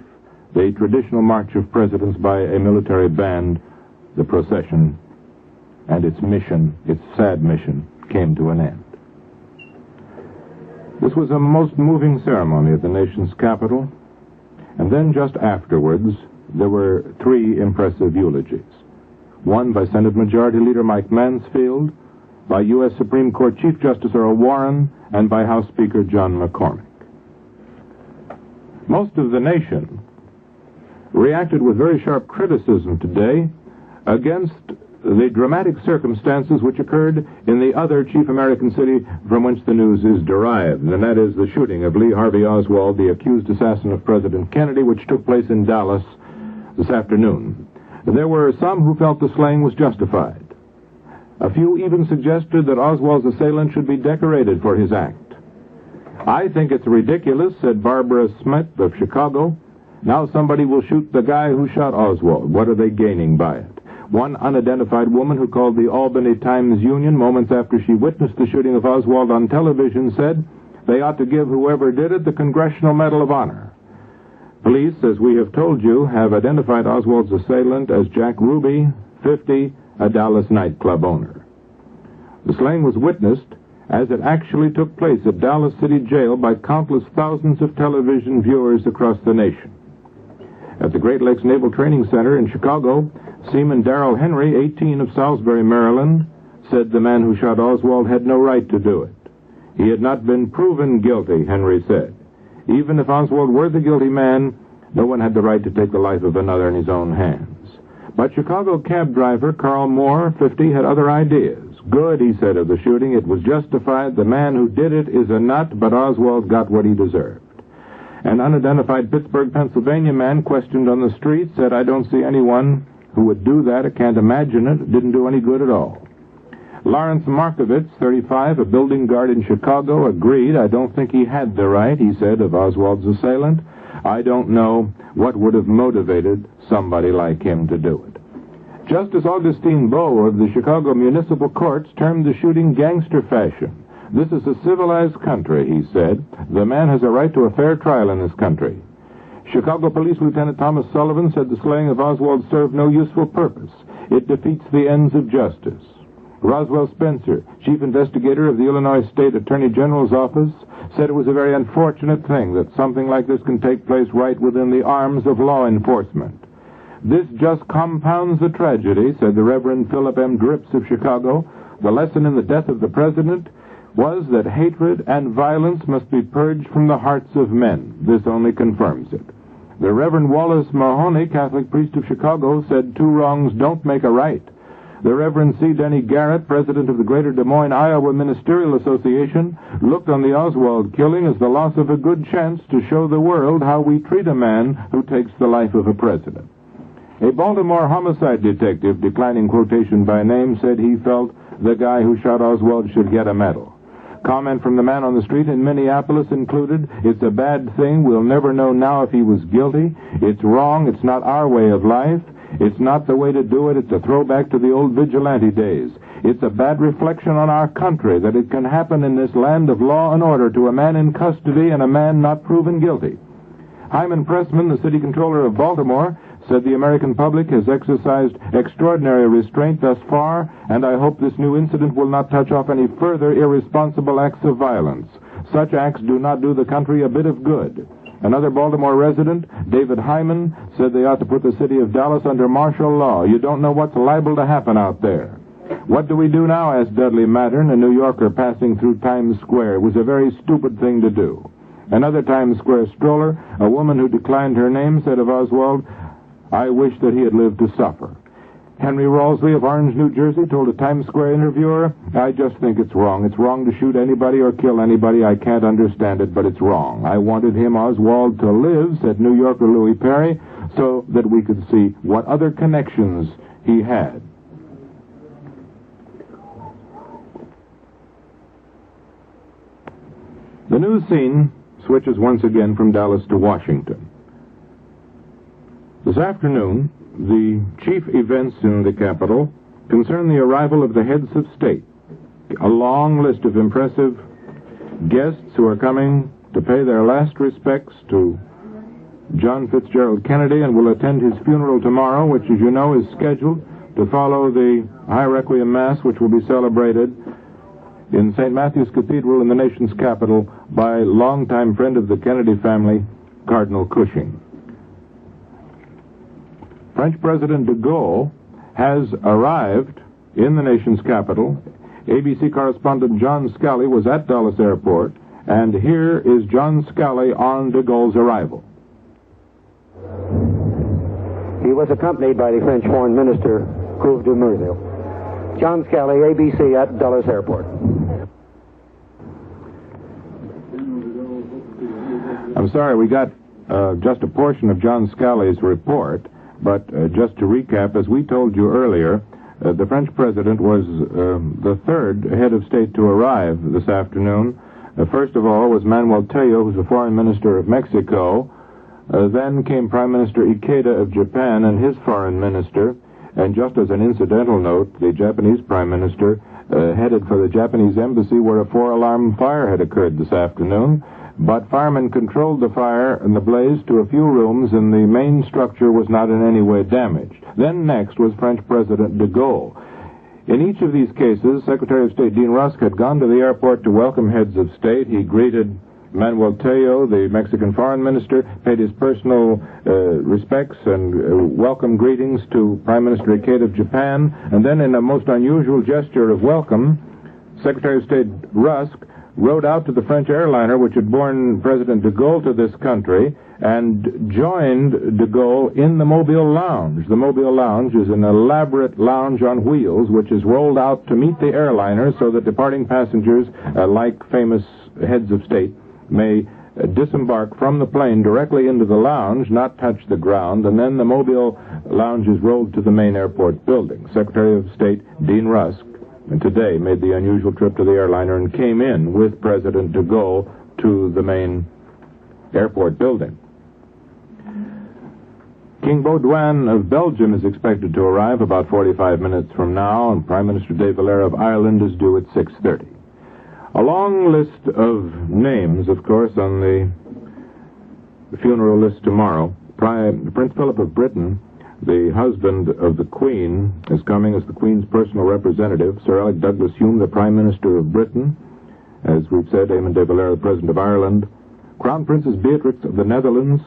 the traditional march of presidents by a military band, the procession and its mission, its sad mission, came to an end. This was a most moving ceremony at the nation's capital. And then just afterwards, there were three impressive eulogies. One by Senate Majority Leader Mike Mansfield, by U.S. Supreme Court Chief Justice Earl Warren, and by House Speaker John McCormack. Most of the nation reacted with very sharp criticism today against the dramatic circumstances which occurred in the other chief American city from whence the news is derived, and that is the shooting of Lee Harvey Oswald, the accused assassin of President Kennedy, which took place in Dallas this afternoon. There were some who felt the slaying was justified. A few even suggested that Oswald's assailant should be decorated for his act. I think it's ridiculous, said Barbara Smith of Chicago. Now somebody will shoot the guy who shot Oswald. What are they gaining by it? One unidentified woman who called the Albany Times-Union moments after she witnessed the shooting of Oswald on television said they ought to give whoever did it the Congressional Medal of Honor. Police, as we have told you, have identified Oswald's assailant as Jack Ruby, 50, a Dallas nightclub owner. The slaying was witnessed as it actually took place at Dallas City Jail by countless thousands of television viewers across the nation. At the Great Lakes Naval Training Center in Chicago, Seaman Darrell Henry, 18, of Salisbury, Maryland, said the man who shot Oswald had no right to do it. He had not been proven guilty, Henry said. Even if Oswald were the guilty man, No one had the right to take the life of another in his own hands. But Chicago cab driver Carl Moore, 50, had other ideas. Good, he said of the shooting, it was justified. The man who did it is a nut, but Oswald got what he deserved. An unidentified Pittsburgh, Pennsylvania man questioned on the street said, I don't see anyone who would do that. I can't imagine it. It didn't do any good at all. Lawrence Markovitz, 35, a building guard in Chicago, agreed. I don't think he had the right, he said, of Oswald's assailant. I don't know what would have motivated somebody like him to do it. Justice Augustine Bowe of the Chicago Municipal Courts termed the shooting gangster fashion. This is a civilized country, he said. The man has a right to a fair trial in this country. Chicago Police Lieutenant Thomas Sullivan said the slaying of Oswald served no useful purpose. It defeats the ends of justice. Roswell Spencer, chief investigator of the Illinois State Attorney General's office, said it was a very unfortunate thing that something like this can take place right within the arms of law enforcement. This just compounds the tragedy, said the Reverend Philip M. Drips of Chicago. The lesson in the death of the president was that hatred and violence must be purged from the hearts of men. This only confirms it. The Reverend Wallace Mahoney, Catholic priest of Chicago, said 2 wrongs don't make a right. The Reverend C. Denny Garrett, president of the Greater Des Moines, Iowa Ministerial Association, looked on the Oswald killing as the loss of a good chance to show the world how we treat a man who takes the life of a president. A Baltimore homicide detective, declining quotation by name, said he felt the guy who shot Oswald should get a medal. Comment from the man on the street in Minneapolis included, it's a bad thing, we'll never know now if he was guilty, it's wrong, it's not our way of life, it's not the way to do it, it's a throwback to the old vigilante days. It's a bad reflection on our country that it can happen in this land of law and order to a man in custody and a man not proven guilty. Hyman Pressman, the city controller of Baltimore, said the American public has exercised extraordinary restraint thus far, and I hope this new incident will not touch off any further irresponsible acts of violence. Such acts do not do the country a bit of good. Another Baltimore resident, David Hyman, said they ought to put the city of Dallas under martial law. You don't know what's liable to happen out there. What do we do now? Asked Dudley Mattern, a New Yorker passing through Times Square. It was a very stupid thing to do. Another Times Square stroller, a woman who declined her name, said of Oswald, I wish that he had lived to suffer. Henry Rawlsley of Orange, New Jersey, told a Times Square interviewer, I just think it's wrong. It's wrong to shoot anybody or kill anybody. I can't understand it, but it's wrong. I wanted him, Oswald, to live, said New Yorker Louis Perry, so that we could see what other connections he had. The news scene switches once again from Dallas to Washington. This afternoon, the chief events in the capital concern the arrival of the heads of state, a long list of impressive guests who are coming to pay their last respects to John Fitzgerald Kennedy and will attend his funeral tomorrow, which, as you know, is scheduled to follow the High Requiem Mass, which will be celebrated in St. Matthew's Cathedral in the nation's capital by longtime friend of the Kennedy family, Cardinal Cushing. French President de Gaulle has arrived in the nation's capital. ABC correspondent John Scally was at Dulles Airport, and here is John Scally on de Gaulle's arrival. He was accompanied by the French Foreign Minister, Couve de Murville. John Scally, ABC at Dulles Airport. I'm sorry, we got just a portion of John Scally's report. But just to recap, as we told you earlier, the French president was the third head of state to arrive this afternoon. First of all was Manuel Tello, who's the foreign minister of Mexico. Then came Prime Minister Ikeda of Japan and his foreign minister. And just as an incidental note, the Japanese prime minister headed for the Japanese embassy where a 4-alarm fire had occurred this afternoon. But firemen controlled the fire and the blaze to a few rooms, and the main structure was not in any way damaged. Then next was French President de Gaulle. In each of these cases, Secretary of State Dean Rusk had gone to the airport to welcome heads of state. He greeted Manuel Tello, the Mexican foreign minister, paid his personal respects and welcome greetings to Prime Minister Ikeda of Japan, and then in a most unusual gesture of welcome, Secretary of State Rusk rode out to the French airliner which had borne President de Gaulle to this country and joined de Gaulle in the Mobile Lounge. The Mobile Lounge is an elaborate lounge on wheels which is rolled out to meet the airliner so that departing passengers, like famous heads of state, may disembark from the plane directly into the lounge, not touch the ground, and then the Mobile Lounge is rolled to the main airport building. Secretary of State Dean Rusk today made the unusual trip to the airliner and came in with President de Gaulle to the main airport building. King Baudouin of Belgium is expected to arrive about 45 minutes from now, and Prime Minister de Valera of Ireland is due at 6:30. A long list of names, of course, on the funeral list tomorrow. Prince Philip of Britain, the husband of the Queen, is coming as the Queen's personal representative. Sir Alec Douglas-Home, the Prime Minister of Britain. As we've said, Eamon de Valera, the President of Ireland. Crown Princess Beatrix of the Netherlands.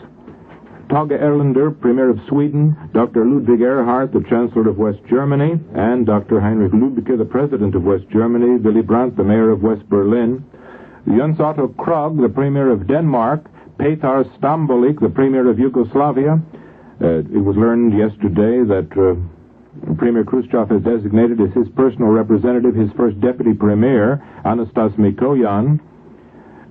Tage Erlander, Premier of Sweden. Dr. Ludwig Erhard, the Chancellor of West Germany. And Dr. Heinrich Lübbecke, the President of West Germany. Willy Brandt, the Mayor of West Berlin. Jöns Otto Krog, the Premier of Denmark. Petar Stambolik, the Premier of Yugoslavia. It was learned yesterday that Premier Khrushchev has designated as his personal representative his first Deputy Premier, Anastas Mikoyan.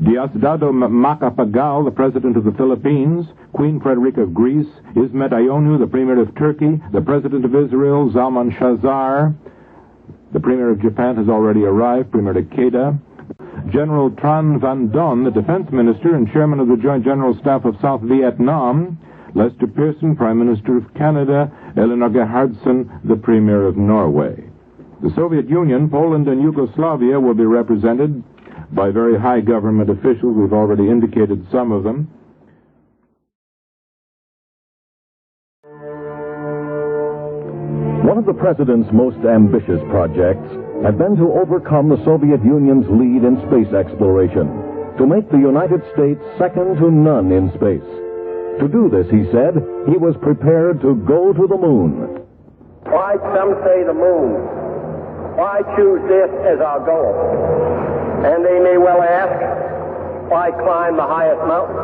Diosdado Macapagal, the President of the Philippines. Queen Frederica of Greece. Ismet Ayonu, the Premier of Turkey. The President of Israel, Zalman Shazar. The Premier of Japan has already arrived, Premier Takeda. General Tran Van Don, the Defense Minister and Chairman of the Joint General Staff of South Vietnam. Lester Pearson, Prime Minister of Canada. Eleanor Gerhardsen, the Premier of Norway. The Soviet Union, Poland, and Yugoslavia will be represented by very high government officials. We've already indicated some of them. One of the President's most ambitious projects had been to overcome the Soviet Union's lead in space exploration, to make the United States second to none in space. To do this, he said, he was prepared to go to the moon. Why some say the moon? Why choose this as our goal? And they may well ask, why climb the highest mountain?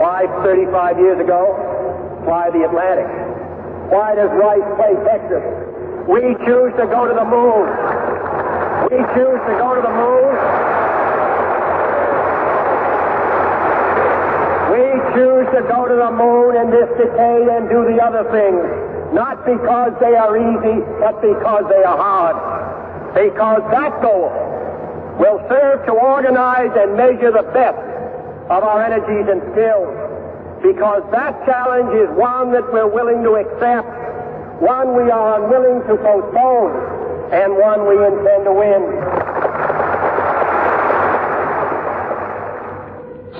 Why 35 years ago, fly the Atlantic? Why does Rice play Texas? We choose to go to the moon. We choose to go to the moon. We choose to go to the moon in this decade and do the other things, not because they are easy, but because they are hard. Because that goal will serve to organize and measure the best of our energies and skills. Because that challenge is one that we're willing to accept, one we are unwilling to postpone, and one we intend to win.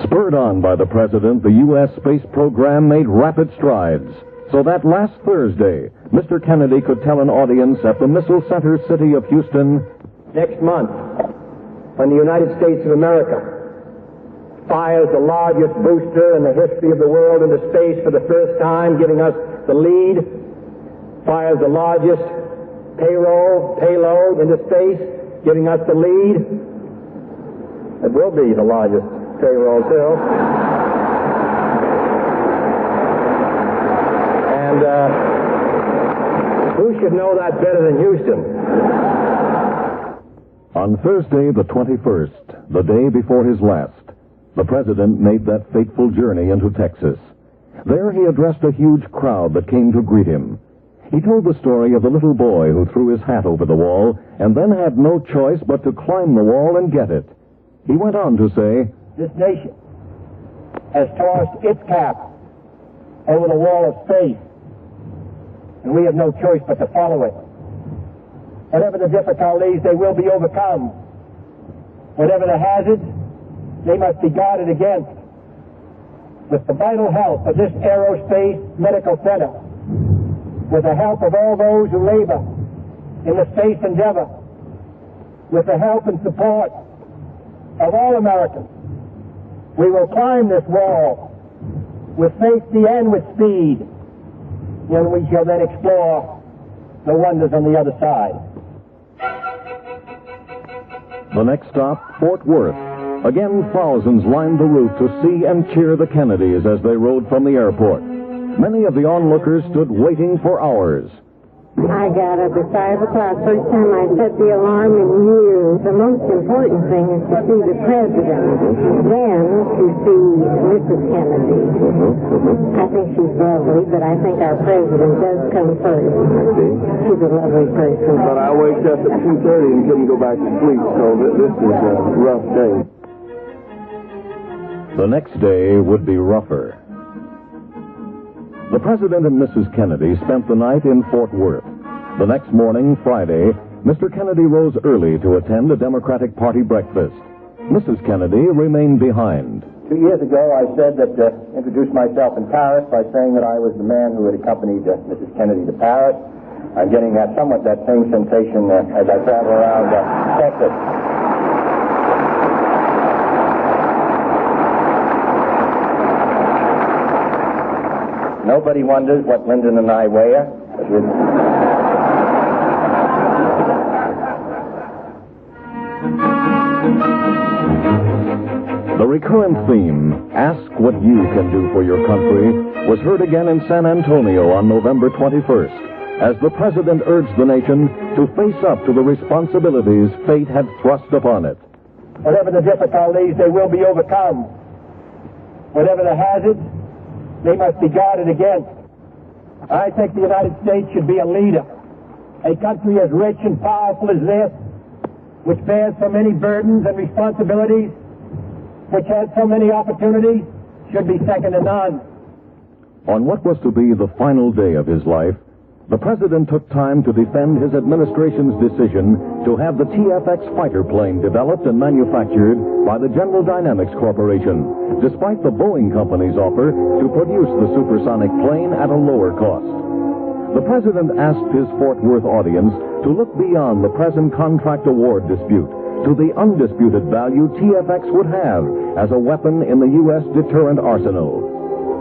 Spurred on by the President, the U.S. space program made rapid strides, so that last Thursday, Mr. Kennedy could tell an audience at the Missile Center city of Houston, next month, when the United States of America fires the largest booster in the history of the world into space for the first time, giving us the lead, fires the largest payload into space, giving us the lead. It will be the largest payload, too. And who should know that better than Houston? On Thursday, the 21st, the day before his last, the President made that fateful journey into Texas. There he addressed a huge crowd that came to greet him. He told the story of the little boy who threw his hat over the wall and then had no choice but to climb the wall and get it. He went on to say, this nation has tossed its cap over the wall of space, and we have no choice but to follow it. Whatever the difficulties, they will be overcome. Whatever the hazards, they must be guarded against. With the vital help of this aerospace medical center, with the help of all those who labor in the space endeavor, with the help and support of all Americans, we will climb this wall with safety and with speed, when we shall then explore the wonders on the other side. The next stop, Fort Worth. Again, thousands lined the route to see and cheer the Kennedys as they rode from the airport. Many of the onlookers stood waiting for hours. I got up at 5 o'clock. First time I set the alarm in years. The most important thing is to see the president, then to see Mrs. Kennedy. I think she's lovely, but I think our president does come first. She's a lovely person. But I waked up at 2:30 and couldn't go back to sleep, so this is a rough day. The next day would be rougher. The President and Mrs. Kennedy spent the night in Fort Worth. The next morning, Friday, Mr. Kennedy rose early to attend a Democratic Party breakfast. Mrs. Kennedy remained behind. 2 years ago, I said that, introduced myself in Paris by saying that I was the man who had accompanied Mrs. Kennedy to Paris. I'm getting somewhat that same sensation as I travel around Texas. Nobody wonders what Lyndon and I wear. The recurrent theme, Ask What You Can Do for Your Country, was heard again in San Antonio on November 21st, as the President urged the nation to face up to the responsibilities fate had thrust upon it. Whatever the difficulties, they will be overcome. Whatever the hazards, they must be guarded against. I think the United States should be a leader. A country as rich and powerful as this, which bears so many burdens and responsibilities, which has so many opportunities, should be second to none. On what was to be the final day of his life, the President took time to defend his administration's decision to have the TFX fighter plane developed and manufactured by the General Dynamics Corporation, despite the Boeing Company's offer to produce the supersonic plane at a lower cost. The President asked his Fort Worth audience to look beyond the present contract award dispute to the undisputed value TFX would have as a weapon in the U.S. deterrent arsenal.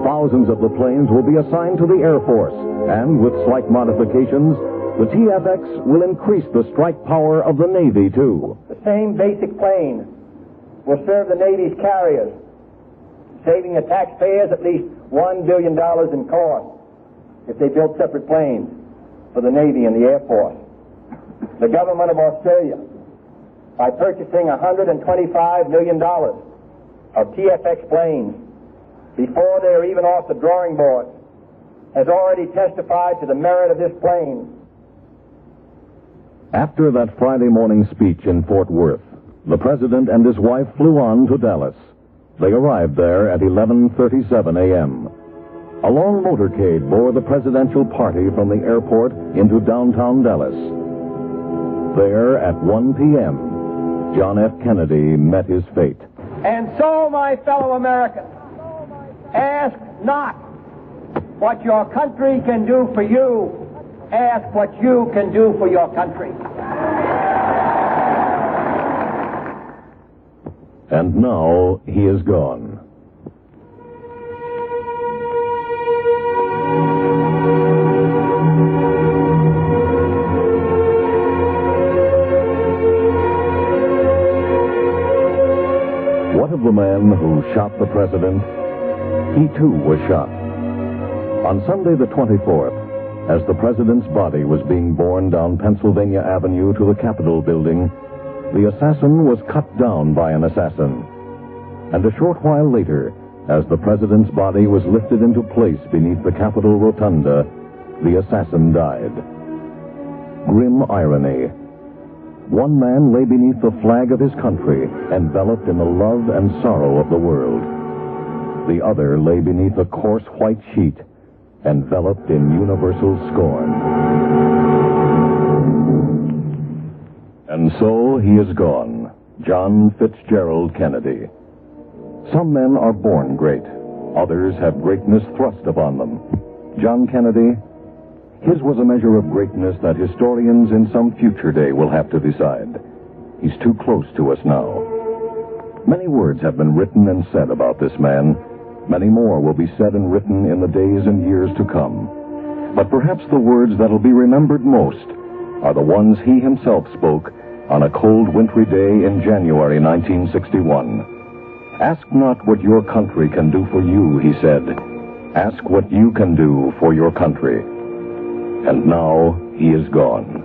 Thousands of the planes will be assigned to the Air Force, and with slight modifications, the TFX will increase the strike power of the Navy, too. The same basic plane will serve the Navy's carriers, saving the taxpayers at least $1 billion in cost if they built separate planes for the Navy and the Air Force. The government of Australia, by purchasing $125 million of TFX planes before they are even off the drawing board, has already testified to the merit of this plane. After that Friday morning speech in Fort Worth, the President and his wife flew on to Dallas. They arrived there at 11:37 a.m. A long motorcade bore the presidential party from the airport into downtown Dallas. There at 1 p.m., John F. Kennedy met his fate. And so, my fellow Americans, ask not what your country can do for you. Ask what you can do for your country. And now he is gone. What of the man who shot the president? He too was shot. On Sunday the 24th, as the president's body was being borne down Pennsylvania Avenue to the Capitol building, the assassin was cut down by an assassin. And a short while later, as the president's body was lifted into place beneath the Capitol rotunda, the assassin died. Grim irony. One man lay beneath the flag of his country, enveloped in the love and sorrow of the world. The other lay beneath a coarse white sheet, enveloped in universal scorn. And so he is gone, John Fitzgerald Kennedy. Some men are born great. Others have greatness thrust upon them. John Kennedy, his was a measure of greatness that historians in some future day will have to decide. He's too close to us now. Many words have been written and said about this man. Many more will be said and written in the days and years to come. But perhaps the words that'll be remembered most are the ones he himself spoke on a cold, wintry day in January 1961. Ask not what your country can do for you, he said. Ask what you can do for your country. And now he is gone.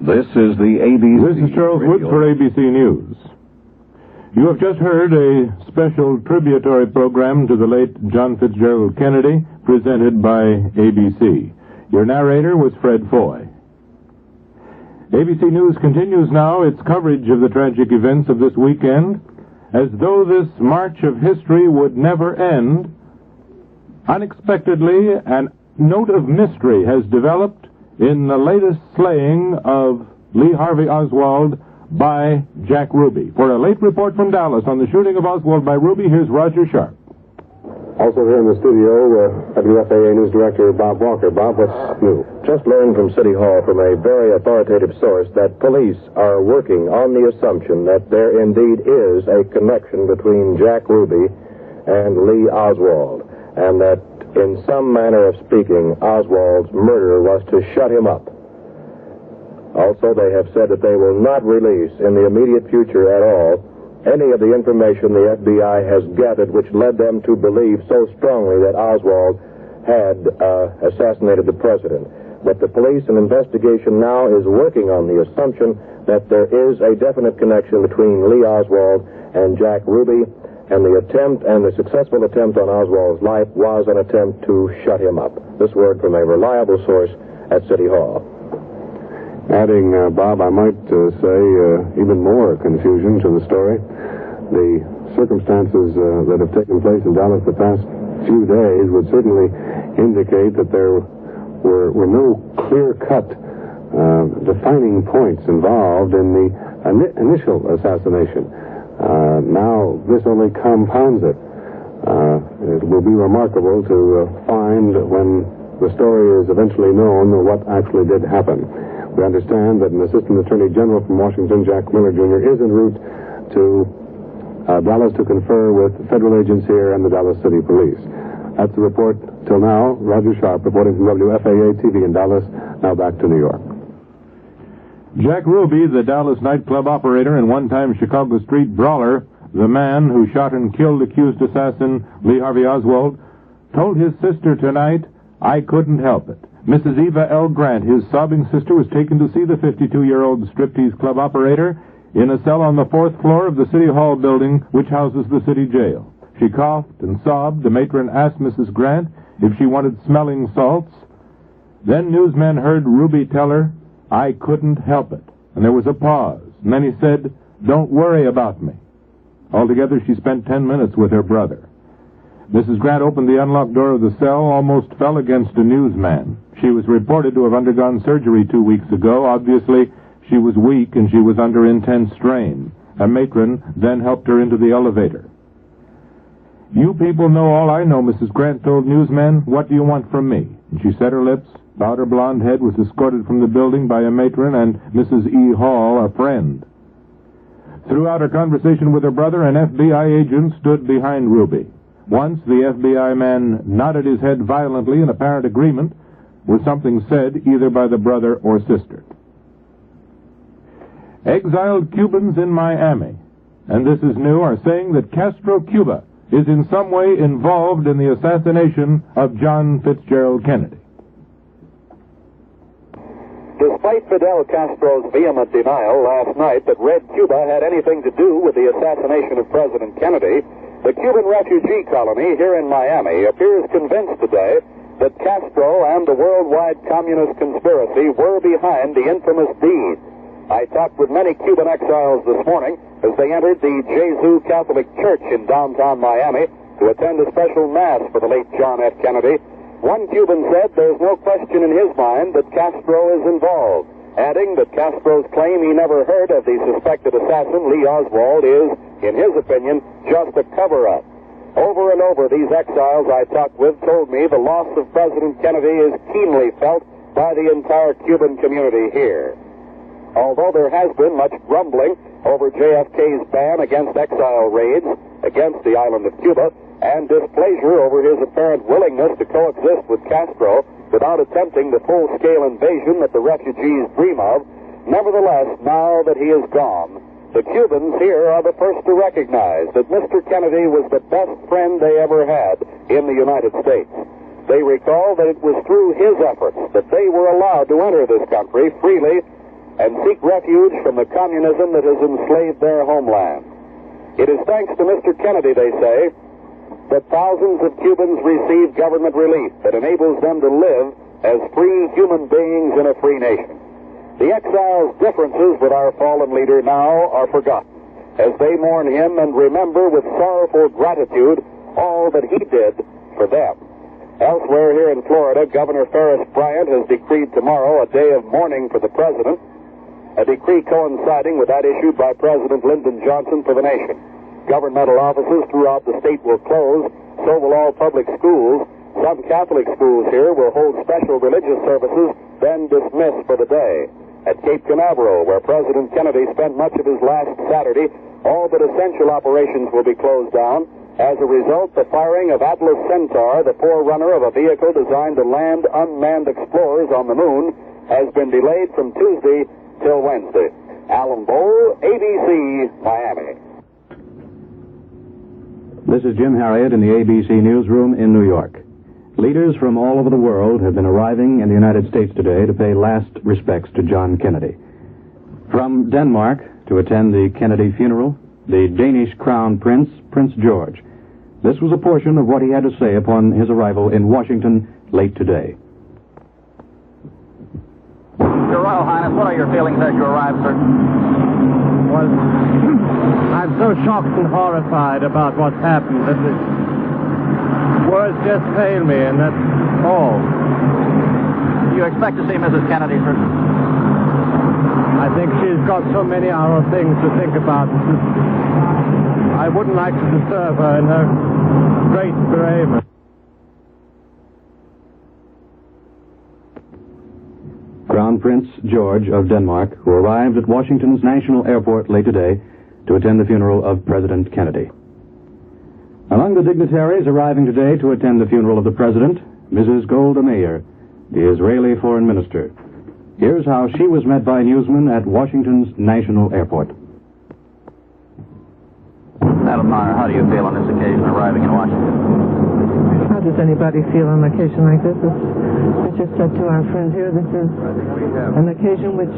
This is the ABC. This is Charles Wood for ABC News. You have just heard a special tributary program to the late John Fitzgerald Kennedy, presented by ABC. Your narrator was Fred Foy. ABC News continues now its coverage of the tragic events of this weekend. As though this march of history would never end, unexpectedly, a note of mystery has developed in the latest slaying of Lee Harvey Oswald by Jack Ruby. For a late report from Dallas on the shooting of Oswald by Ruby, here's Roger Sharp. Also here in the studio, WFAA News Director Bob Walker. Bob, what's new? Just learned from City Hall from a very authoritative source that police are working on the assumption that there indeed is a connection between Jack Ruby and Lee Oswald, and that in some manner of speaking, Oswald's murder was to shut him up. Also, they have said that they will not release in the immediate future at all any of the information the FBI has gathered which led them to believe so strongly that Oswald had assassinated the president. But the police and investigation now is working on the assumption that there is a definite connection between Lee Oswald and Jack Ruby, and the successful attempt on Oswald's life was an attempt to shut him up. This word from a reliable source at City Hall. Adding, Bob, I might say even more confusion to the story. The circumstances that have taken place in Dallas the past few days would certainly indicate that there were no clear-cut defining points involved in the initial assassination. Now, this only compounds it. It will be remarkable to find when the story is eventually known what actually did happen. We understand that an Assistant Attorney General from Washington, Jack Miller, Jr., is en route to Dallas to confer with federal agents here and the Dallas City Police. That's the report till now. Roger Sharp reporting from WFAA TV in Dallas. Now back to New York. Jack Ruby, the Dallas nightclub operator and one-time Chicago street brawler, the man who shot and killed accused assassin Lee Harvey Oswald, told his sister tonight, "I couldn't help it." Mrs. Eva L. Grant, his sobbing sister, was taken to see the 52-year-old striptease club operator in a cell on the 4th floor of the City Hall building, which houses the city jail. She coughed and sobbed. The matron asked Mrs. Grant if she wanted smelling salts. Then newsmen heard Ruby tell her, "I couldn't help it." And there was a pause. And then he said, "Don't worry about me." Altogether, she spent 10 minutes with her brother. Mrs. Grant opened the unlocked door of the cell, almost fell against a newsman. She was reported to have undergone surgery 2 weeks ago. Obviously, She was weak and she was under intense strain. A matron then helped her into the elevator. "You people know all I know," Mrs. Grant told newsmen. "What do you want from me?" And she set her lips, bowed her blonde head, was escorted from the building by a matron and Mrs. E. Hall, a friend. Throughout her conversation with her brother, an FBI agent stood behind Ruby. Once, the FBI man nodded his head violently in apparent agreement with something said either by the brother or sister. Exiled Cubans in Miami, and this is new, are saying that Castro Cuba is in some way involved in the assassination of John Fitzgerald Kennedy. Despite Fidel Castro's vehement denial last night that Red Cuba had anything to do with the assassination of President Kennedy, the Cuban refugee colony here in Miami appears convinced today that Castro and the worldwide communist conspiracy were behind the infamous deed. I talked with many Cuban exiles this morning as they entered the Jesu Catholic Church in downtown Miami to attend a special mass for the late John F. Kennedy. One Cuban said there's no question in his mind that Castro is involved, adding that Castro's claim he never heard of the suspected assassin, Lee Oswald, is, in his opinion, just a cover-up. Over and over, these exiles I talked with told me the loss of President Kennedy is keenly felt by the entire Cuban community here. Although there has been much grumbling over JFK's ban against exile raids against the island of Cuba, and displeasure over his apparent willingness to coexist with Castro without attempting the full-scale invasion that the refugees dream of, nevertheless, now that he is gone, the Cubans here are the first to recognize that Mr. Kennedy was the best friend they ever had in the United States. They recall that it was through his efforts that they were allowed to enter this country freely and seek refuge from the communism that has enslaved their homeland. It is thanks to Mr. Kennedy, they say, that thousands of Cubans receive government relief that enables them to live as free human beings in a free nation. The exiles' differences with our fallen leader now are forgotten as they mourn him and remember with sorrowful gratitude all that he did for them. Elsewhere here in Florida, Governor Ferris Bryant has decreed tomorrow a day of mourning for the president, a decree coinciding with that issued by President Lyndon Johnson for the nation. Governmental offices throughout the state will close, so will all public schools. Some Catholic schools here will hold special religious services, then dismiss for the day. At Cape Canaveral, where President Kennedy spent much of his last Saturday, all but essential operations will be closed down. As a result, the firing of Atlas Centaur, the forerunner of a vehicle designed to land unmanned explorers on the moon, has been delayed from Tuesday till Wednesday. Alan Bowe, ABC, Miami. This is Jim Harriet in the ABC Newsroom in New York. Leaders from all over the world have been arriving in the United States today to pay last respects to John Kennedy. From Denmark to attend the Kennedy funeral, the Danish Crown Prince, Prince George. This was a portion of what he had to say upon his arrival in Washington late today. Your Royal Highness, what are your feelings as you arrived, sir? Well, I'm so shocked and horrified about what's happened that the words just fail me, and that's all. Do you expect to see Mrs. Kennedy, sir? I think she's got so many other things to think about. I wouldn't like to disturb her in her great bereavement. Crown Prince George of Denmark, who arrived at Washington's National Airport late today to attend the funeral of President Kennedy. Among the dignitaries arriving today to attend the funeral of the president, Mrs. Golda Meir, the Israeli foreign minister. Here's how she was met by newsmen at Washington's National Airport. Madam Meir, how do you feel on this occasion arriving in Washington? How does anybody feel on an occasion like this? As I just said to our friend here, this is an occasion which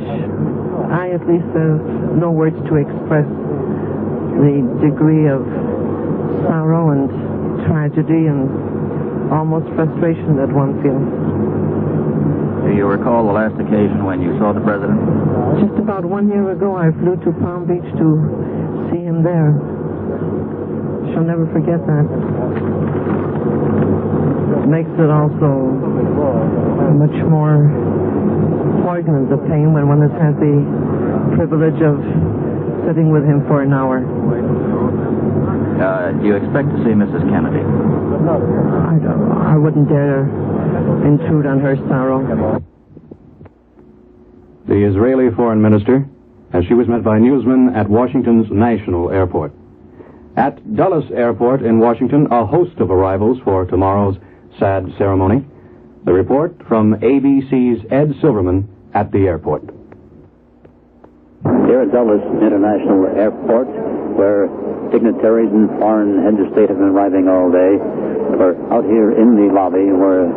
I at least have no words to express the degree of sorrow and tragedy and almost frustration that one feels. Do you recall the last occasion when you saw the president? Just about 1 year ago, I flew to Palm Beach to see him there. Shall never forget that. It makes it also much more poignant, the pain, when one has had the privilege of sitting with him for an hour. Do you expect to see Mrs. Kennedy? I don't know. I wouldn't dare intrude on her sorrow. The Israeli foreign minister, as she was met by newsmen at Washington's National Airport. At Dulles Airport in Washington, a host of arrivals for tomorrow's sad ceremony. The report from ABC's Ed Silverman at the airport. Here at Dulles International Airport, where dignitaries and foreign heads of state have been arriving all day, we're out here in the lobby where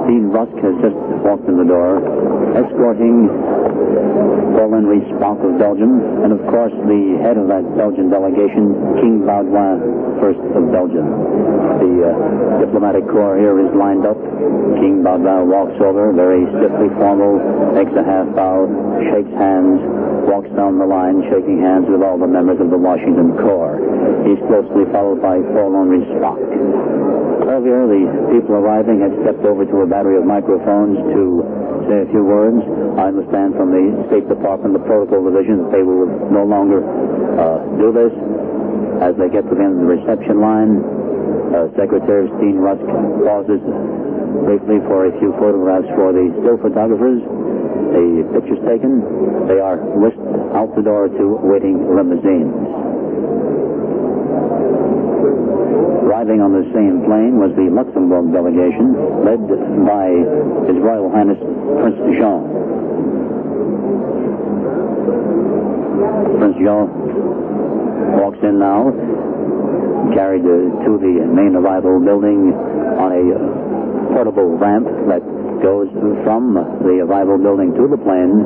Dean Rusk has just walked in the door, escorting Paul Henry Spock of Belgium, and of course the head of that Belgian delegation, King Baudouin I of Belgium. The diplomatic corps here is lined up. King Baudouin walks over, very stiffly formal, makes a half bow, shakes hands, walks down the line, shaking hands with all the members of the Washington corps. He's closely followed by Paul Henry Spock. Earlier, the people arriving had stepped over to a battery of microphones to say a few words. I understand from the State Department, the Protocol Division, that they will no longer do this. As they get to the end of the reception line, Secretary Dean Rusk pauses briefly for a few photographs for the still photographers. The pictures taken, they are whisked out the door to waiting limousines. Arriving on the same plane was the Luxembourg delegation, led by His Royal Highness Prince Jean. Prince Jean walks in now, carried to the main arrival building on a portable ramp that goes from the arrival building to the plane,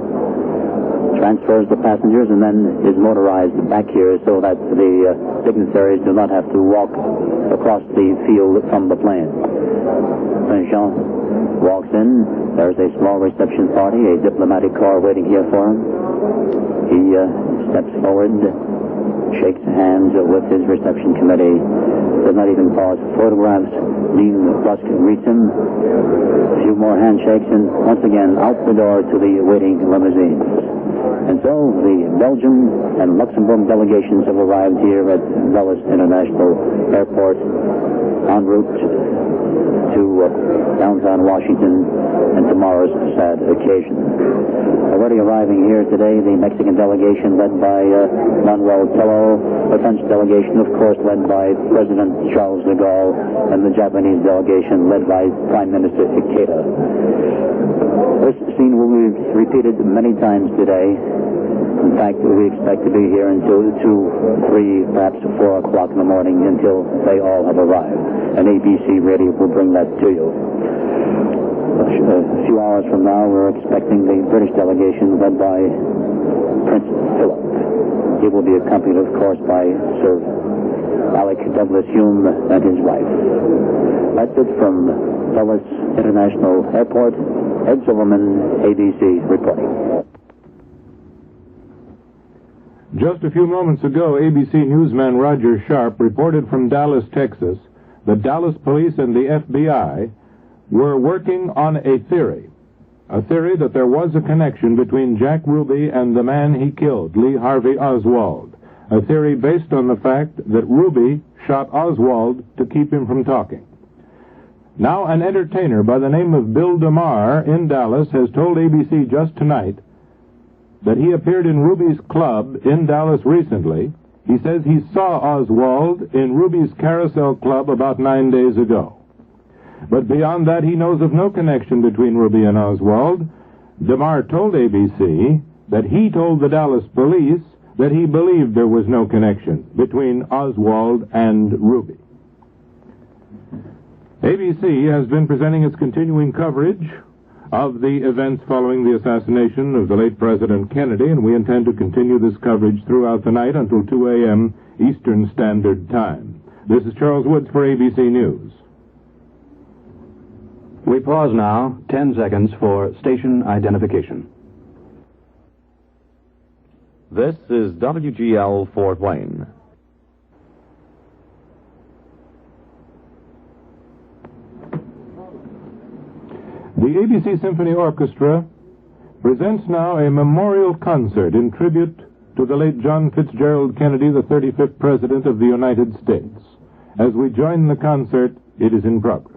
transfers the passengers, and then is motorized back here so that the dignitaries do not have to walk across the field from the plane. Prince Jean walks in. There's a small reception party, a diplomatic corps waiting here for him. He steps forward, shakes hands with his reception committee, does not even pause for photographs. Dean Rusk greets him. A few more handshakes, and once again out the door to the waiting limousines. And so the Belgian and Luxembourg delegations have arrived here at Dulles International Airport en route to downtown Washington and tomorrow's sad occasion. Already arriving here today, the Mexican delegation led by Manuel Tello, the French delegation, of course, led by President Charles de Gaulle, and the Japanese delegation led by Prime Minister Ikeda. This scene will be repeated many times today. In fact, we expect to be here until 2, 3, perhaps 4 o'clock in the morning until they all have arrived. And ABC Radio will bring that to you. A few hours from now, we're expecting the British delegation led by Prince Philip. He will be accompanied, of course, by Sir Alec Douglas Hume and his wife. That's it from Dulles International Airport. Ed Silverman, ABC, reporting. Just a few moments ago, ABC newsman Roger Sharp reported from Dallas, Texas, that Dallas police and the FBI were working on a theory that there was a connection between Jack Ruby and the man he killed, Lee Harvey Oswald, a theory based on the fact that Ruby shot Oswald to keep him from talking. Now, an entertainer by the name of Bill DeMar in Dallas has told ABC just tonight that he appeared in Ruby's club in Dallas recently. He says he saw Oswald in Ruby's Carousel Club about 9 days ago. But beyond that, he knows of no connection between Ruby and Oswald. DeMar told ABC that he told the Dallas police that he believed there was no connection between Oswald and Ruby. ABC has been presenting its continuing coverage of the events following the assassination of the late President Kennedy, and we intend to continue this coverage throughout the night until 2 a.m. Eastern Standard Time. This is Charles Woods for ABC News. We pause now 10 seconds for station identification. This is WGL Fort Wayne. The ABC Symphony Orchestra presents now a memorial concert in tribute to the late John Fitzgerald Kennedy, the 35th President of the United States. As we join the concert, it is in progress.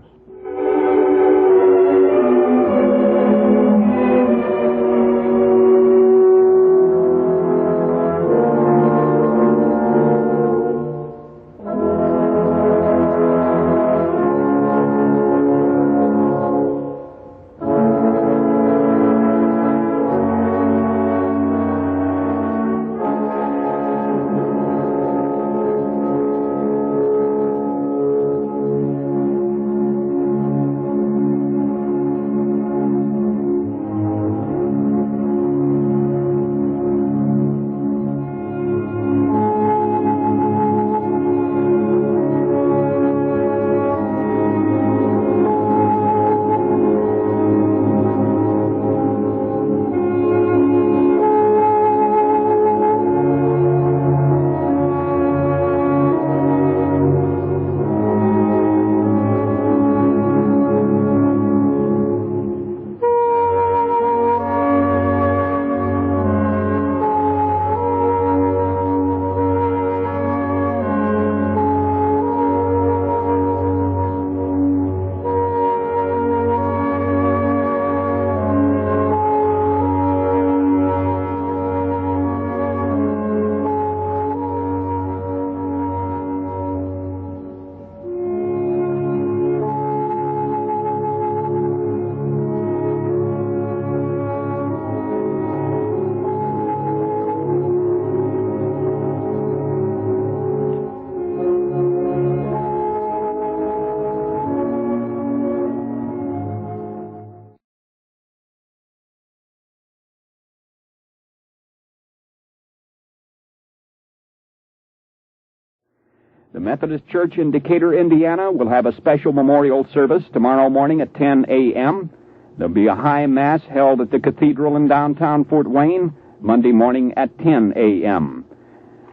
The Methodist Church in Decatur, Indiana, will have a special memorial service tomorrow morning at 10 a.m. There'll be a high mass held at the cathedral in downtown Fort Wayne Monday morning at 10 a.m.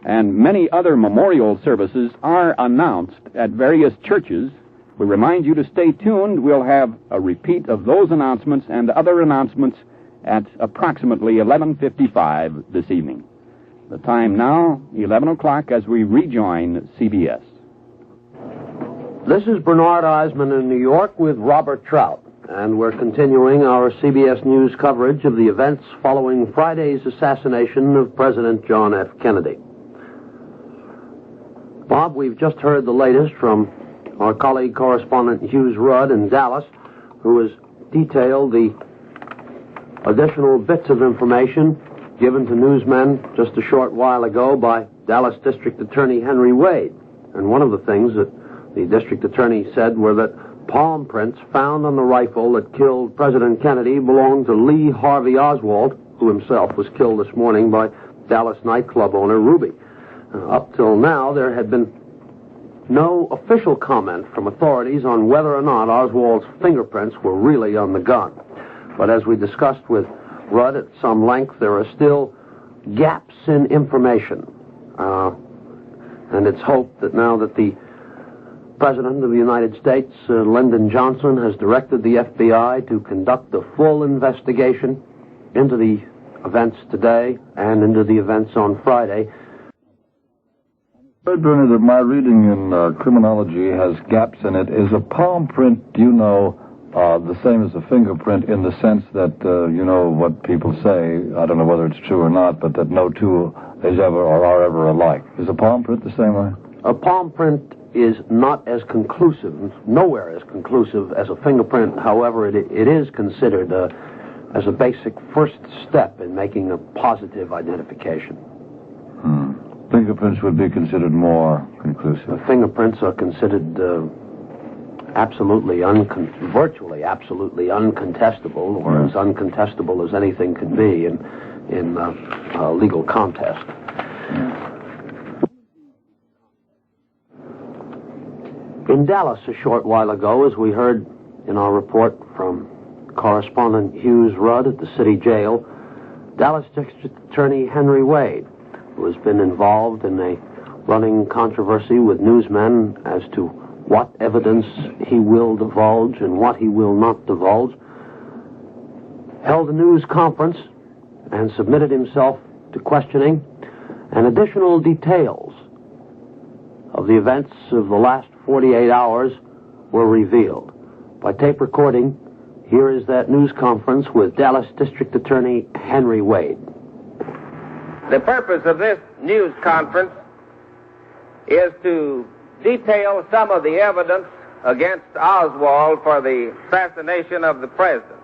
And many other memorial services are announced at various churches. We remind you to stay tuned. We'll have a repeat of those announcements and other announcements at approximately 11:55 this evening. The time now, 11 o'clock, as we rejoin CBS. This is Bernard Eisman in New York with Robert Trout, and we're continuing our CBS News coverage of the events following Friday's assassination of President John F. Kennedy. Bob, we've just heard the latest from our colleague correspondent Hughes Rudd in Dallas, who has detailed the additional bits of information given to newsmen just a short while ago by Dallas District Attorney Henry Wade. And one of the things that the district attorney said were that palm prints found on the rifle that killed President Kennedy belonged to Lee Harvey Oswald, who himself was killed this morning by Dallas nightclub owner Ruby. Up till now, there had been no official comment from authorities on whether or not Oswald's fingerprints were really on the gun. But as we discussed with Rudd at some length, there are still gaps in information. And it's hoped that now that the President of the United States, Lyndon Johnson, has directed the FBI to conduct a full investigation into the events today and into the events on Friday. Bernie, that my reading in criminology has gaps in it. Is a palm print, do you know, the same as a fingerprint in the sense that, you know what people say, I don't know whether it's true or not, but that no two is ever or are ever alike. Is a palm print the same way? A palm print is not as conclusive, nowhere as conclusive as a fingerprint. However, it is considered as a basic first step in making a positive identification. Fingerprints would be considered more conclusive. Fingerprints are considered virtually absolutely uncontestable, or as uncontestable as anything can be in a legal contest. In Dallas a short while ago, as we heard in our report from correspondent Hughes Rudd at the city jail, Dallas District Attorney Henry Wade, who has been involved in a running controversy with newsmen as to what evidence he will divulge and what he will not divulge, held a news conference and submitted himself to questioning, and additional details of the events of the last 48 hours were revealed. By tape recording, here is that news conference with Dallas District Attorney Henry Wade. The purpose of this news conference is to detail some of the evidence against Oswald for the assassination of the president.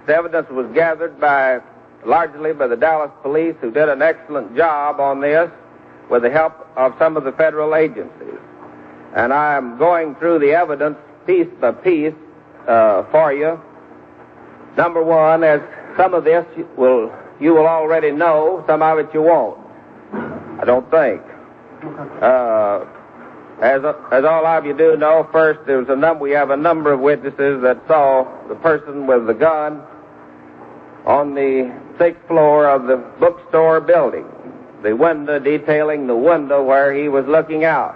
This evidence was gathered largely by the Dallas police, who did an excellent job on this with the help of some of the federal agencies. And I am going through the evidence piece by piece for you. Number one, as some of this you will already know, some of it you won't, I don't think. As all of you do know, first we have a number of witnesses that saw the person with the gun on the 6th floor of the bookstore building, the window detailing the window where he was looking out.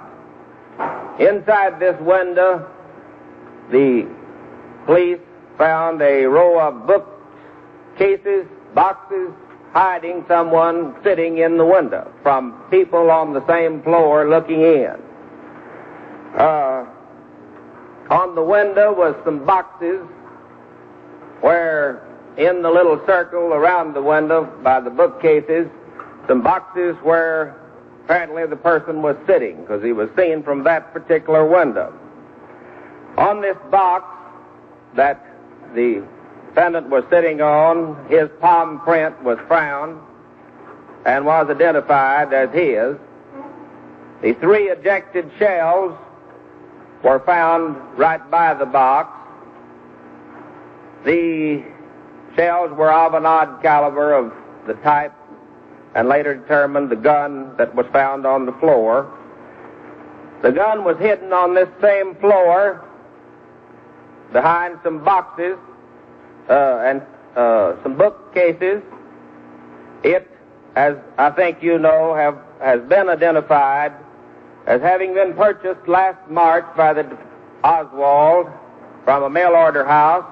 Inside this window, the police found a row of bookcases, boxes, hiding someone sitting in the window from people on the same floor looking in. On the window was some boxes where, in the little circle around the window by the bookcases, some boxes where apparently the person was sitting, because he was seen from that particular window. On this box that the defendant was sitting on, his palm print was found and was identified as his. The 3 ejected shells were found right by the box. The shells were of an odd caliber of the type, and later determined the gun that was found on the floor. The gun was hidden on this same floor behind some boxes and some bookcases. It, as I think you know, has been identified as having been purchased last March by the Oswald from a mail-order house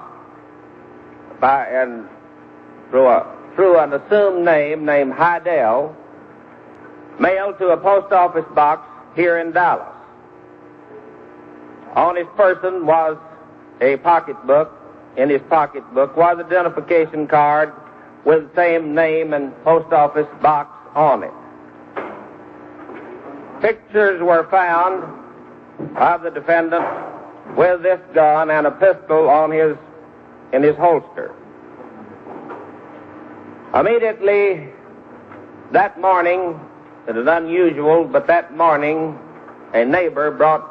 and through an assumed name named Heidel, mailed to a post office box here in Dallas. On his person was a pocketbook. In his pocketbook was an identification card with the same name and post office box on it. Pictures were found of the defendant with this gun and a pistol in his holster. Immediately that morning, it is unusual, but that morning a neighbor brought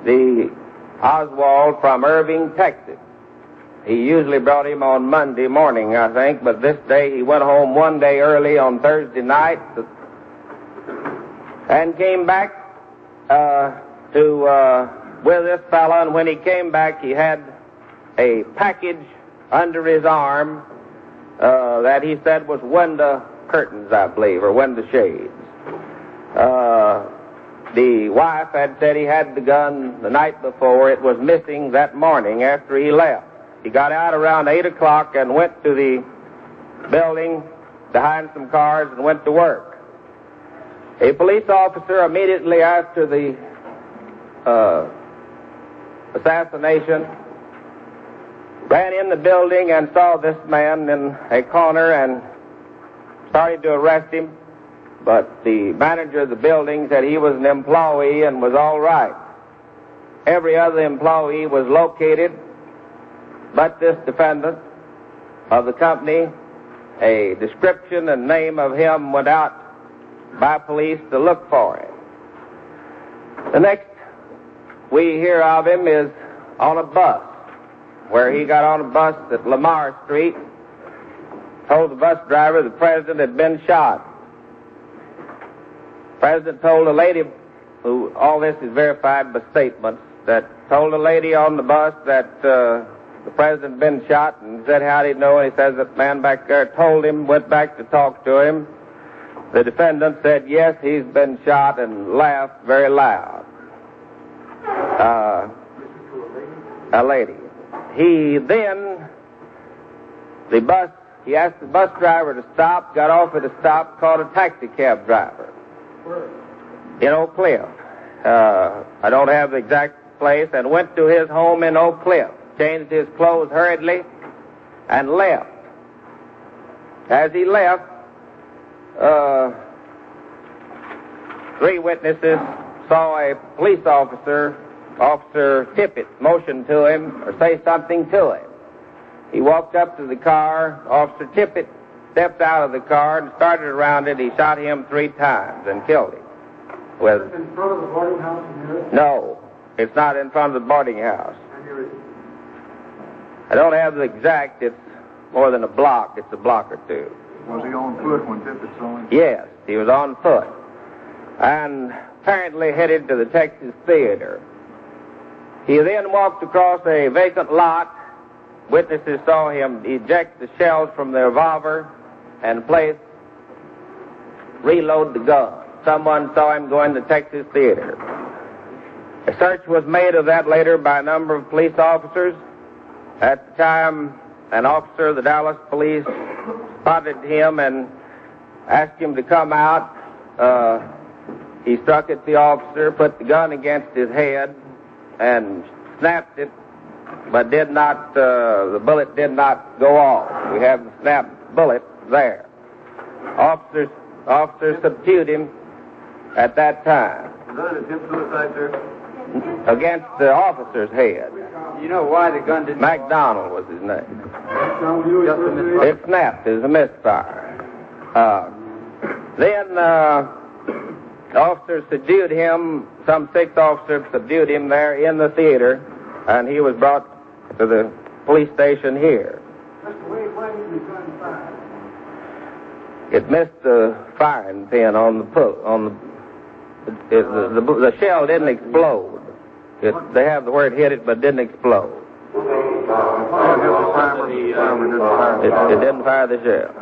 the Oswald from Irving, Texas. He usually brought him on Monday morning, I think, but this day he went home one day early on Thursday night and came back with this fellow, and when he came back he had a package under his arm that he said was window curtains, I believe, or window shades. The wife had said he had the gun the night before. It was missing that morning after he left. He got out around 8 o'clock and went to the building behind some cars and went to work. A police officer immediately after the assassination ran in the building and saw this man in a corner and started to arrest him, but the manager of the building said he was an employee and was all right. Every other employee was located but this defendant of the company. A description and name of him went out by police to look for him. The next we hear of him is on a bus, where he got on a bus at Lamar Street, told the bus driver the president had been shot. The president told a lady, who all this is verified by statements, that told a lady on the bus that the president had been shot, and said, how did he know? And he says that man back there told him, went back to talk to him. The defendant said, yes, he's been shot, and laughed very loud. A lady. He then He asked the bus driver to stop, got off at a stop, called a taxi cab driver in Oak Cliff. I don't have the exact place, and went to his home in Oak Cliff, changed his clothes hurriedly, and left. As he left, three witnesses saw a police officer, Officer Tippett, motion to him or say something to him. He walked up to the car. Officer Tippett stepped out of the car and started around it. He shot him 3 times and killed him. In front of the boarding house in here? No, it's not in front of the boarding house. I don't have the exact. It's more than a block. It's a block or two. Was he on foot when Tippett saw him? Yes, he was on foot and apparently headed to the Texas Theater. He then walked across a vacant lot. Witnesses saw him eject the shells from the revolver and reload the gun. Someone saw him go in the Texas Theater. A search was made of that later by a number of police officers. At the time, an officer of the Dallas police spotted him and asked him to come out. He struck at the officer, put the gun against his head, and snapped it, but did not, the bullet did not go off. We have the snapped bullet there. Officers subdued him at that time. Was that an attempt suicide, sir? Against the officer's head. You know why the gun didn't... MacDonald was his name. It snapped. It was a misfire. Then officers subdued him. Some 6 officers subdued him there in the theater, and he was brought to the police station here. Mr. Wade, why didn't the gun fire? It missed the firing pin on the shell didn't explode. They have the word hit it, but didn't explode. It didn't fire the shell.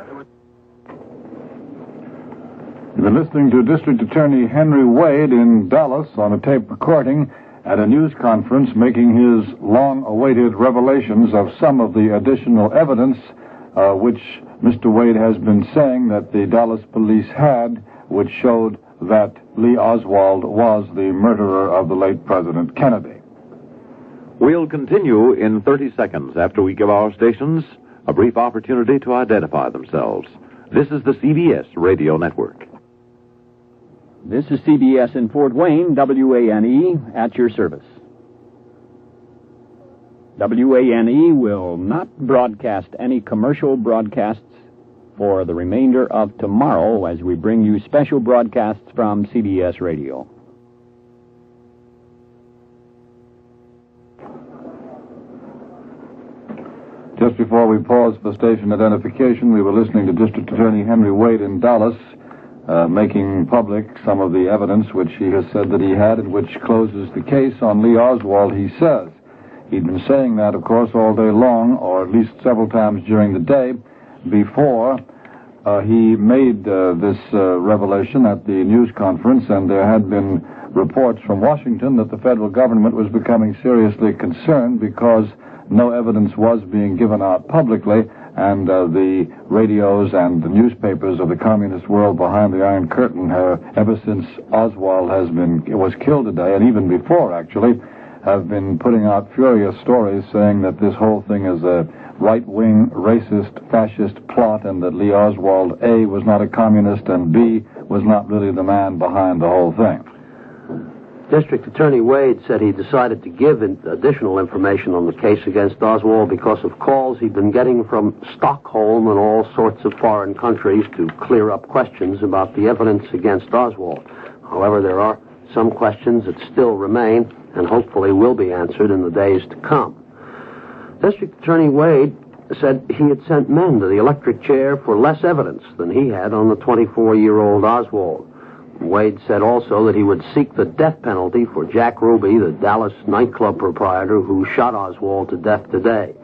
You've been listening to District Attorney Henry Wade in Dallas on a tape recording at a news conference making his long-awaited revelations of some of the additional evidence which Mr. Wade has been saying that the Dallas police had, which showed that Lee Oswald was the murderer of the late President Kennedy. We'll continue in 30 seconds after we give our stations a brief opportunity to identify themselves. This is the CBS Radio Network. This is CBS in Fort Wayne, WANE, at your service. WANE will not broadcast any commercial broadcasts for the remainder of tomorrow as we bring you special broadcasts from CBS Radio. Just before we paused for station identification, we were listening to District Attorney Henry Wade in Dallas making public some of the evidence which he has said that he had and which closes the case on Lee Oswald, he says. He'd been saying that, of course, all day long, or at least several times during the day, before he made this revelation at the news conference, and there had been reports from Washington that the federal government was becoming seriously concerned because no evidence was being given out publicly, and the radios and the newspapers of the communist world behind the Iron Curtain, ever since Oswald was killed today, and even before, actually, have been putting out furious stories saying that this whole thing is a right-wing, racist, fascist plot, and that Lee Oswald, A, was not a communist, and B, was not really the man behind the whole thing. District Attorney Wade said he decided to give additional information on the case against Oswald because of calls he'd been getting from Stockholm and all sorts of foreign countries to clear up questions about the evidence against Oswald. However, there are some questions that still remain and hopefully will be answered in the days to come. District Attorney Wade said he had sent men to the electric chair for less evidence than he had on the 24-year-old Oswald. Wade said also that he would seek the death penalty for Jack Ruby, the Dallas nightclub proprietor who shot Oswald to death today.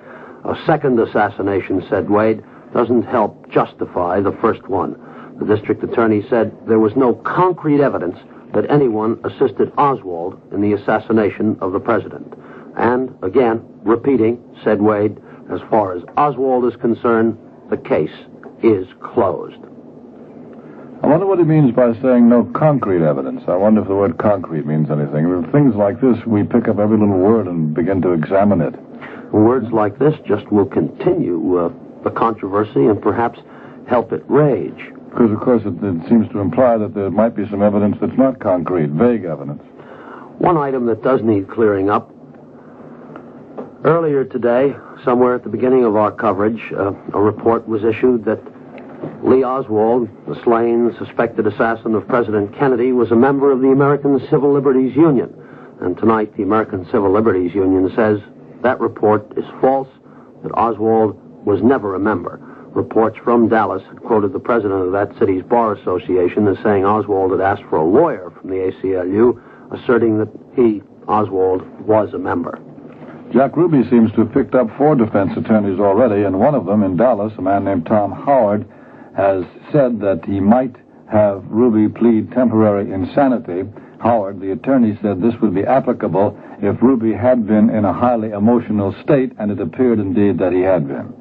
A second assassination, said Wade, doesn't help justify the first one. The district attorney said there was no concrete evidence that anyone assisted Oswald in the assassination of the president. And, again, repeating, said Wade, As far as Oswald is concerned, the case is closed. I wonder what he means by saying no concrete evidence. I wonder if the word concrete means anything. With things like this, we pick up every little word and begin to examine it. Words like this just will continue the controversy and perhaps help it rage. Because, of course, it seems to imply that there might be some evidence that's not concrete, vague evidence. One item that does need clearing up. Earlier today, somewhere at the beginning of our coverage, a report was issued that Lee Oswald, the slain, suspected assassin of President Kennedy, was a member of the American Civil Liberties Union. And tonight, the American Civil Liberties Union says that report is false, that Oswald was never a member. Reports from Dallas had quoted the president of that city's bar association as saying Oswald had asked for a lawyer from the ACLU, asserting that he, Oswald, was a member. Jack Ruby seems to have picked up 4 defense attorneys already, and one of them in Dallas, a man named Tom Howard, has said that he might have Ruby plead temporary insanity. Howard, the attorney, said this would be applicable if Ruby had been in a highly emotional state, and it appeared indeed that he had been.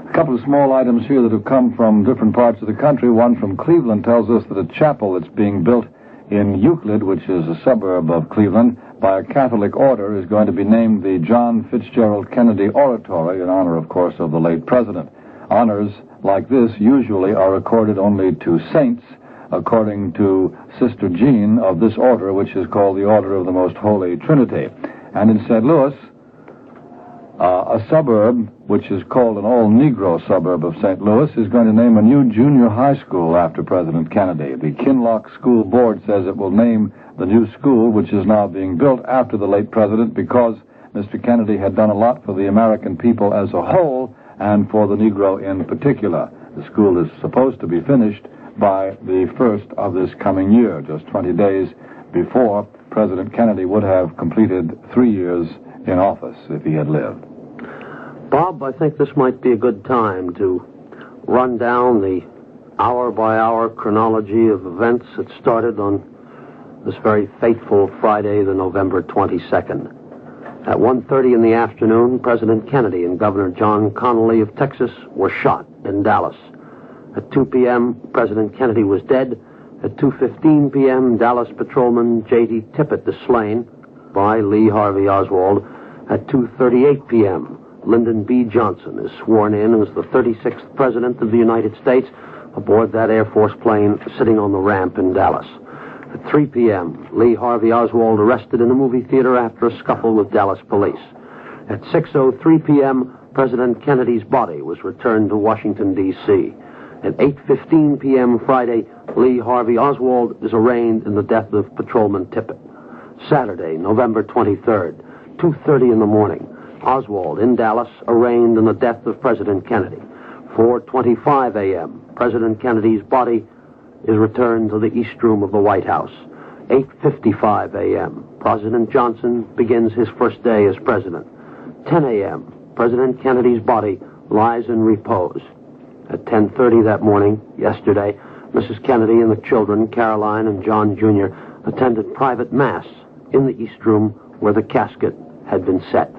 A couple of small items here that have come from different parts of the country. One from Cleveland tells us that a chapel that's being built in Euclid, which is a suburb of Cleveland, by a Catholic order, is going to be named the John Fitzgerald Kennedy Oratory, in honor, of course, of the late president. Honors like this usually are accorded only to saints, according to Sister Jean of this order, which is called the Order of the Most Holy Trinity. And in St. Louis, a suburb, which is called an all-Negro suburb of St. Louis, is going to name a new junior high school after President Kennedy. The Kinloch School Board says it will name the new school, which is now being built after the late president, because Mr. Kennedy had done a lot for the American people as a whole and for the Negro in particular. The school is supposed to be finished by the 1st of this coming year, just 20 days before President Kennedy would have completed 3 years in office if he had lived. Bob, I think this might be a good time to run down the hour-by-hour chronology of events that started on this very fateful Friday, the November 22nd. At 1:30 in the afternoon, President Kennedy and Governor John Connally of Texas were shot in Dallas. At 2 p.m., President Kennedy was dead. At 2:15 p.m., Dallas patrolman J.D. Tippit is slain by Lee Harvey Oswald. At 2:38 p.m., Lyndon B. Johnson is sworn in as the 36th President of the United States aboard that Air Force plane sitting on the ramp in Dallas. At 3 p.m., Lee Harvey Oswald arrested in a movie theater after a scuffle with Dallas police. At 6:03 p.m., President Kennedy's body was returned to Washington, D.C. At 8:15 p.m. Friday, Lee Harvey Oswald is arraigned in the death of Patrolman Tippit. Saturday, November 23rd, 2:30 in the morning, Oswald in Dallas arraigned in the death of President Kennedy. 4:25 a.m., President Kennedy's body is returned to the East Room of the White House. 8:55 a.m., President Johnson begins his first day as president. 10 a.m., President Kennedy's body lies in repose. At 10:30 that morning, yesterday, Mrs. Kennedy and the children, Caroline and John Jr., attended private mass in the East Room where the casket had been set.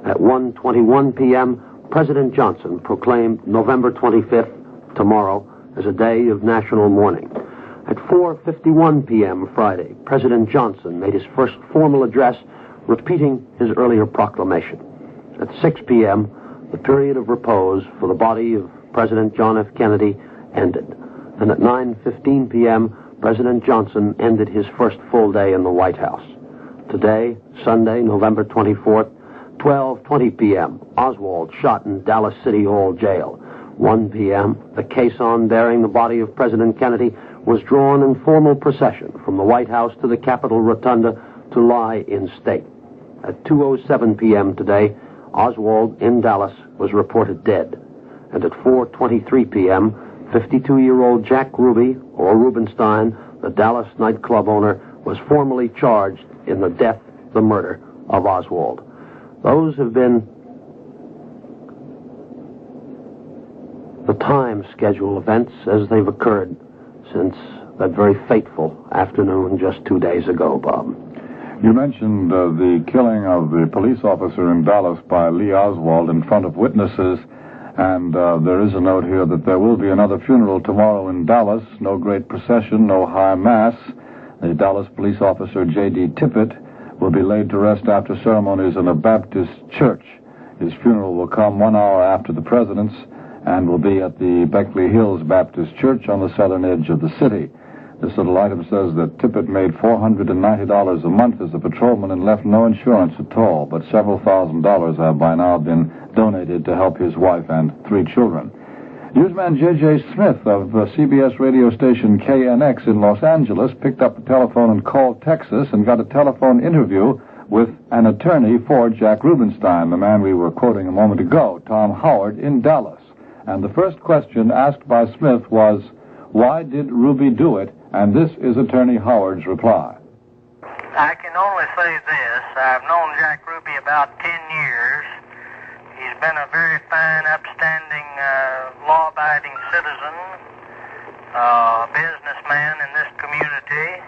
At 1:21 p.m., President Johnson proclaimed November 25th, tomorrow, as a day of national mourning. At 4:51 p.m. Friday, President Johnson made his first formal address, repeating his earlier proclamation. At 6 p.m., the period of repose for the body of President John F. Kennedy ended. And at 9:15 p.m., President Johnson ended his first full day in the White House. Today, Sunday, November 24th, 12:20 p.m., Oswald shot in Dallas City Hall Jail. 1 p.m., the caisson bearing the body of President Kennedy was drawn in formal procession from the White House to the Capitol Rotunda to lie in state. At 2:07 p.m. today, Oswald in Dallas was reported dead. And at 4:23 p.m., 52-year-old Jack Ruby, or Rubenstein, the Dallas nightclub owner, was formally charged in the death, the murder of Oswald. Those have been the time schedule events as they've occurred since that very fateful afternoon just 2 days ago, Bob. You mentioned the killing of the police officer in Dallas by Lee Oswald in front of witnesses, and there is a note here that there will be another funeral tomorrow in Dallas. No great procession, no high mass. The Dallas police officer J.D. Tippit will be laid to rest after ceremonies in a Baptist church. His funeral will come 1 hour after the president's and will be at the Beckley Hills Baptist Church on the southern edge of the city. This little item says that Tippit made $490 a month as a patrolman and left no insurance at all, but several $1,000s have by now been donated to help his wife and 3 children. Newsman J.J. Smith of CBS radio station KNX in Los Angeles picked up the telephone and called Texas and got a telephone interview with an attorney for Jack Rubenstein, the man we were quoting a moment ago, Tom Howard, in Dallas. And the first question asked by Smith was, why did Ruby do it? And this is Attorney Howard's reply. I can only say this. I've known Jack Ruby about 10 years. He's been a very fine, upstanding, law-abiding citizen, a businessman in this community.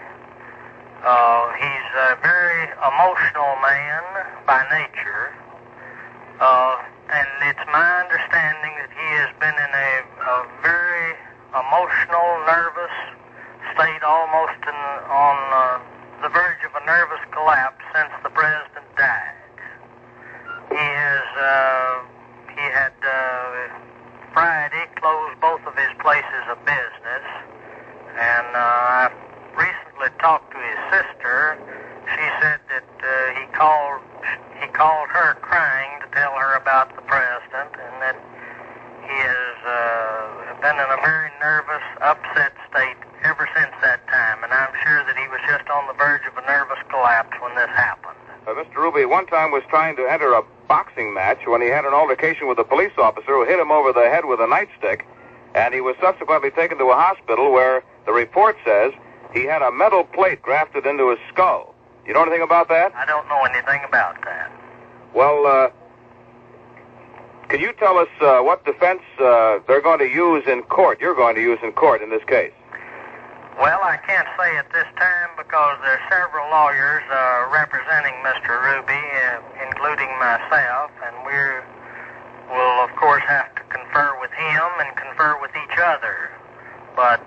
He's a very emotional man by nature. And it's my understanding that he has been in a very emotional, nervous state, almost on the verge of a nervous collapse since the president died. He had Friday closed both of his places of business, and I recently talked to his sister. She said that he called her crying to tell her about the president, and that he has been in a very nervous, upset state ever since that time, and I'm sure that he was just on the verge of a nervous collapse when this happened. Mr. Ruby one time was trying to enter a boxing match when he had an altercation with a police officer who hit him over the head with a nightstick, and he was subsequently taken to a hospital where the report says he had a metal plate grafted into his skull. You know anything about that? I don't know anything about that. Well, can you tell us what defense they're going to use in court, you're going to use in court in this case? Well, I can't say at this time because there are several lawyers representing Mr. Ruby, including myself, and we'll, of course, have to confer with him and confer with each other. But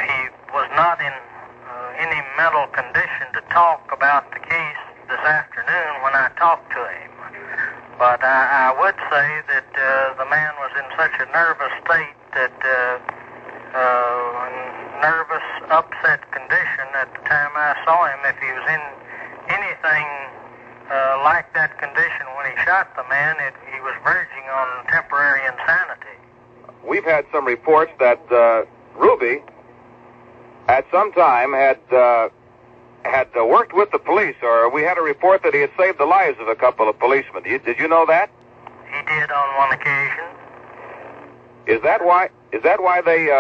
he was not in any mental condition to talk about the case this afternoon when I talked to him. But I would say that the man was in such a nervous state that nervous, upset condition at the time I saw him. If he was in anything like that condition when he shot the man, he was verging on temporary insanity. We've had some reports that Ruby, at some time, had worked with the police, or we had a report that he had saved the lives of a couple of policemen. Did you know that? He did on one occasion. Is that why they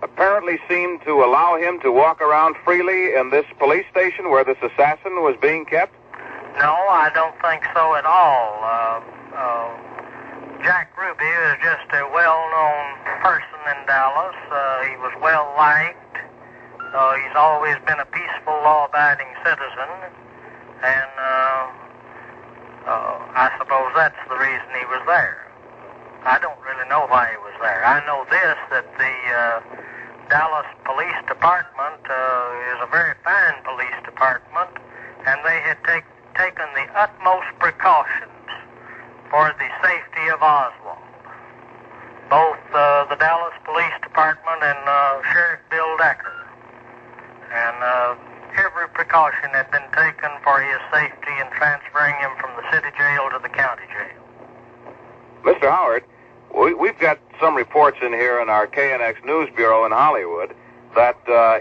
apparently seemed to allow him to walk around freely in this police station where this assassin was being kept? No, I don't think so at all. Jack Ruby is just a well-known person in Dallas. He was well-liked. He's always been a peaceful, law-abiding citizen, and I suppose that's the reason he was there. I don't really know why he was there. I know this, that the Dallas Police Department is a very fine police department, and they had taken the utmost precautions for the safety of Oswald. Both the Dallas Police Department and Sheriff Bill Decker. And every precaution had been taken for his safety in transferring him from the city jail to the county jail. Mr. Howard, we've got some reports in here in our KNX News Bureau in Hollywood that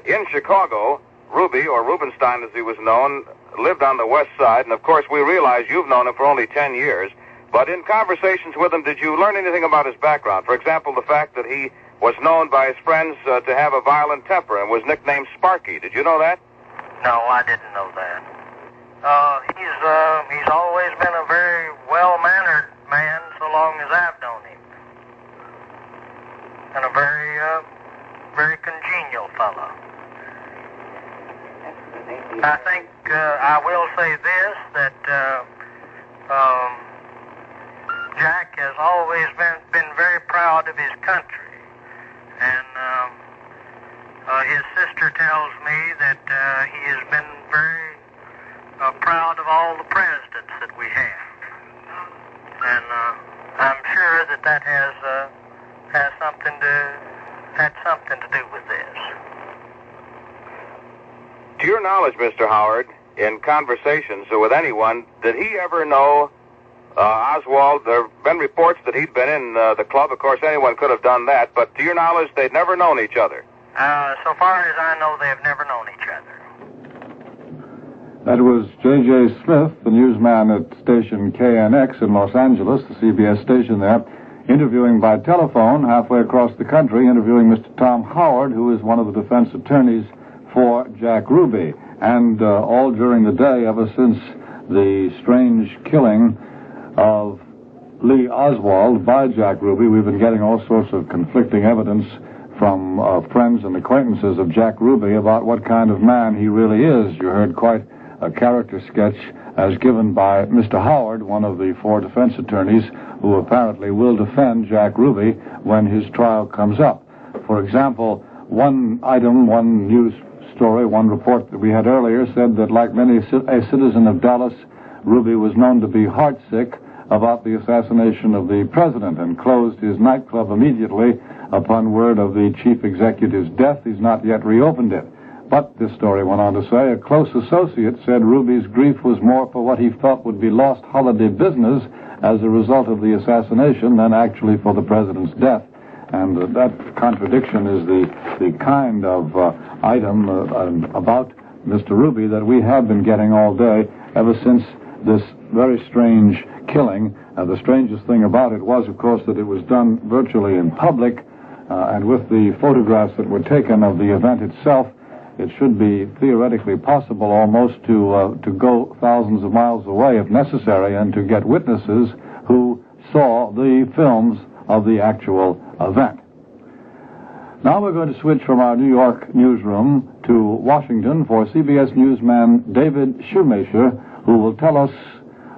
in Chicago, Ruby, or Rubenstein as he was known, lived on the west side, and of course we realize you've known him for only 10 years, but in conversations with him, did you learn anything about his background? For example, the fact that he was known by his friends to have a violent temper and was nicknamed Sparky. Did you know that? No, I didn't know that. He's always been a very well-mannered man so long as I've known him. And a very congenial fellow. I Jack has always been very proud of his country, and his sister tells me that he has been very proud of all the presidents that we have, and I'm sure that has something to do with this. To your knowledge, Mr. Howard, in conversations with anyone, did he ever know Oswald? There have been reports that he'd been in the club. Of course, anyone could have done that, but to your knowledge, they'd never known each other. So far as I know, they have never known each other. That was J.J. Smith, the newsman at station KNX in Los Angeles, the CBS station there, interviewing by telephone halfway across the country, interviewing Mr. Tom Howard, who is one of the defense attorneys for Jack Ruby. And all during the day, ever since the strange killing of Lee Oswald by Jack Ruby, we've been getting all sorts of conflicting evidence from friends and acquaintances of Jack Ruby about what kind of man he really is. You heard quite a character sketch as given by Mr. Howard, one of the 4 defense attorneys who apparently will defend Jack Ruby when his trial comes up. For example, one news story, one report that we had earlier said that, like many a citizen of Dallas, Ruby was known to be heartsick about the assassination of the president and closed his nightclub immediately upon word of the chief executive's death. He's not yet reopened it. But this story went on to say, a close associate said Ruby's grief was more for what he felt would be lost holiday business as a result of the assassination than actually for the president's death. And that contradiction is the kind of item about Mr. Ruby that we have been getting all day ever since this very strange killing. The strangest thing about it was, of course, that it was done virtually in public, and with the photographs that were taken of the event itself, it should be theoretically possible almost to go thousands of miles away if necessary and to get witnesses who saw the films of the actual event. Now we're going to switch from our New York newsroom to Washington for CBS newsman David Shoemaker, who will tell us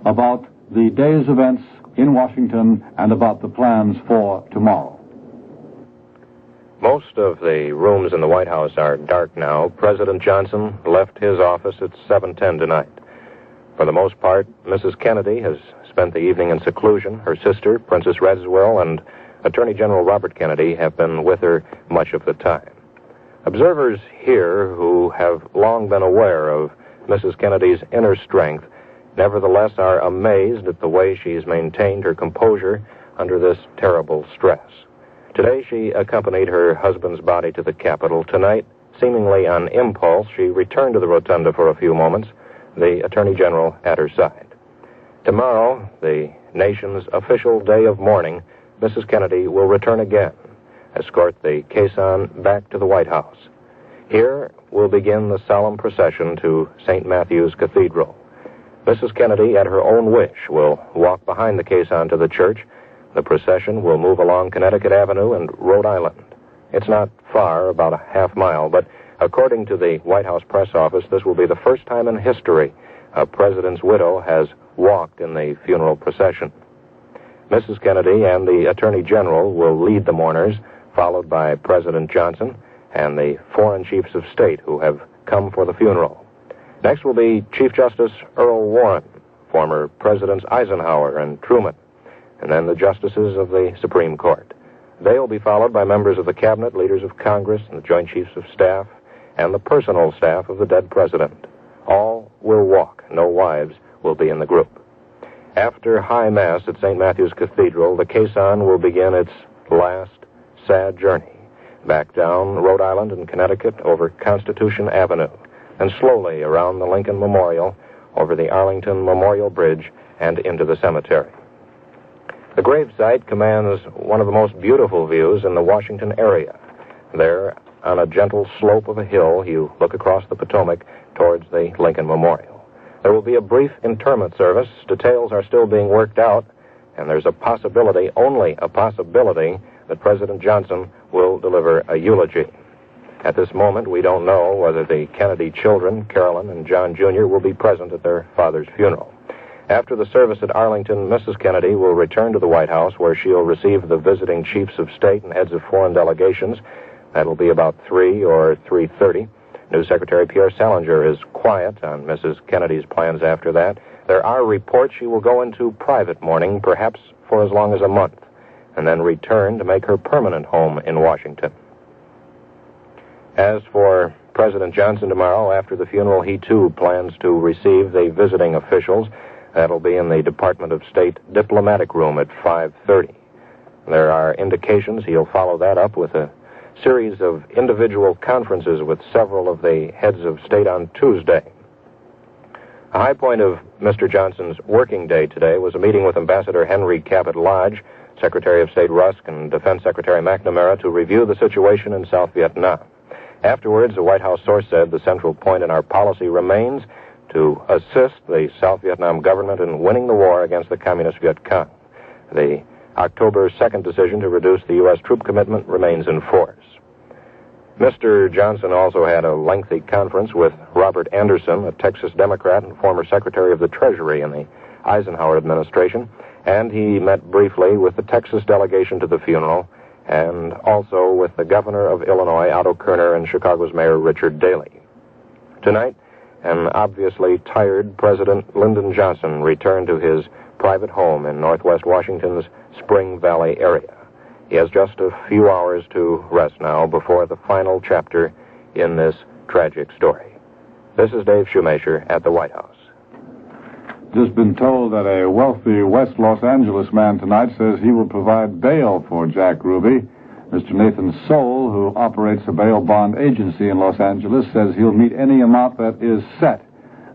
about the day's events in Washington and about the plans for tomorrow. Most of the rooms in the White House are dark now. President Johnson left his office at 7:10 tonight. For the most part, Mrs. Kennedy has spent the evening in seclusion. Her sister, Princess Radziwill, and Attorney General Robert Kennedy have been with her much of the time. Observers here who have long been aware of Mrs. Kennedy's inner strength nevertheless are amazed at the way she's maintained her composure under this terrible stress. Today she accompanied her husband's body to the Capitol. Tonight, seemingly on impulse, she returned to the rotunda for a few moments, the Attorney General at her side. Tomorrow, the nation's official day of mourning, Mrs. Kennedy will return again, escort the caisson back to the White House. Here will begin the solemn procession to St. Matthew's Cathedral. Mrs. Kennedy, at her own wish, will walk behind the caisson to the church. The procession will move along Connecticut Avenue and Rhode Island. It's not far, about a half mile, but according to the White House press office, this will be the first time in history a president's widow has walked in the funeral procession. Mrs. Kennedy and the Attorney General will lead the mourners, followed by President Johnson and the foreign chiefs of state who have come for the funeral. Next will be Chief Justice Earl Warren, former Presidents Eisenhower and Truman, and then the justices of the Supreme Court. They will be followed by members of the Cabinet, leaders of Congress, and the Joint Chiefs of Staff, and the personal staff of the dead president. All will walk. No wives will be in the group. After High Mass at St. Matthew's Cathedral, the caisson will begin its last sad journey, back down Rhode Island and Connecticut over Constitution Avenue, and slowly around the Lincoln Memorial, over the Arlington Memorial Bridge, and into the cemetery. The gravesite commands one of the most beautiful views in the Washington area. There, on a gentle slope of a hill, you look across the Potomac towards the Lincoln Memorial. There will be a brief interment service. Details are still being worked out, and there's a possibility, only a possibility, that President Johnson will deliver a eulogy. At this moment, we don't know whether the Kennedy children, Carolyn and John Jr., will be present at their father's funeral. After the service at Arlington, Mrs. Kennedy will return to the White House, where she'll receive the visiting chiefs of state and heads of foreign delegations. That'll be about 3 or 3:30. New Secretary Pierre Salinger is quiet on Mrs. Kennedy's plans after that. There are reports she will go into private mourning, perhaps for as long as a month, and then return to make her permanent home in Washington. As for President Johnson tomorrow, after the funeral, he too plans to receive the visiting officials. That'll be in the Department of State diplomatic room at 5:30. There are indications he'll follow that up with a series of individual conferences with several of the heads of state on Tuesday. A high point of Mr. Johnson's working day today was a meeting with Ambassador Henry Cabot Lodge, Secretary of State Rusk, and Defense Secretary McNamara to review the situation in South Vietnam. Afterwards, a White House source said the central point in our policy remains to assist the South Vietnam government in winning the war against the Communist Viet Cong. The October 2nd decision to reduce the U.S. troop commitment remains in force. Mr. Johnson also had a lengthy conference with Robert Anderson, a Texas Democrat and former Secretary of the Treasury in the Eisenhower administration, and he met briefly with the Texas delegation to the funeral and also with the governor of Illinois, Otto Kerner, and Chicago's Mayor Richard Daley. Tonight, an obviously tired President Lyndon Johnson returned to his private home in northwest Washington's Spring Valley area. He has just a few hours to rest now before the final chapter in this tragic story. This is Dave Shoemaker at the White House. Just been told that a wealthy West Los Angeles man tonight says he will provide bail for Jack Ruby. Mr. Nathan Soule, who operates a bail bond agency in Los Angeles, says he'll meet any amount that is set.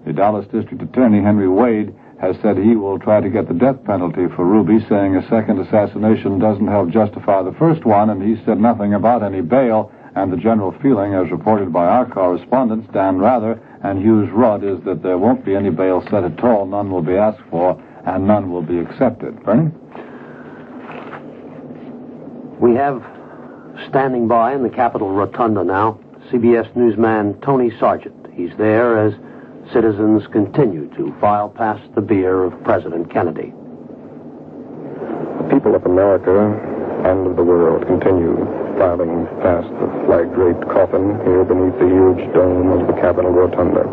The Dallas District Attorney, Henry Wade, has said he will try to get the death penalty for Ruby, saying a second assassination doesn't help justify the first one, and he said nothing about any bail. And the general feeling, as reported by our correspondents, Dan Rather and Hughes Rudd, is that there won't be any bail set at all, none will be asked for, and none will be accepted. Bernie? We have standing by in the Capitol Rotunda now, CBS newsman Tony Sargent. He's there as citizens continue to file past the bier of President Kennedy. The people of America and of the world continue filing past the flag-draped coffin here beneath the huge dome of the Capitol Rotunda.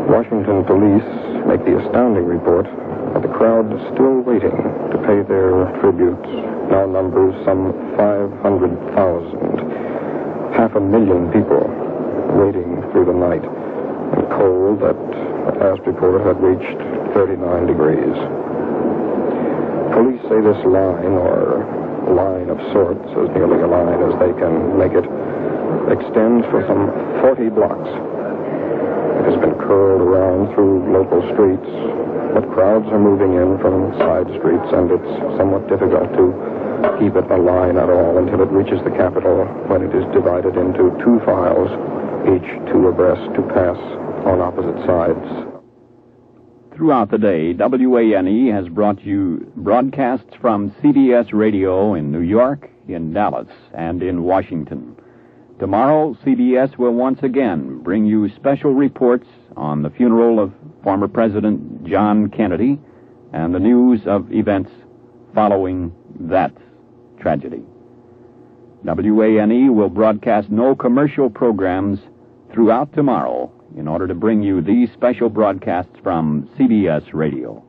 Washington police make the astounding report that the crowd is still waiting to pay their tributes, now numbers some 500,000. 500,000 people waiting through the night in cold that, at last report, had reached 39 degrees. Police say this line, or line of sorts, as nearly a line as they can make it, extends for some 40 blocks. It has been curled around through local streets, but crowds are moving in from side streets, and it's somewhat difficult to keep it a line at all until it reaches the Capitol, when it is divided into two files, each two abreast, to pass on opposite sides. Throughout the day, WANE has brought you broadcasts from CBS Radio in New York, in Dallas, and in Washington. Tomorrow, CBS will once again bring you special reports on the funeral of former President John Kennedy and the news of events following that tragedy. WANE will broadcast no commercial programs throughout tomorrow in order to bring you these special broadcasts from CBS Radio.